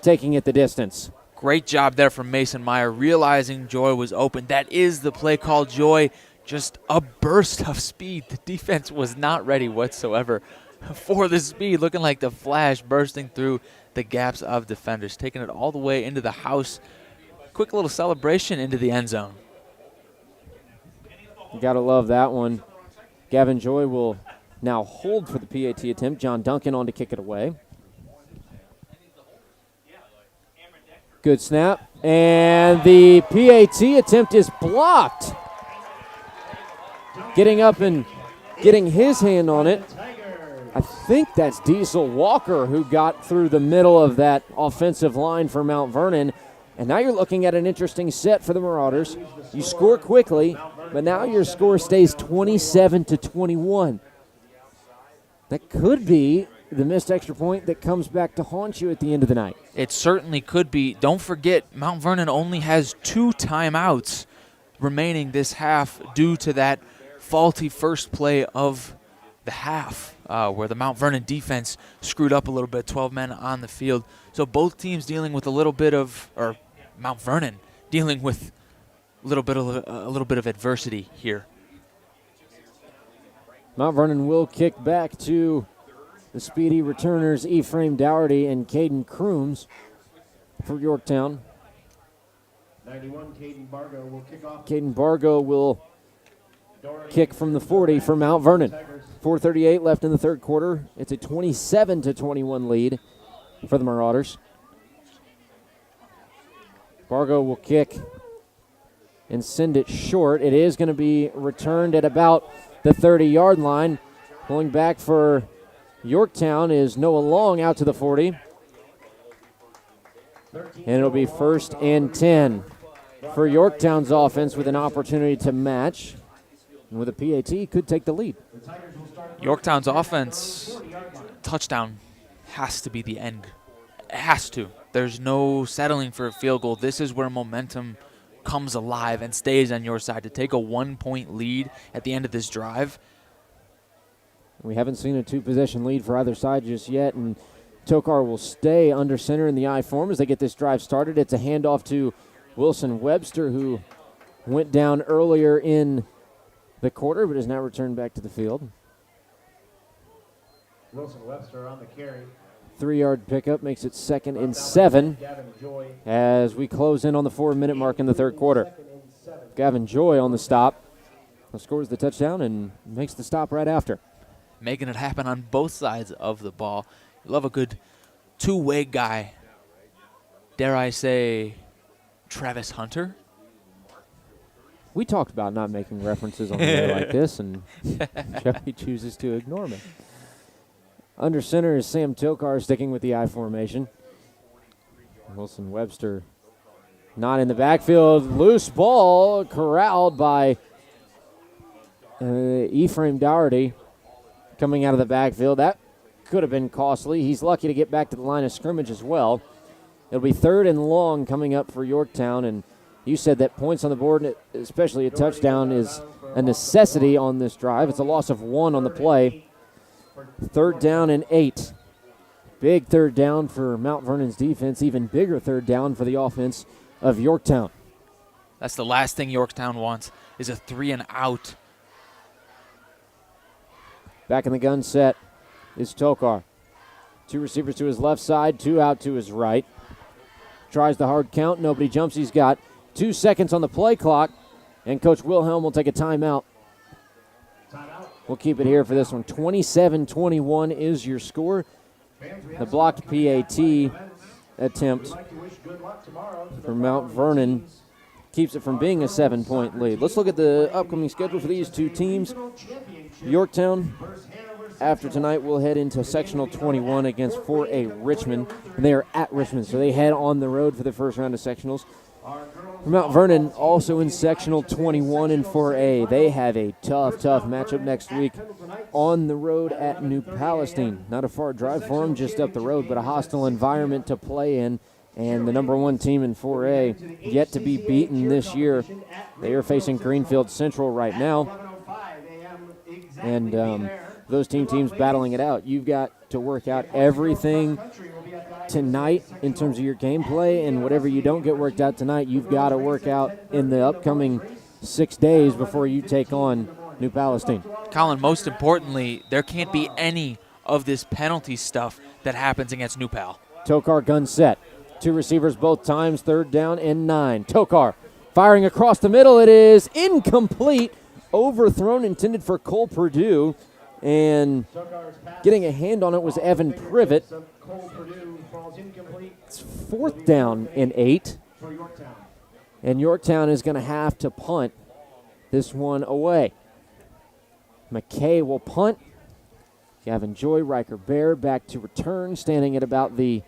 taking it the distance. Great job there from Mason Meyer, realizing Joy was open. That is the play call. Joy, just a burst of speed. The defense was not ready whatsoever for the speed, looking like the Flash bursting through the gaps of defenders, taking it all the way into the house. Quick little celebration into the end zone. You gotta love that one. Gavin Joy will now hold for the PAT attempt. John Duncan on to kick it away. Good snap. And the PAT attempt is blocked. Getting up and getting his hand on it. I think that's Diesel Walker who got through the middle of that offensive line for Mount Vernon. And now you're looking at an interesting set for the Marauders. You score quickly, but now your score stays 27-21. That could be the missed extra point that comes back to haunt you at the end of the night. It certainly could be. Don't forget, Mount Vernon only has 2 timeouts remaining this half due to that faulty first play of the half, where the Mount Vernon defense screwed up a little bit, 12 men on the field. So both teams dealing with a little bit of, or Mount Vernon dealing with a little bit of adversity here. Mount Vernon will kick back to the speedy returners Ephraim Dougherty and Caden Crooms for Yorktown. 91, Caden Bargo will kick off. Caden Bargo will kick from the 40 for Mount Vernon. 4:38 left in the third quarter. It's a 27-21 lead for the Marauders. Bargo will kick and send it short. It is going to be returned at about the 30-yard line. Pulling back for Yorktown is Noah Long out to the 40. And it'll be 1st and 10 for Yorktown's offense with an opportunity to match. And with a PAT, could take the lead. Yorktown's offense, touchdown has to be the end. It has to. There's no settling for a field goal. This is where momentum comes alive and stays on your side. To take a 1-point lead at the end of this drive. We haven't seen a 2-possession lead for either side just yet, and Tokar will stay under center in the I form as they get this drive started. It's a handoff to Wilson Webster, who went down earlier in the quarter, but is now returned back to the field. Wilson Webster on the carry. 3-yard pickup makes it 2nd and 7 as we close in on the 4-minute mark in the third quarter. Gavin Joy on the stop. Scores the touchdown and makes the stop right after. Making it happen on both sides of the ball. You love a good two-way guy. Dare I say, Travis Hunter? We talked about not making references on the air like this, and Joey chooses to ignore me. Under center is Sam Tokar sticking with the I formation. Wilson Webster not in the backfield. Loose ball corralled by Ephraim Dougherty coming out of the backfield. That could have been costly. He's lucky to get back to the line of scrimmage as well. It'll be 3rd and long coming up for Yorktown, and you said that points on the board, especially a touchdown, is a necessity on this drive. It's a loss of 1 on the play. 3rd down and 8. Big 3rd down for Mount Vernon's defense, even bigger 3rd down for the offense of Yorktown. That's the last thing Yorktown wants, is a 3 and out. Back in the gun set is Tokar. 2 receivers to his left side, 2 out to his right. Tries the hard count, nobody jumps. He's got 2 seconds on the play clock, and Coach Wilhelm will take a timeout. We'll keep it here for this one. 27-21 is your score. The blocked PAT attempt for Mount Vernon keeps it from being a 7-point lead. Let's look at the upcoming schedule for these two teams. Yorktown, after tonight, will head into sectional 21 against 4A Richmond. They are at Richmond, so they head on the road for the first round of sectionals. For Mount Vernon, also in sectional 21 and 4A, they have a tough matchup next week on the road at New Palestine. Not a far drive for them, just up the road, but a hostile environment to play in. And the number 1 team in 4A, yet to be beaten this year. They are facing Greenfield Central right now. And those teams battling it out. You've got to work out everything tonight in terms of your gameplay, and whatever you don't get worked out tonight, you've got to work out in the upcoming 6 days before you take on New Palestine. Colin, most importantly, there can't be any of this penalty stuff that happens against New Pal. Tokar gun set. 2 receivers both times, 3rd down and 9. Tokar firing across the middle. It is incomplete. Overthrown, intended for Cole Purdue. And getting a hand on it was Evan Privet. It's 4th down and 8. And Yorktown is going to have to punt this one away. McKay will punt. Gavin Joy, Riker Bear back to return, standing at about the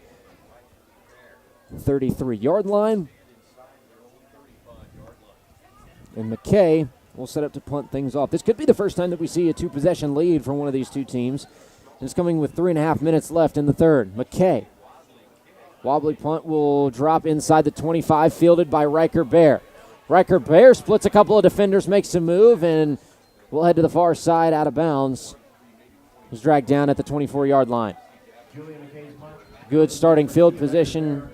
33-yard line. And McKay will set up to punt things off. This could be the first time that we see a 2-possession lead for one of these two teams. It's coming with 3.5 minutes left in the 3rd. McKay. Wobbly punt will drop inside the 25, fielded by Riker Bear. Riker Bear splits a couple of defenders, makes a move, and will head to the far side out of bounds. He's dragged down at the 24-yard line. Good starting field position.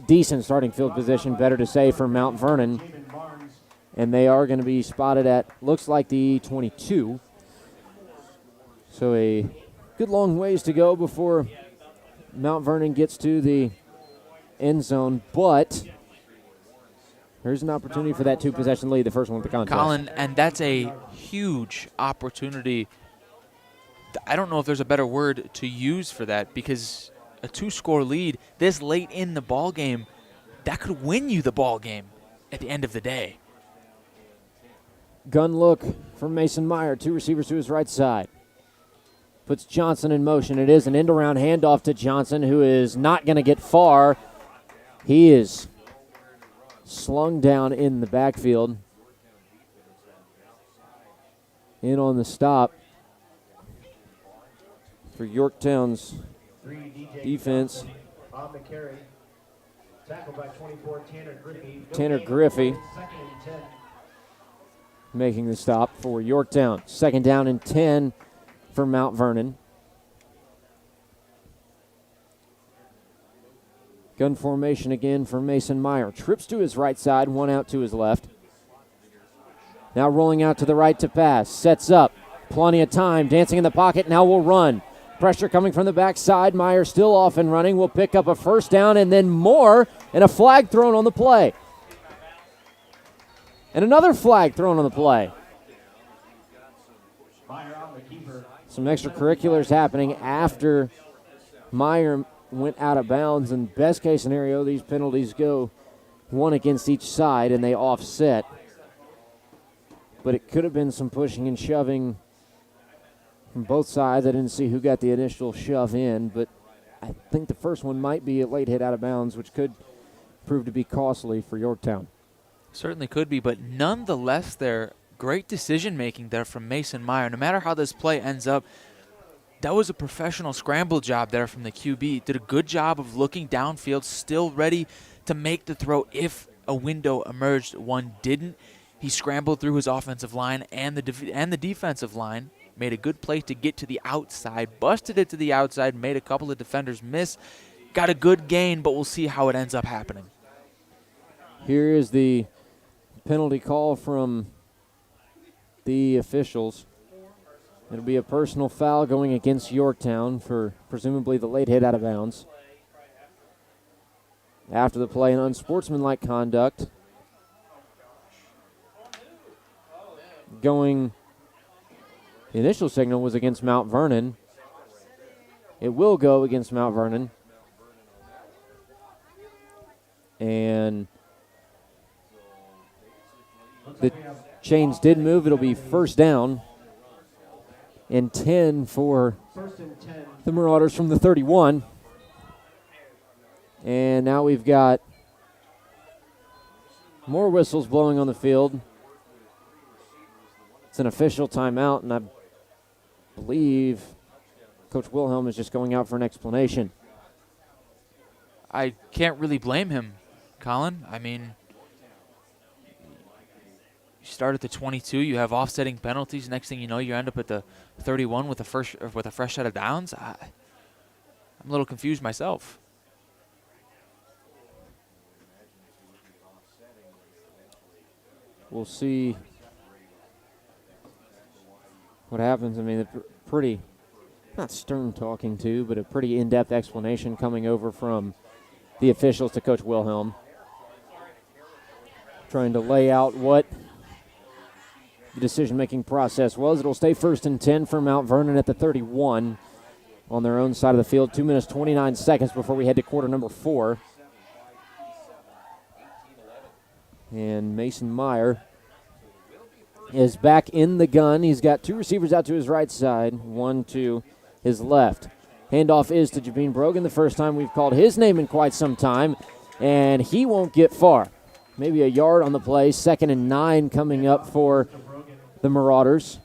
Decent starting field position, better to say, for Mount Vernon. And they are going to be spotted at, looks like, the 22. So a good long ways to go before Mount Vernon gets to the end zone. But there's an opportunity for that 2-possession lead, the first one with the contest. Colin, and that's a huge opportunity. I don't know if there's a better word to use for that, because a 2-score lead this late in the ball game, that could win you the ball game at the end of the day. Gun look from Mason Meyer. 2 receivers to his right side. Puts Johnson in motion. It is an end-around handoff to Johnson, who is not going to get far. He is slung down in the backfield. In on the stop for Yorktown's defense. On the carry. Tackled by 24, Tanner Griffey making the stop for Yorktown. 2nd down and 10 for Mount Vernon. Gun formation again for Mason Meyer. Trips to his right side, 1 out to his left. Now rolling out to the right to pass. Sets up. Plenty of time. Dancing in the pocket. Now will run. Pressure coming from the backside. Meyer still off and running. Will pick up a 1st down and then more. And a flag thrown on the play. And another flag thrown on the play. Some extracurriculars happening after Meyer went out of bounds. And best case scenario, these penalties go 1 against each side and they offset. But it could have been some pushing and shoving from both sides. I didn't see who got the initial shove in, but I think the first one might be a late hit out of bounds, which could prove to be costly for Yorktown. Certainly could be, but nonetheless, great decision-making there from Mason Meyer. No matter how this play ends up, That was a professional scramble job there from the QB. Did a good job of looking downfield, still ready to make the throw if a window emerged. One didn't. He scrambled through his offensive line and the defensive line, made a good play to get to the outside, busted it to the outside, made a couple of defenders miss, got a good gain, but we'll see how it ends up happening. Here is the penalty call from the officials. It'll be a personal foul going against Yorktown for presumably the late hit out of bounds. After the play, an unsportsmanlike conduct. The initial signal was against Mount Vernon. It will go against Mount Vernon. And the chains did move. It'll be first down and 10 for the Marauders from the 31. And now we've got more whistles blowing on the field. It's an official timeout, and I believe Coach Wilhelm is just going out for an explanation. I can't really blame him, Colin. I mean, you start at the 22, you have offsetting penalties. Next thing you know, you end up at the 31 with a fresh set of downs. I'm a little confused myself. We'll see what happens. I mean, a pretty, not stern talking to, but a pretty in-depth explanation coming over from the officials to Coach Wilhelm, trying to lay out what the decision-making process was. It'll stay first and 10 for Mount Vernon at the 31 on their own side of the field. 2 minutes, 29 seconds before we head to quarter number 4. And Mason Meyer is back in the gun. He's got 2 receivers out to his right side, 1 to his left. Handoff is to Jabeen Brogan, the first time we've called his name in quite some time, and he won't get far. Maybe a yard on the play. 2nd and 9 coming up for the Marauders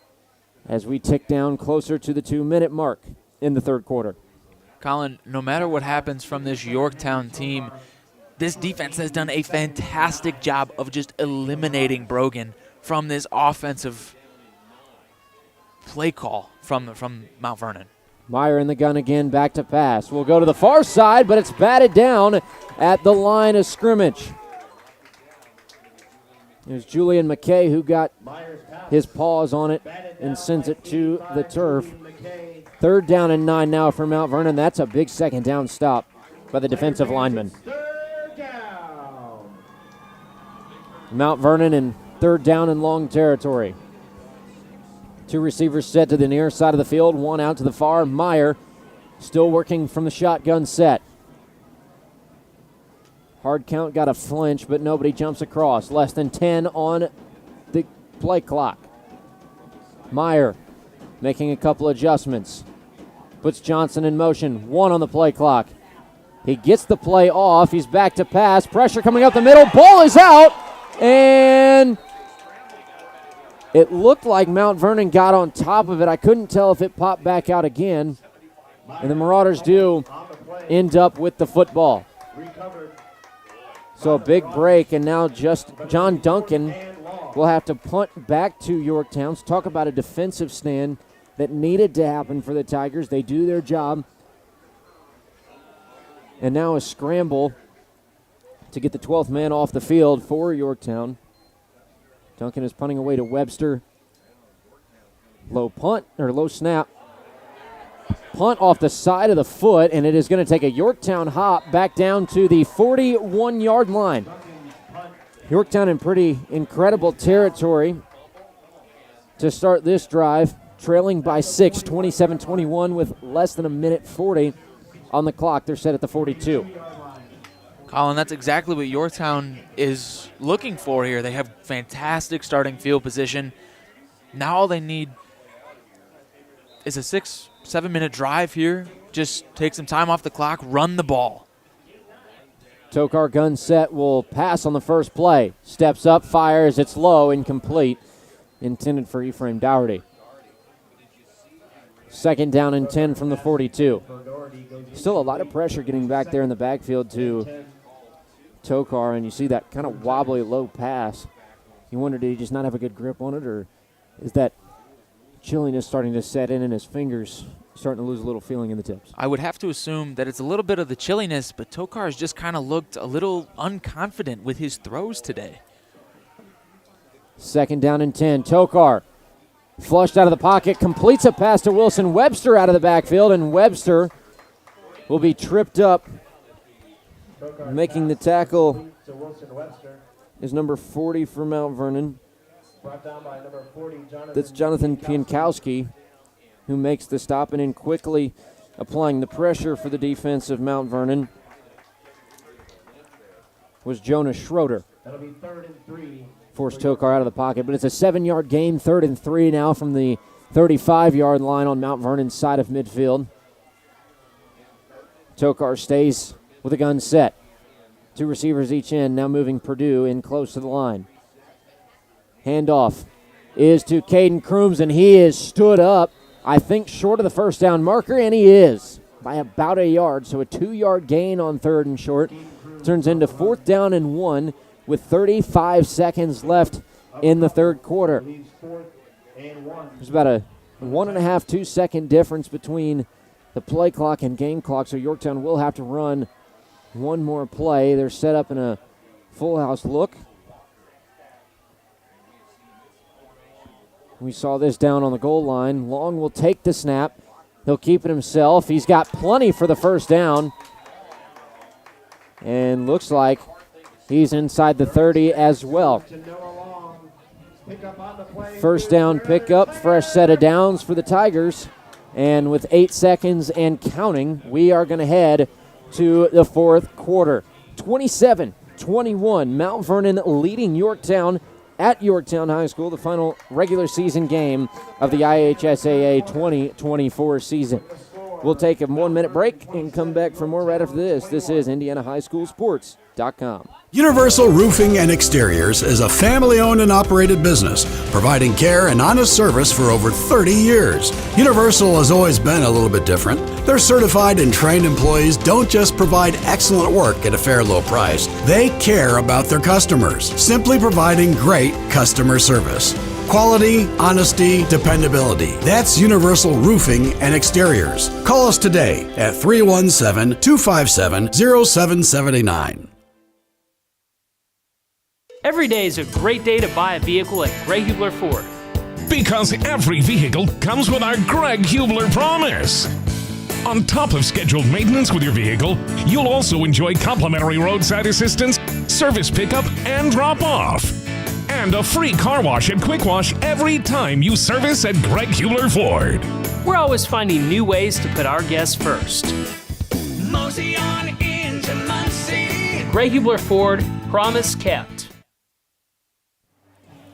as we tick down closer to the 2-minute mark in the third quarter. Colin, no matter what happens from this Yorktown team, this defense has done a fantastic job of just eliminating Brogan from this offensive play call from Mount Vernon. Meyer in the gun again, back to pass. We'll go to the far side, but it's batted down at the line of scrimmage. There's Julian McKay who got his paws on it and sends it to the turf. 3rd down and 9 now for Mount Vernon. That's a big second down stop by the defensive lineman. Mount Vernon in 3rd down and long territory. 2 receivers set to the near side of the field, 1 out to the far. Meyer still working from the shotgun set. Hard count, got a flinch, but nobody jumps across. Less than 10 on the play clock. Meyer making a couple adjustments. Puts Johnson in motion. 1 on the play clock. He gets the play off. He's back to pass. Pressure coming up the middle. Ball is out. And it looked like Mount Vernon got on top of it. I couldn't tell if it popped back out again. And the Marauders do end up with the football. So a big break, and now just John Duncan will have to punt back to Yorktown. So talk about a defensive stand that needed to happen for the Tigers. They do their job. And now a scramble to get the 12th man off the field for Yorktown. Duncan is punting away to Webster. Low snap. Punt off the side of the foot, and it is going to take a Yorktown hop back down to the 41-yard line. Yorktown in pretty incredible territory to start this drive, trailing by 6, 27-21 with less than a minute 40 on the clock. They're set at the 42. Colin, that's exactly what Yorktown is looking for here. They have fantastic starting field position. Now all they need is a 6-7 minute drive here. Just take some time off the clock, run the ball. Tokar gun set will pass on the first play. Steps up, fires, it's low, incomplete. Intended for Ephraim Dougherty. Second down and 10 from the 42. Still a lot of pressure getting back there in the backfield to Tokar, and you see that kind of wobbly low pass. You wonder, did he just not have a good grip on it, or is that chilliness starting to set in and his fingers starting to lose a little feeling in the tips? I would have to assume that it's a little bit of the chilliness, but Tokar has just kind of looked a little unconfident with his throws today. Second down and 10. Tokar flushed out of the pocket, completes a pass to Wilson Webster out of the backfield, and Webster will be tripped up. Making the tackle is number 40 for Mount Vernon. That's Jonathan Piankowski, who makes the stop, and in quickly applying the pressure for the defense of Mount Vernon was Jonah Schroeder. That'll be 3rd and 3. Forced Tokar out of the pocket, but it's a 7-yard gain, 3rd and 3 now from the 35-yard line on Mount Vernon's side of midfield. Tokar stays with a gun set. 2 receivers each end, now moving Purdue in close to the line. Handoff is to Caden Crooms, and he is stood up, I think, short of the first down marker, and he is by about a yard. So a 2-yard gain on 3rd and short turns into 4th down and 1 with 35 seconds left in the third quarter. There's about a 1.5, 2-second difference between the play clock and game clock, so Yorktown will have to run one more play. They're set up in a full house look. We saw this down on the goal line. Long will take the snap. He'll keep it himself. He's got plenty for the first down. And looks like he's inside the 30 as well. First down pickup, fresh set of downs for the Tigers. And with 8 seconds and counting, we are going to head to the fourth quarter. 27-21, Mount Vernon leading Yorktown at Yorktown High School, the final regular season game of the IHSAA 2024 season. We'll take a 1-minute break and come back for more right after this. This is IndianaHighSchoolSports.com. Universal Roofing and Exteriors is a family-owned and operated business, providing care and honest service for over 30 years. Universal has always been a little bit different. Their certified and trained employees don't just provide excellent work at a fair low price. They care about their customers, simply providing great customer service. Quality, honesty, dependability. That's Universal Roofing and Exteriors. Call us today at 317-257-0779. Every day is a great day to buy a vehicle at Gray Hubler Ford. Because every vehicle comes with our Greg Hubler promise. On top of scheduled maintenance with your vehicle, you'll also enjoy complimentary roadside assistance, service pickup, and drop-off. And a free car wash and quick wash every time you service at Greg Hubler Ford. We're always finding new ways to put our guests first. Mosey on into Muncie. Gray Hubler Ford, promise kept.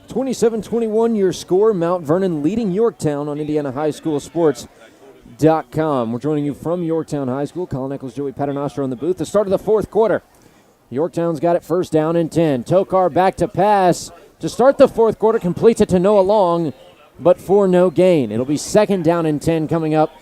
27-21 your score. Mount Vernon leading Yorktown on IndianaHighSchoolSports.com. We're joining you from Yorktown High School. Colin Eccles, Joey Paternostro in the booth. The start of the fourth quarter. Yorktown's got it first down and 10. Tokar back to pass to start the fourth quarter. Completes it to Noah Long, but for no gain. It'll be second down and 10 coming up.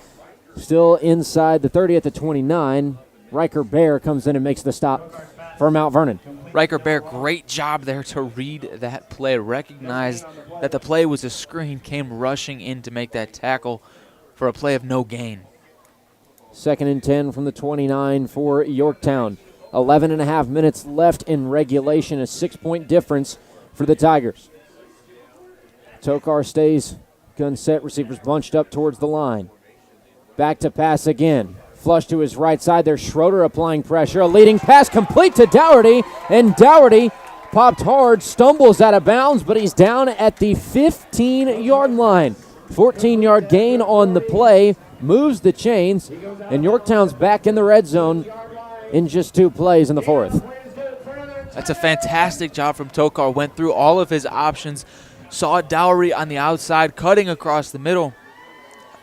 Still inside the 30 at the 29. Riker Bear comes in and makes the stop for Mount Vernon. Riker Bear, great job there to read that play. Recognized that the play was a screen, came rushing in to make that tackle for a play of no gain. Second and 10 from the 29 for Yorktown. 11.5 minutes left in regulation, a 6-point difference for the Tigers. Tokar stays gun set, receivers bunched up towards the line. Back to pass again. Flush to his right side. There's Schroeder applying pressure. A leading pass complete to Dougherty, and Dougherty popped hard, stumbles out of bounds, but he's down at the 15-yard line. 14-yard gain on the play, moves the chains, and Yorktown's back in the red zone in just 2 plays in the fourth. That's a fantastic job from Tokar. Went through all of his options, saw Dougherty on the outside, cutting across the middle,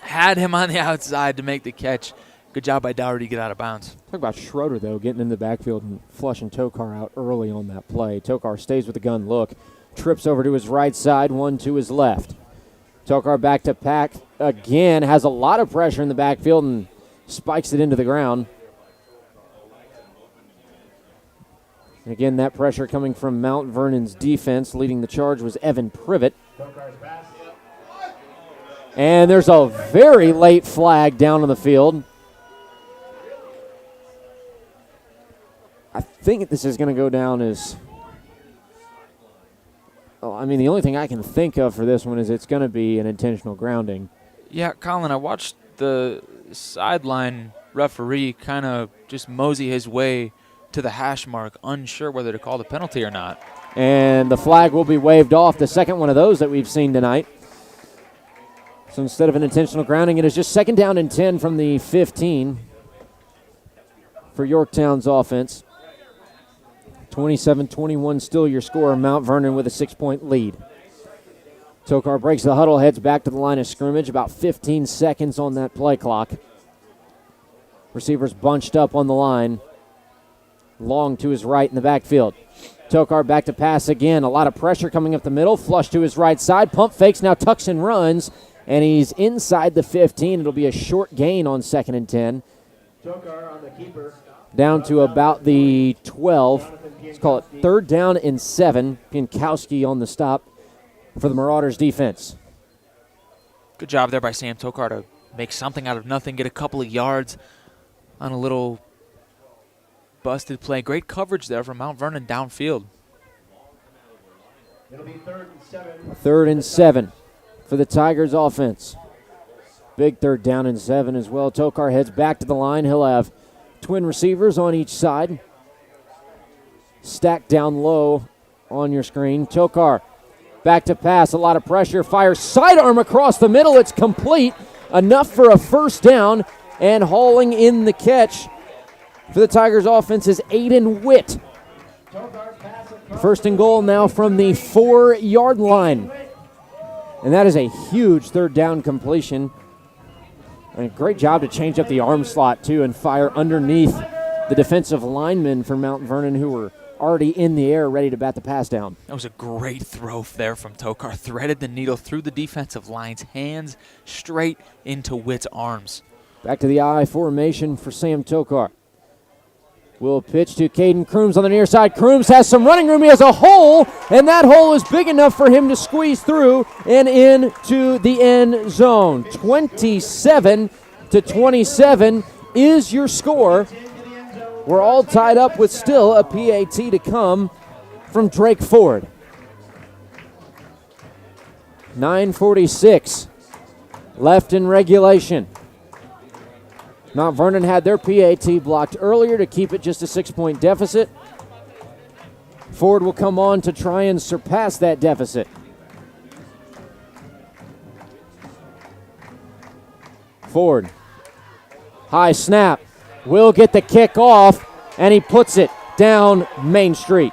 had him on the outside to make the catch. Good job by Dougherty to get out of bounds. Talk about Schroeder, though, getting in the backfield and flushing Tokar out early on that play. Tokar stays with the gun look, trips over to his right side, one to his left. Tokar back to pack again, has a lot of pressure in the backfield and spikes it into the ground. And again, that pressure coming from Mount Vernon's defense. Leading the charge was Evan Privet. And there's a very late flag down on the field. I think this is going to go down as... Oh, I mean, the only thing I can think of for this one is it's going to be an intentional grounding. Yeah, Colin, I watched the sideline referee kind of just mosey his way to the hash mark, unsure whether to call the penalty or not. And the flag will be waved off, the second one of those that we've seen tonight. So instead of an intentional grounding, it is just 2nd down and 10 from the 15 for Yorktown's offense. 27-21 still your score. Mount Vernon with a 6-point lead. Tokar breaks the huddle, heads back to the line of scrimmage. About 15 seconds on that play clock. Receivers bunched up on the line. Long to his right in the backfield. Tokar back to pass again. A lot of pressure coming up the middle. Flush to his right side. Pump fakes, now tucks and runs. And he's inside the 15. It'll be a short gain on 2nd and 10. Tokar on the keeper. Down to about the 12. Let's call it 3rd down and 7. Pinkowski on the stop for the Marauders defense. Good job there by Sam Tokar to make something out of nothing, get a couple of yards on a little busted play. Great coverage there from Mount Vernon downfield. It'll be 3rd and 7. 3rd and 7 for the Tigers offense. Big 3rd down and 7 as well. Tokar heads back to the line. He'll have twin receivers on each side. Stacked down low on your screen. Tokar back to pass. A lot of pressure. Fires sidearm across the middle. It's complete. Enough for a 1st down. And hauling in the catch for the Tigers offense is Aiden Witt. 1st and goal now from the 4-yard line. And that is a huge 3rd down completion. And a great job to change up the arm slot, too, and fire underneath the defensive linemen for Mount Vernon, who were already in the air ready to bat the pass down. That was a great throw there from Tokar. Threaded the needle through the defensive line's hands straight into Witt's arms. Back to the I formation for Sam Tokar. Will pitch to Caden Crooms on the near side. Crooms has some running room. He has a hole, and that hole is big enough for him to squeeze through and into the end zone. 27-27 is your score. We're all tied up with still a PAT to come from Drake Ford. 9:46 left in regulation. Mount Vernon had their PAT blocked earlier to keep it just a 6-point deficit. Ford will come on to try and surpass that deficit. Ford, high snap, will get the kick off, and he puts it down Main Street.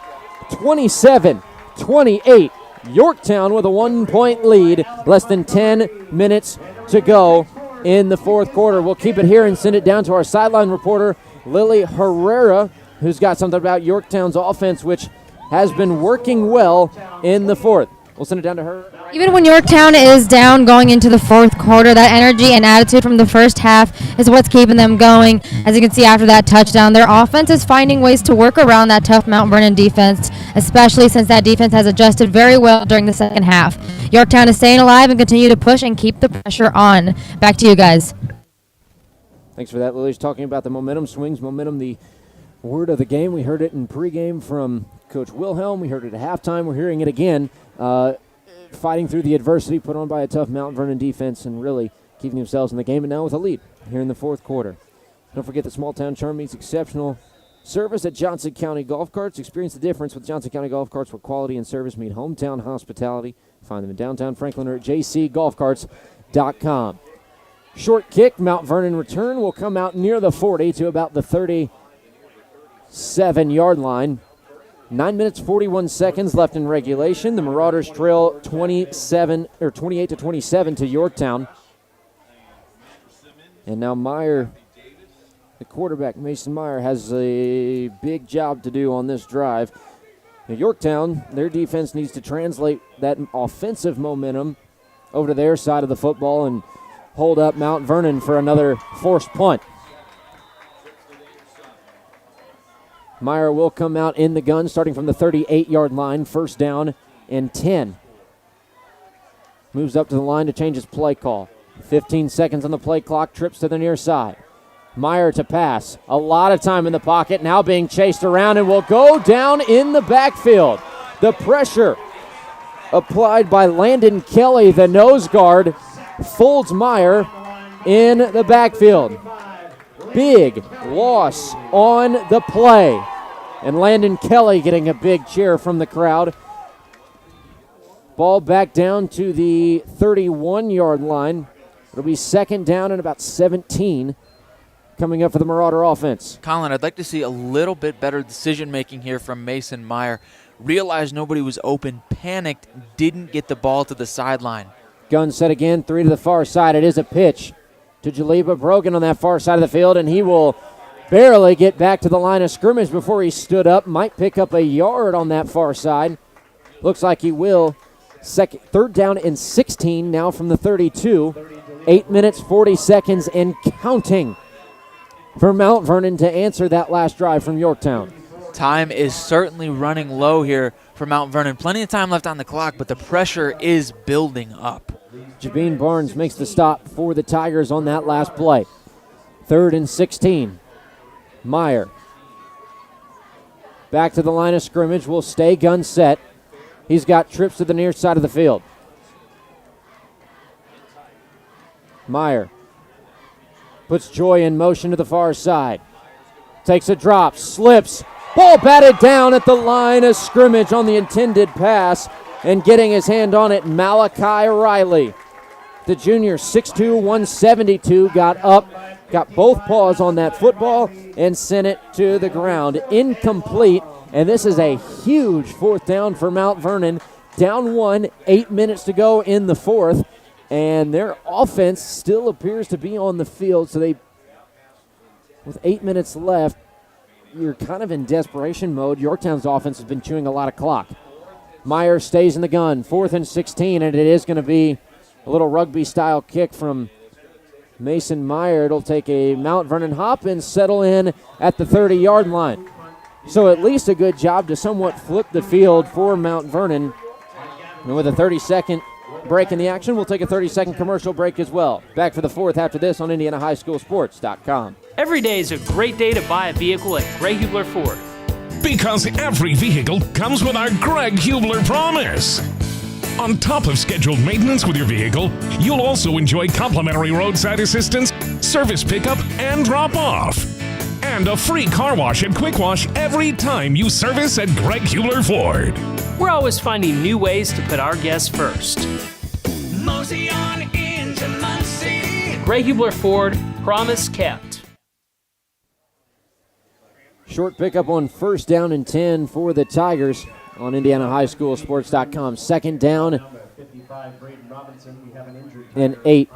27-28, Yorktown with a 1-point lead, less than 10 minutes to go in the 4th quarter. We'll keep it here and send it down to our sideline reporter, Lily Herrera, who's got something about Yorktown's offense, which has been working well in the 4th. We'll send it down to her. Even when Yorktown is down going into the 4th quarter, that energy and attitude from the first half is what's keeping them going. As you can see after that touchdown, their offense is finding ways to work around that tough Mount Vernon defense, especially since that defense has adjusted very well during the 2nd half. Yorktown is staying alive and continue to push and keep the pressure on. Back to you guys. Thanks for that, Lily's talking about the momentum swings. Momentum, the word of the game. We heard it in pregame from Coach Wilhelm. We heard it at halftime. We're hearing it again. Fighting through the adversity put on by a tough Mount Vernon defense and really keeping themselves in the game, and now with a lead here in the 4th quarter. Don't forget that small town charm meets exceptional service at Johnson County Golf Carts. Experience the difference with Johnson County Golf Carts, where quality and service meet hometown hospitality. Find them in downtown Franklin or at jcgolfcarts.com. Short kick, Mount Vernon return will come out near the 40 to about the 37-yard line. 9 minutes, 41 seconds left in regulation. The Marauders trail 28-27 to Yorktown. And now Meyer, the quarterback, Mason Meyer, has a big job to do on this drive. Now Yorktown, their defense needs to translate that offensive momentum over to their side of the football and hold up Mount Vernon for another forced punt. Meyer will come out in the gun starting from the 38-yard line, first down and 10. Moves up to the line to change his play call. 15 seconds on the play clock, trips to the near side. Meyer to pass. A lot of time in the pocket, now being chased around and will go down in the backfield. The pressure applied by Landon Kelly, the nose guard, folds Meyer in the backfield. Big loss on the play. And Landon Kelly getting a big cheer from the crowd. Ball back down to the 31-yard line. It'll be second down and about 17 coming up for the Marauder offense. Colin, I'd like to see a little bit better decision-making here from Mason Meyer. Realized nobody was open, panicked, didn't get the ball to the sideline. Gun set again, 3 to the far side. It is a pitch to Jaliba Brogan on that far side of the field, and he will barely get back to the line of scrimmage before he stood up. Might pick up a yard on that far side. Looks like he will. Third down and 16 now from the 32. 8 minutes, 40 seconds, and counting for Mount Vernon to answer that last drive from Yorktown. Time is certainly running low here for Mount Vernon. Plenty of time left on the clock, but the pressure is building up. Jabeen Barnes makes the stop for the Tigers on that last play. 3rd and 16. Meyer. Back to the line of scrimmage. Will stay gun set. He's got trips to the near side of the field. Meyer puts Joy in motion to the far side. Takes a drop, slips. Ball batted down at the line of scrimmage on the intended pass, and getting his hand on it, Malachi Riley. The junior, 6'2", 172, got up, got both paws on that football, and sent it to the ground. Incomplete, and this is a huge fourth down for Mount Vernon. Down 1, 8 minutes to go in the fourth, and their offense still appears to be on the field, so they, with 8 minutes left, you're kind of in desperation mode. Yorktown's offense has been chewing a lot of clock. Meyer stays in the gun, 4th and 16, and it is going to be a little rugby-style kick from Mason Meyer. It'll take a Mount Vernon hop and settle in at the 30-yard line. So at least a good job to somewhat flip the field for Mount Vernon. And with a 30-second break in the action, we'll take a 30-second commercial break as well. Back for the fourth after this on IndianaHighSchoolSports.com. Every day is a great day to buy a vehicle at Greg Hubler Ford. Because every vehicle comes with our Greg Hubler promise. On top of scheduled maintenance with your vehicle, you'll also enjoy complimentary roadside assistance, service pickup, and drop-off. And a free car wash and quick wash every time you service at Greg Hubler Ford. We're always finding new ways to put our guests first. Mosey on into Muncie. Greg Hubler Ford, promise kept. Short pickup on first down and 10 for the Tigers on IndianaHighSchoolSports.com. Second down and 8.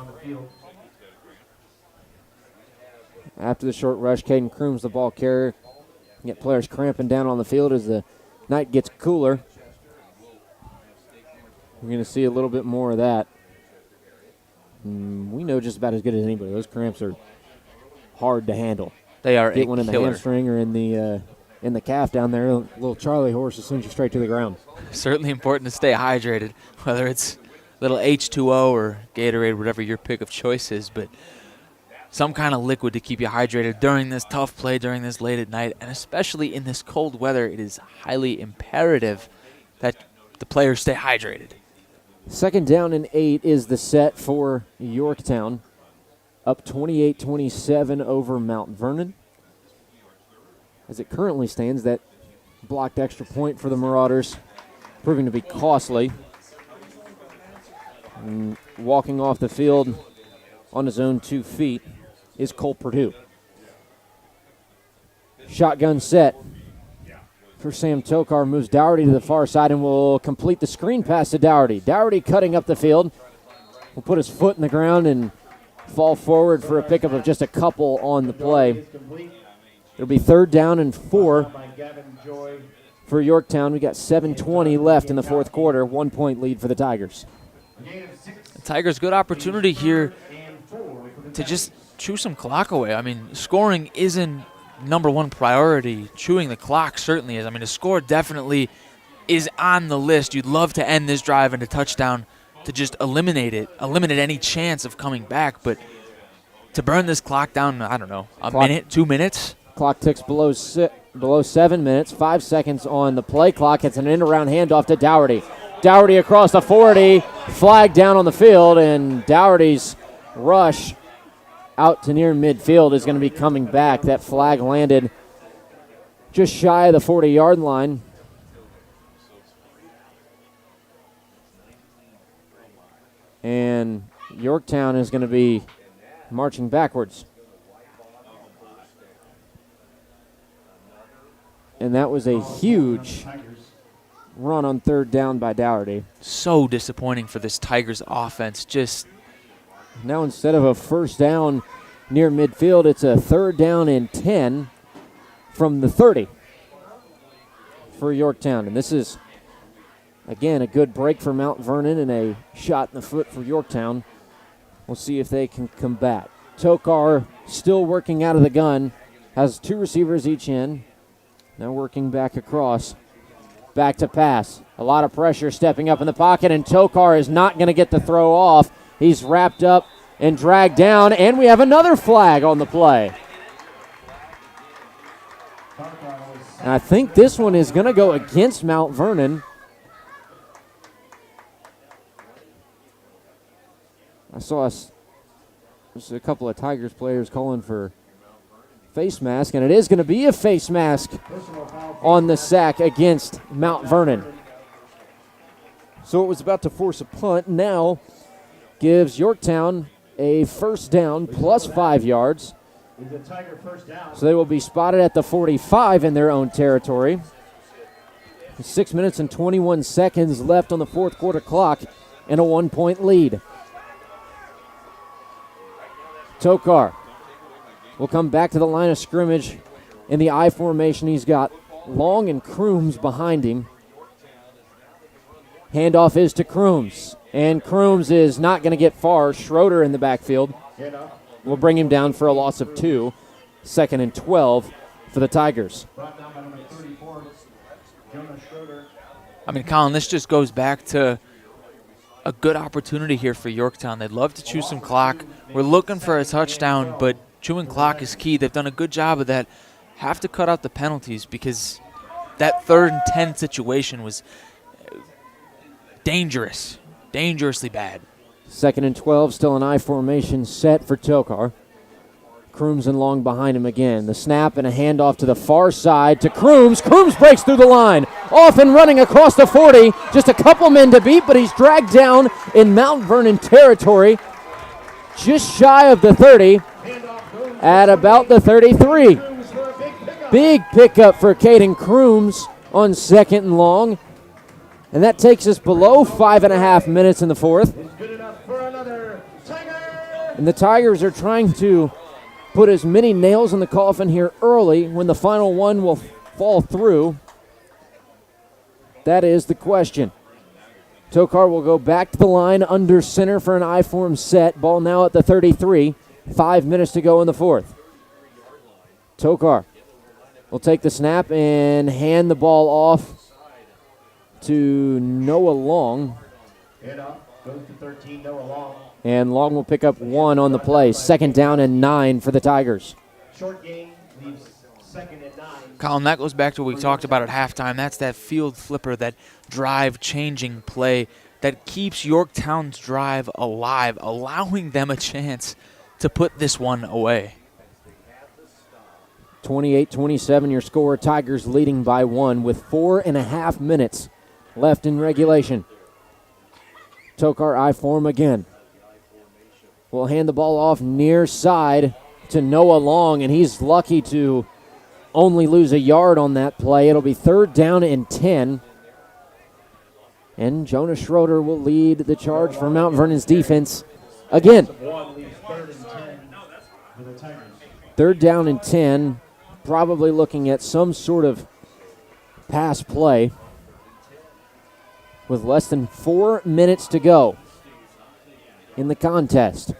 After the short rush, Caden Crooms, the ball carrier. Get players cramping down on the field as the night gets cooler. We're going to see a little bit more of that. We know just about as good as anybody. Those cramps are hard to handle. They are Get a one in the killer. hamstring or in the calf down there. A little Charlie horse will send you straight to the ground. Certainly important to stay hydrated, whether it's little H2O or Gatorade, whatever your pick of choice is, but some kind of liquid to keep you hydrated during this tough play, during this late at night, and especially in this cold weather, it is highly imperative that the players stay hydrated. Second down and 8 is the set for Yorktown. Up 28-27 over Mount Vernon. As it currently stands, that blocked extra point for the Marauders proving to be costly. And walking off the field on his own 2 feet is Cole Purdue. Shotgun set for Sam Tokar. Moves Dougherty to the far side and will complete the screen pass to Dougherty. Dougherty cutting up the field. Will put his foot in the ground and fall forward for a pickup of just a couple on the play. It'll be third down and 4 for Yorktown. We got 7:20 left in the fourth quarter. 1 point lead for the Tigers. The Tigers, good opportunity here to just chew some clock away. I mean, scoring isn't number one priority. Chewing the clock certainly is. I mean, a score definitely is on the list. You'd love to end this drive in a touchdown to just eliminate any chance of coming back. But to burn this clock down, I don't know, minute, 2 minutes? Clock ticks below 7 minutes, 5 seconds on the play clock. It's an end-around handoff to Dougherty. Dougherty across the 40, flag down on the field, and Dougherty's rush out to near midfield is going to be coming back. That flag landed just shy of the 40-yard line. And Yorktown is going to be marching backwards. And that was a huge run on third down by Dougherty. So disappointing for this Tigers offense. Just now instead of a first down near midfield, it's a third down and 10 from the 30 for Yorktown. And this is, again, a good break for Mount Vernon and a shot in the foot for Yorktown. We'll see if they can combat. Tokar still working out of the gun, has two receivers each in. Now working back across. Back to pass. A lot of pressure stepping up in the pocket, and Tokar is not going to get the throw off. He's wrapped up and dragged down, and we have another flag on the play. And I think this one is going to go against Mount Vernon. I saw just a couple of Tigers players calling for face mask, and it is going to be a face mask on the sack against Mount Vernon. So it was about to force a punt. Now gives Yorktown a first down plus 5 yards. So they will be spotted at the 45 in their own territory. 6 minutes and 21 seconds left on the fourth quarter clock and a 1-point lead. Tokar will come back to the line of scrimmage in the I formation. He's got Long and Crooms behind him. Handoff is to Crooms, and Crooms is not going to get far. Schroeder in the backfield will bring him down for a loss of 2. 2nd and 12 for the Tigers. I mean, Colin, this just goes back to a good opportunity here for Yorktown. They'd love to chew some clock. We're looking for a touchdown, but chewing clock is key. They've done a good job of that. Have to cut out the penalties because that 3rd and 10 situation was dangerously bad. 2nd and 12, still an I formation set for Tokar. Crooms and Long behind him again. The snap and a handoff to the far side to Crooms. Crooms breaks through the line. Off and running across the 40. Just a couple men to beat, but he's dragged down in Mount Vernon territory. Just shy of the 30 at about the 33. Big pickup for Caden Crooms on 2nd and long. And that takes us below 5.5 minutes in the fourth. And the Tigers are trying to put as many nails in the coffin here early when the final one will fall through. That is the question. Tokar will go back to the line under center for an I-form set. Ball now at the 33. 5 minutes to go in the fourth. Tokar will take the snap and hand the ball off to Noah Long. Goes to 13, Noah Long. And Long will pick up 1 on the play. 2nd down and 9 for the Tigers. Short game leaves 2nd and 9. Colin, that goes back to what we talked about at halftime. That's that field flipper, that drive-changing play that keeps Yorktown's drive alive, allowing them a chance to put this one away. 28-27 your score. Tigers leading by 1 with 4.5 minutes left in regulation. Tokar I-form again. Will hand the ball off near side to Noah Long, and he's lucky to only lose a yard on that play. It'll be 3rd down and 10. And Jonah Schroeder will lead the charge for Mount Vernon's defense again. 3rd down and 10. Probably looking at some sort of pass play with less than 4 minutes to go. in the contest.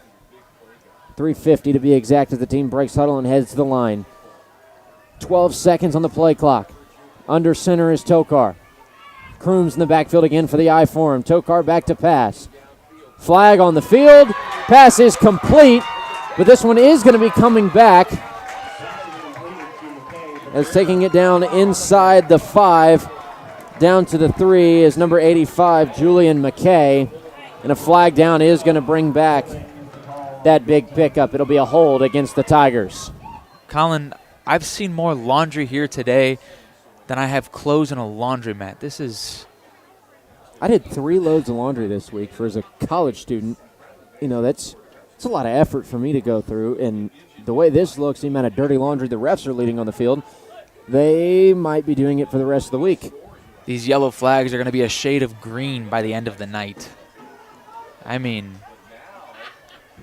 3:50 to be exact as the team breaks huddle and heads to the line. 12 seconds on the play clock. Under center is Tokar. Crooms in the backfield again for the I form. Tokar back to pass. Flag on the field. Pass is complete, but this one is going to be coming back as taking it down inside the 5, down to the 3 is number 85, Julian McKay, and a flag down is going to bring back that big pickup. It'll be a hold against the Tigers. Colin, I've seen more laundry here today than I have clothes in a laundromat. I did 3 loads of laundry this week as a college student. You know, it's a lot of effort for me to go through, and the way this looks, the amount of dirty laundry the refs are leading on the field, they might be doing it for the rest of the week. These yellow flags are going to be a shade of green by the end of the night. I mean,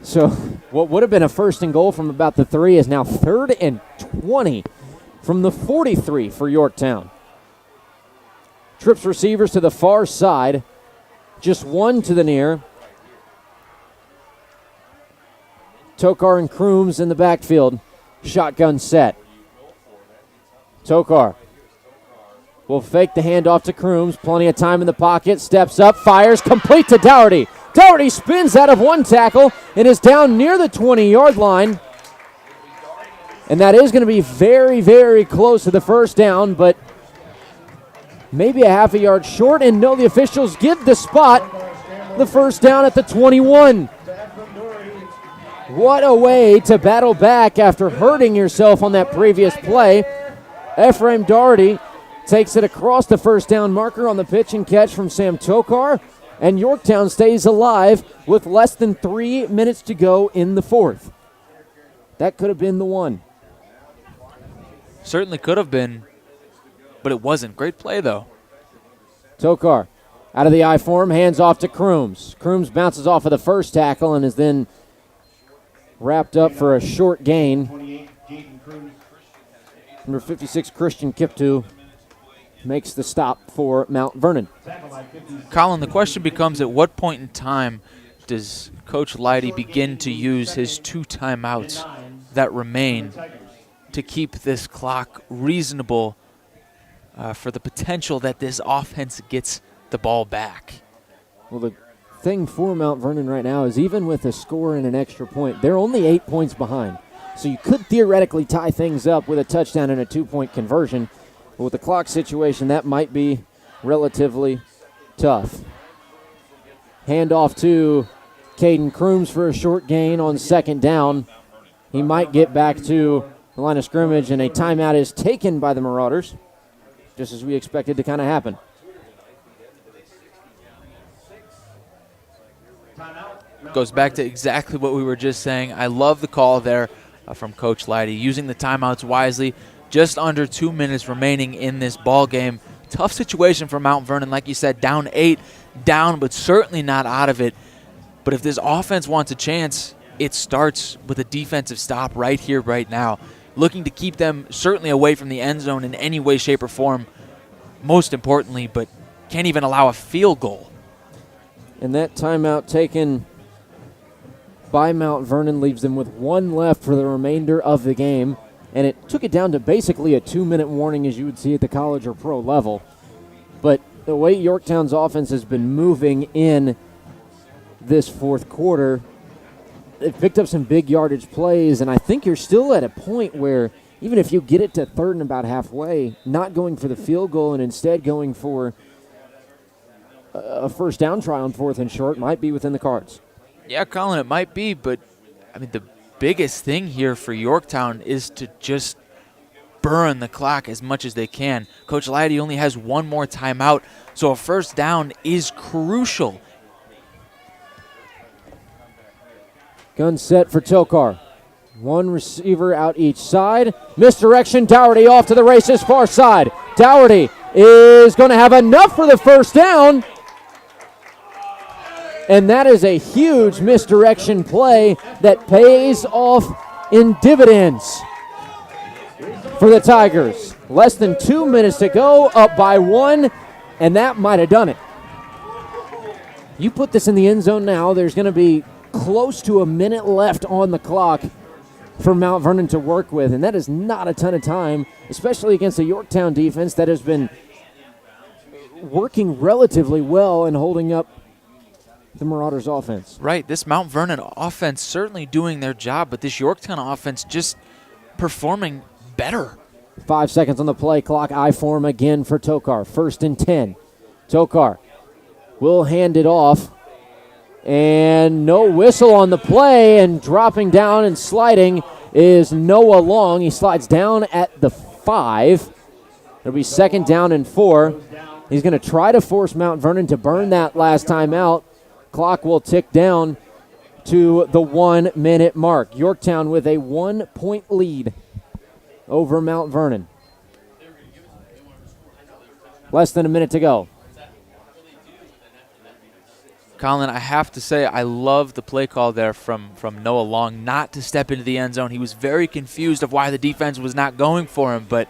so what would have been a 1st and goal from about the 3 is now 3rd and 20 from the 43 for Yorktown. Trips receivers to the far side, just one to the near. Tokar and Crooms in the backfield. Shotgun set. Tokar will fake the handoff to Crooms. Plenty of time in the pocket. Steps up, fires, complete to Dougherty. Dougherty spins out of one tackle and is down near the 20-yard line. And that is going to be very, very close to the 1st down, but maybe a half a yard short. And no, the officials give the spot the 1st down at the 21. What a way to battle back after hurting yourself on that previous play. Ephraim Dougherty takes it across the 1st down marker on the pitch and catch from Sam Tokar, and Yorktown stays alive with less than 3 minutes to go in the 4th. That could have been the one. certainly could have been, but it wasn't. Great play, though. Tokar out of the I form, hands off to Crooms. Crooms bounces off of the 1st tackle and is then wrapped up for a short gain. Number 56, Christian Kiptu, makes the stop for Mount Vernon. Colin, the question becomes, at what point in time does Coach Leidy begin to use his 2 timeouts that remain to keep this clock reasonable for the potential that this offense gets the ball back? Well, the thing for Mount Vernon right now is even with a score and an extra point, they're only 8 points behind. So you could theoretically tie things up with a touchdown and a 2-point conversion. But with the clock situation, that might be relatively tough. Handoff to Caden Crooms for a short gain on 2nd down. He might get back to the line of scrimmage, and a timeout is taken by the Marauders, just as we expected to kind of happen. Goes back to exactly what we were just saying. I love the call there from Coach Leidy, using the timeouts wisely. Just under 2 minutes remaining in this ball game. Tough situation for Mount Vernon, like you said, down 8, down, but certainly not out of it. But if this offense wants a chance, it starts with a defensive stop right here, right now. Looking to keep them certainly away from the end zone in any way, shape, or form, most importantly, but can't even allow a field goal. And that timeout taken by Mount Vernon leaves them with 1 left for the remainder of the game. And it took it down to basically a 2-minute warning, as you would see at the college or pro level. But the way Yorktown's offense has been moving in this 4th quarter, they've picked up some big yardage plays, and I think you're still at a point where even if you get it to 3rd and about halfway, not going for the field goal and instead going for a 1st down try on 4th and short might be within the cards. Yeah, Colin, it might be, but I mean, the biggest thing here for Yorktown is to just burn the clock as much as they can. Coach Leidy only has 1 more timeout, so a 1st down is crucial. Gun set for Tokar. 1 receiver out each side. Misdirection, Dougherty off to the races, far side. Dougherty is going to have enough for the 1st down. And that is a huge misdirection play that pays off in dividends for the Tigers. Less than 2 minutes to go, up by 1, and that might have done it. You put this in the end zone now, there's going to be close to a minute left on the clock for Mount Vernon to work with, and that is not a ton of time, especially against a Yorktown defense that has been working relatively well and holding up the Marauders' offense. Right, this Mount Vernon offense certainly doing their job, but this Yorktown offense just performing better. 5 seconds on the play clock. I form again for Tokar. 1st and 10. Tokar will hand it off. And no whistle on the play, and dropping down and sliding is Noah Long. He slides down at the 5. It'll be 2nd down and 4. He's going to try to force Mount Vernon to burn that last time out. Clock will tick down to the 1 minute mark. Yorktown with a 1-point lead over Mount Vernon. Less than a minute to go. Colin, I have to say I love the play call there from Noah Long not to step into the end zone. He was very confused of why the defense was not going for him, but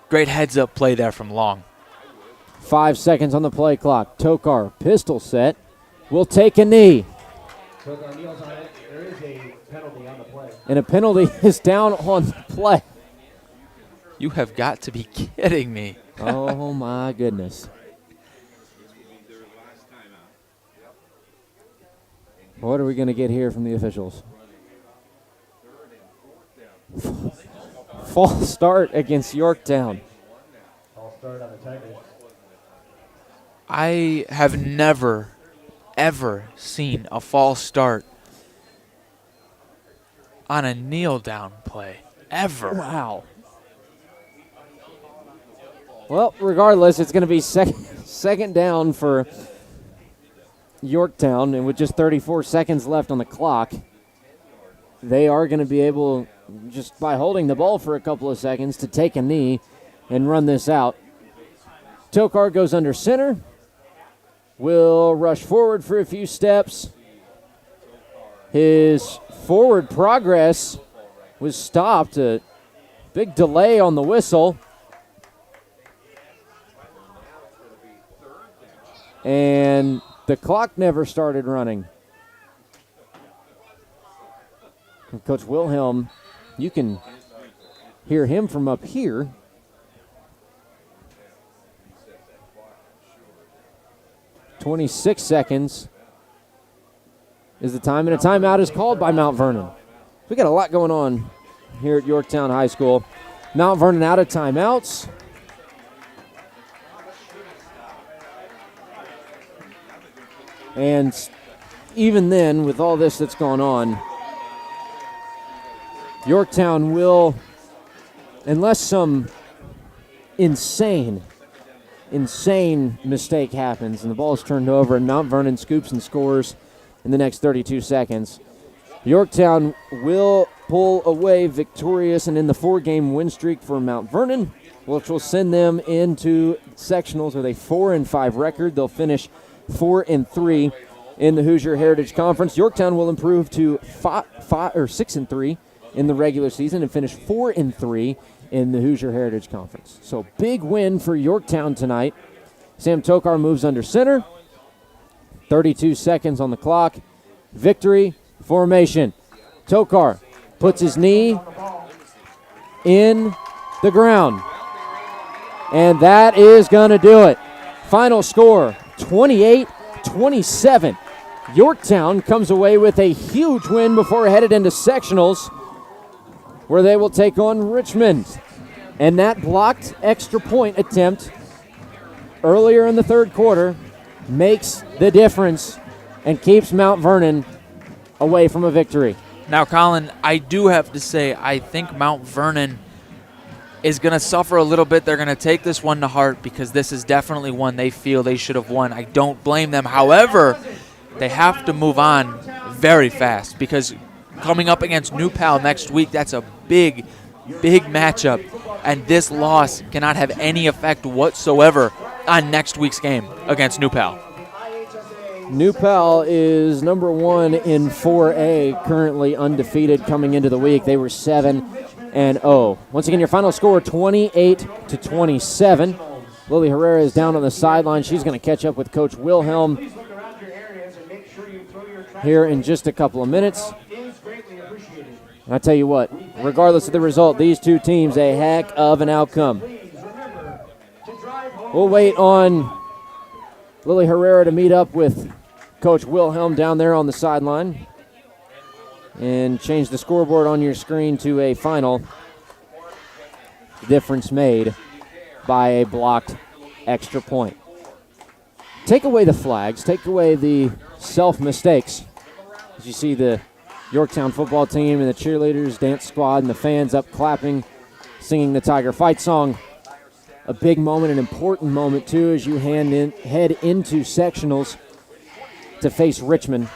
great heads-up play there from Long. 5 seconds on the play clock. Tokar, pistol set, will take a knee. Tokar kneels on it. There is a penalty on the play. And a penalty is down on the play. You have got to be kidding me. Oh, my goodness. What are we going to get here from the officials? False start against Yorktown. False start on the Tigers. I have never, ever seen a false start on a kneel-down play. Ever. Wow. Well, regardless, it's going to be second down for Yorktown, and with just 34 seconds left on the clock, they are going to be able, just by holding the ball for a couple of seconds, to take a knee and run this out. Tokar goes under center, will rush forward for a few steps. His forward progress was stopped. A big delay on the whistle. And the clock never started running. And Coach Wilhelm, you can hear him from up here. "26 seconds is the time, and a timeout is called by Mount Vernon. We got a lot going on here at Yorktown High School. Mount Vernon out of timeouts. And even then, with all this that's gone on, Yorktown will, unless some insane mistake happens and the ball is turned over and Mount Vernon scoops and scores in the next 32 seconds, Yorktown will pull away victorious and in the 4-game win streak for Mount Vernon, which will send them into sectionals with a 4-5 record. They'll finish 4-3 in the Hoosier Heritage Conference. Yorktown will improve to 6-3 in the regular season and finish 4-3 in the Hoosier Heritage Conference. So big win for Yorktown tonight. Sam Tokar moves under center. 32 seconds on the clock. Victory formation. Tokar puts his knee in the ground. And that is going to do it. Final score, 28-27. Yorktown comes away with a huge win before headed into sectionals, where they will take on Richmond. And that blocked extra point attempt earlier in the third quarter makes the difference and keeps Mount Vernon away from a victory. Now, Colin, I do have to say, I think Mount Vernon is going to suffer a little bit. They're going to take this one to heart because this is definitely one they feel they should have won. I don't blame them. However, they have to move on very fast because coming up against New Pal next week, that's a big matchup. And this loss cannot have any effect whatsoever on next week's game against New Pal. New Pal is number 1 in 4A, currently undefeated coming into the week. They were 7-0. Once again, your final score, 28-27. Lily Herrera is down on the sideline. She's going to catch up with Coach Wilhelm here in just a couple of minutes. And I tell you what, regardless of the result, these two teams, a heck of an outcome. We'll wait on Lily Herrera to meet up with Coach Wilhelm down there on the sideline and change the scoreboard on your screen to a final. Difference made by a blocked extra point. Take away the flags, take away the self-mistakes. As you see the Yorktown football team and the cheerleaders, dance squad, and the fans up clapping, singing the Tiger Fight song. A big moment, an important moment, too, as you head into sectionals to face Richmond.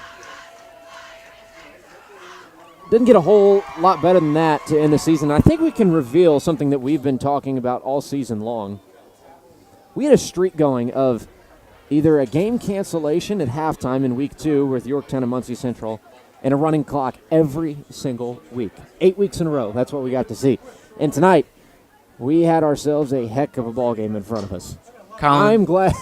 Didn't get a whole lot better than that to end the season. I think we can reveal something that we've been talking about all season long. We had a streak going of either a game cancellation at halftime in week 2 with Yorktown and Muncie Central and a running clock every single week. 8 weeks in a row, that's what we got to see. And tonight, we had ourselves a heck of a ball game in front of us. I'm glad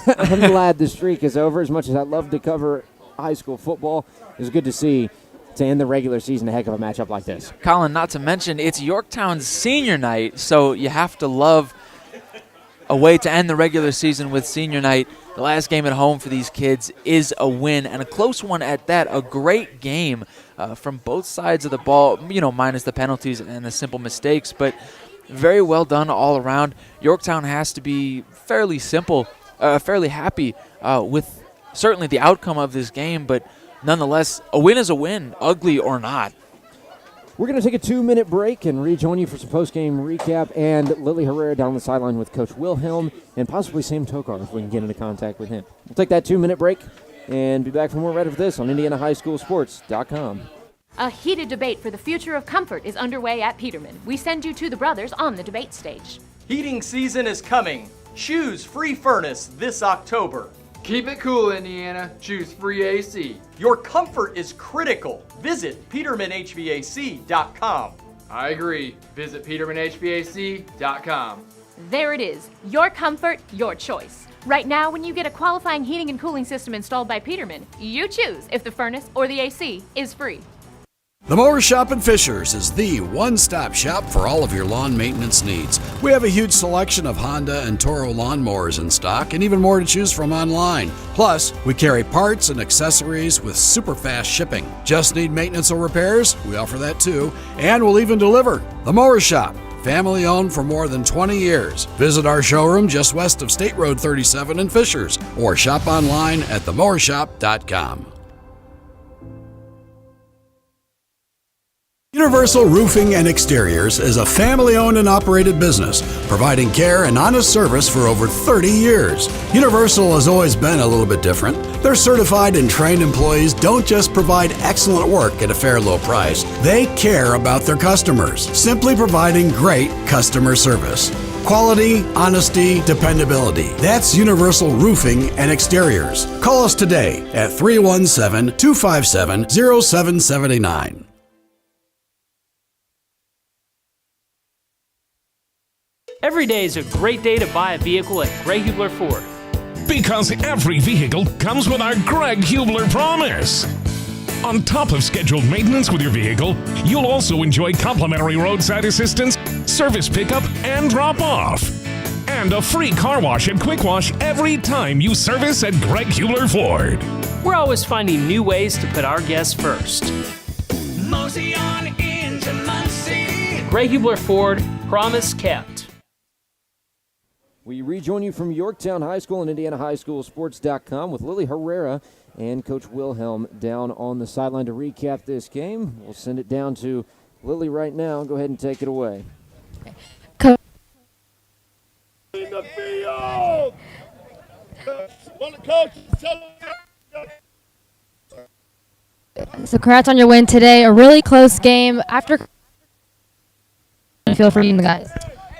the streak is over. As much as I love to cover high school football, it's good to see to end the regular season a heck of a matchup like this. Colin, not to mention, it's Yorktown's senior night, so you have to love a way to end the regular season with senior night. The last game at home for these kids is a win, and a close one at that. A great game from both sides of the ball, minus the penalties and the simple mistakes, but very well done all around. Yorktown has to be fairly happy with certainly the outcome of this game, but nonetheless, a win is a win, ugly or not. We're going to take a 2-minute break and rejoin you for some post-game recap and Lily Herrera down the sideline with Coach Wilhelm and possibly Sam Tokar if we can get into contact with him. We'll take that 2-minute break and be back for more right after this on IndianaHighSchoolSports.com. A heated debate for the future of comfort is underway at Peterman. We send you to the brothers on the debate stage. Heating season is coming. Choose free furnace this October. Keep it cool, Indiana. Choose free AC. Your comfort is critical. Visit PetermanHVAC.com. I agree. Visit PetermanHVAC.com. There it is. Your comfort, your choice. Right now, when you get a qualifying heating and cooling system installed by Peterman, you choose if the furnace or the AC is free. The Mower Shop in Fishers is the one-stop shop for all of your lawn maintenance needs. We have a huge selection of Honda and Toro lawnmowers in stock and even more to choose from online. Plus, we carry parts and accessories with super fast shipping. Just need maintenance or repairs? We offer that too. And we'll even deliver. The Mower Shop, family owned for more than 20 years. Visit our showroom just west of State Road 37 in Fishers or shop online at themowershop.com. Universal Roofing and Exteriors is a family-owned and operated business, providing care and honest service for over 30 years. Universal has always been a little bit different. Their certified and trained employees don't just provide excellent work at a fair low price. They care about their customers, simply providing great customer service. Quality, honesty, dependability. That's Universal Roofing and Exteriors. Call us today at 317-257-0779. Every day is a great day to buy a vehicle at Greg Hubler Ford. Because every vehicle comes with our Greg Hubler promise. On top of scheduled maintenance with your vehicle, you'll also enjoy complimentary roadside assistance, service pickup, and drop-off. And a free car wash and quick wash every time you service at Greg Hubler Ford. We're always finding new ways to put our guests first. Mosey on into Muncie. Greg Hubler Ford, promise kept. We rejoin you from Yorktown High School and IndianaHighSchoolSports.com with Lily Herrera and Coach Wilhelm down on the sideline to recap this game. We'll send it down to Lily right now. Go ahead and take it away. In the field! One of the coaches So congrats on your win today. A really close game. After feel for you and the guys.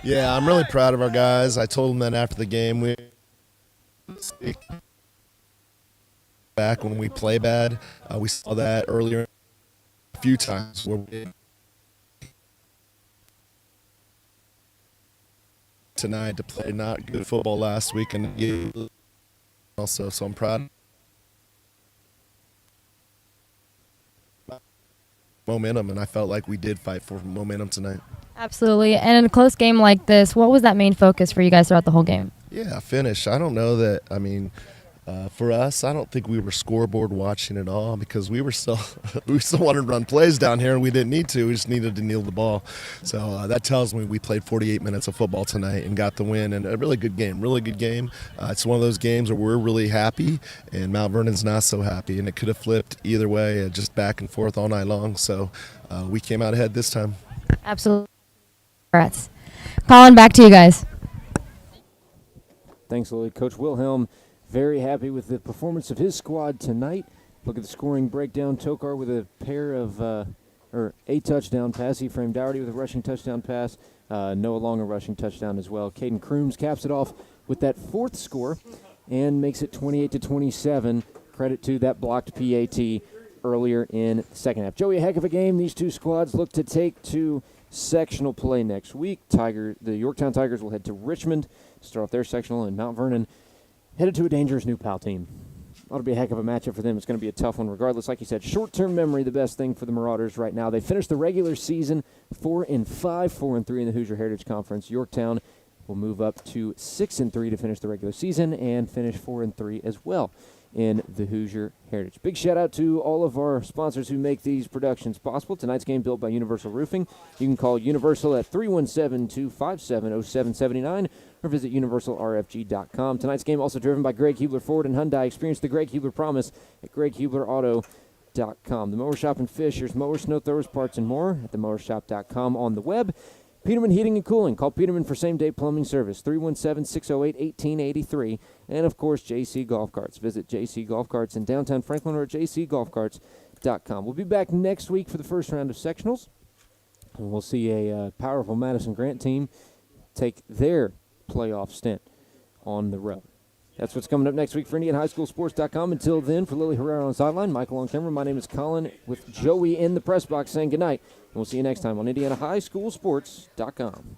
Yeah, I'm really proud of our guys. I told them that after the game, we back when we play bad. We saw that earlier a few times where we tonight to play not good football last week and also. So I'm proud. momentum, and I felt like we did fight for momentum tonight. Absolutely. And in a close game like this, what was that main focus for you guys throughout the whole game? Yeah, finish. I don't know that. I mean, for us, I don't think we were scoreboard watching at all because we still wanted to run plays down here and we didn't need to. We just needed to kneel the ball. So that tells me we played 48 minutes of football tonight and got the win, and a really good game. It's one of those games where we're really happy and Mount Vernon's not so happy, and it could have flipped either way, just back and forth all night long. So we came out ahead this time. Absolutely. Congrats. Colin, back to you guys. Thanks, Lily. Coach Wilhelm, very happy with the performance of his squad tonight. Look at the scoring breakdown. Tokar with a pair of, a touchdown pass. Ephraim Dougherty with a rushing touchdown pass. Noah Long a rushing touchdown as well. Caden Crooms caps it off with that fourth score and makes it 28-27. Credit to that blocked PAT earlier in the second half. Joey, a heck of a game. These two squads look to take to sectional play next week. The Yorktown Tigers will head to Richmond to start off their sectional, and Mount Vernon headed to a dangerous new PAL team. Ought to be a heck of a matchup for them. It's going to be a tough one regardless. Like you said, short-term memory, the best thing for the Marauders right now. They finished the regular season 4-5, 4-3 in the Hoosier Heritage Conference. Yorktown will move up to 6-3 to finish the regular season and finish 4-3 as well in the Hoosier Heritage. Big shout out to all of our sponsors who make these productions possible. Tonight's game built by Universal Roofing. You can call Universal at 317-257-0779 or visit universalrfg.com. Tonight's game also driven by Greg Hubler Ford and Hyundai. Experience the Greg Hubler promise at greghublerauto.com. The Mower Shop in Fishers, mowers, snow throwers, parts, and more at themowershop.com on the web. Peterman Heating and Cooling. Call Peterman for same-day plumbing service, 317-608-1883. And, of course, JC Golf Carts. Visit JC Golf Carts in downtown Franklin or at jcgolfcarts.com. We'll be back next week for the first round of sectionals. And we'll see a powerful Madison Grant team take their playoff stint on the road. That's what's coming up next week for IndianaHighSchoolSports.com. Until then, for Lily Herrera on the sideline, Michael on camera, my name is Colin with Joey in the press box saying goodnight. And we'll see you next time on IndianaHighSchoolSports.com.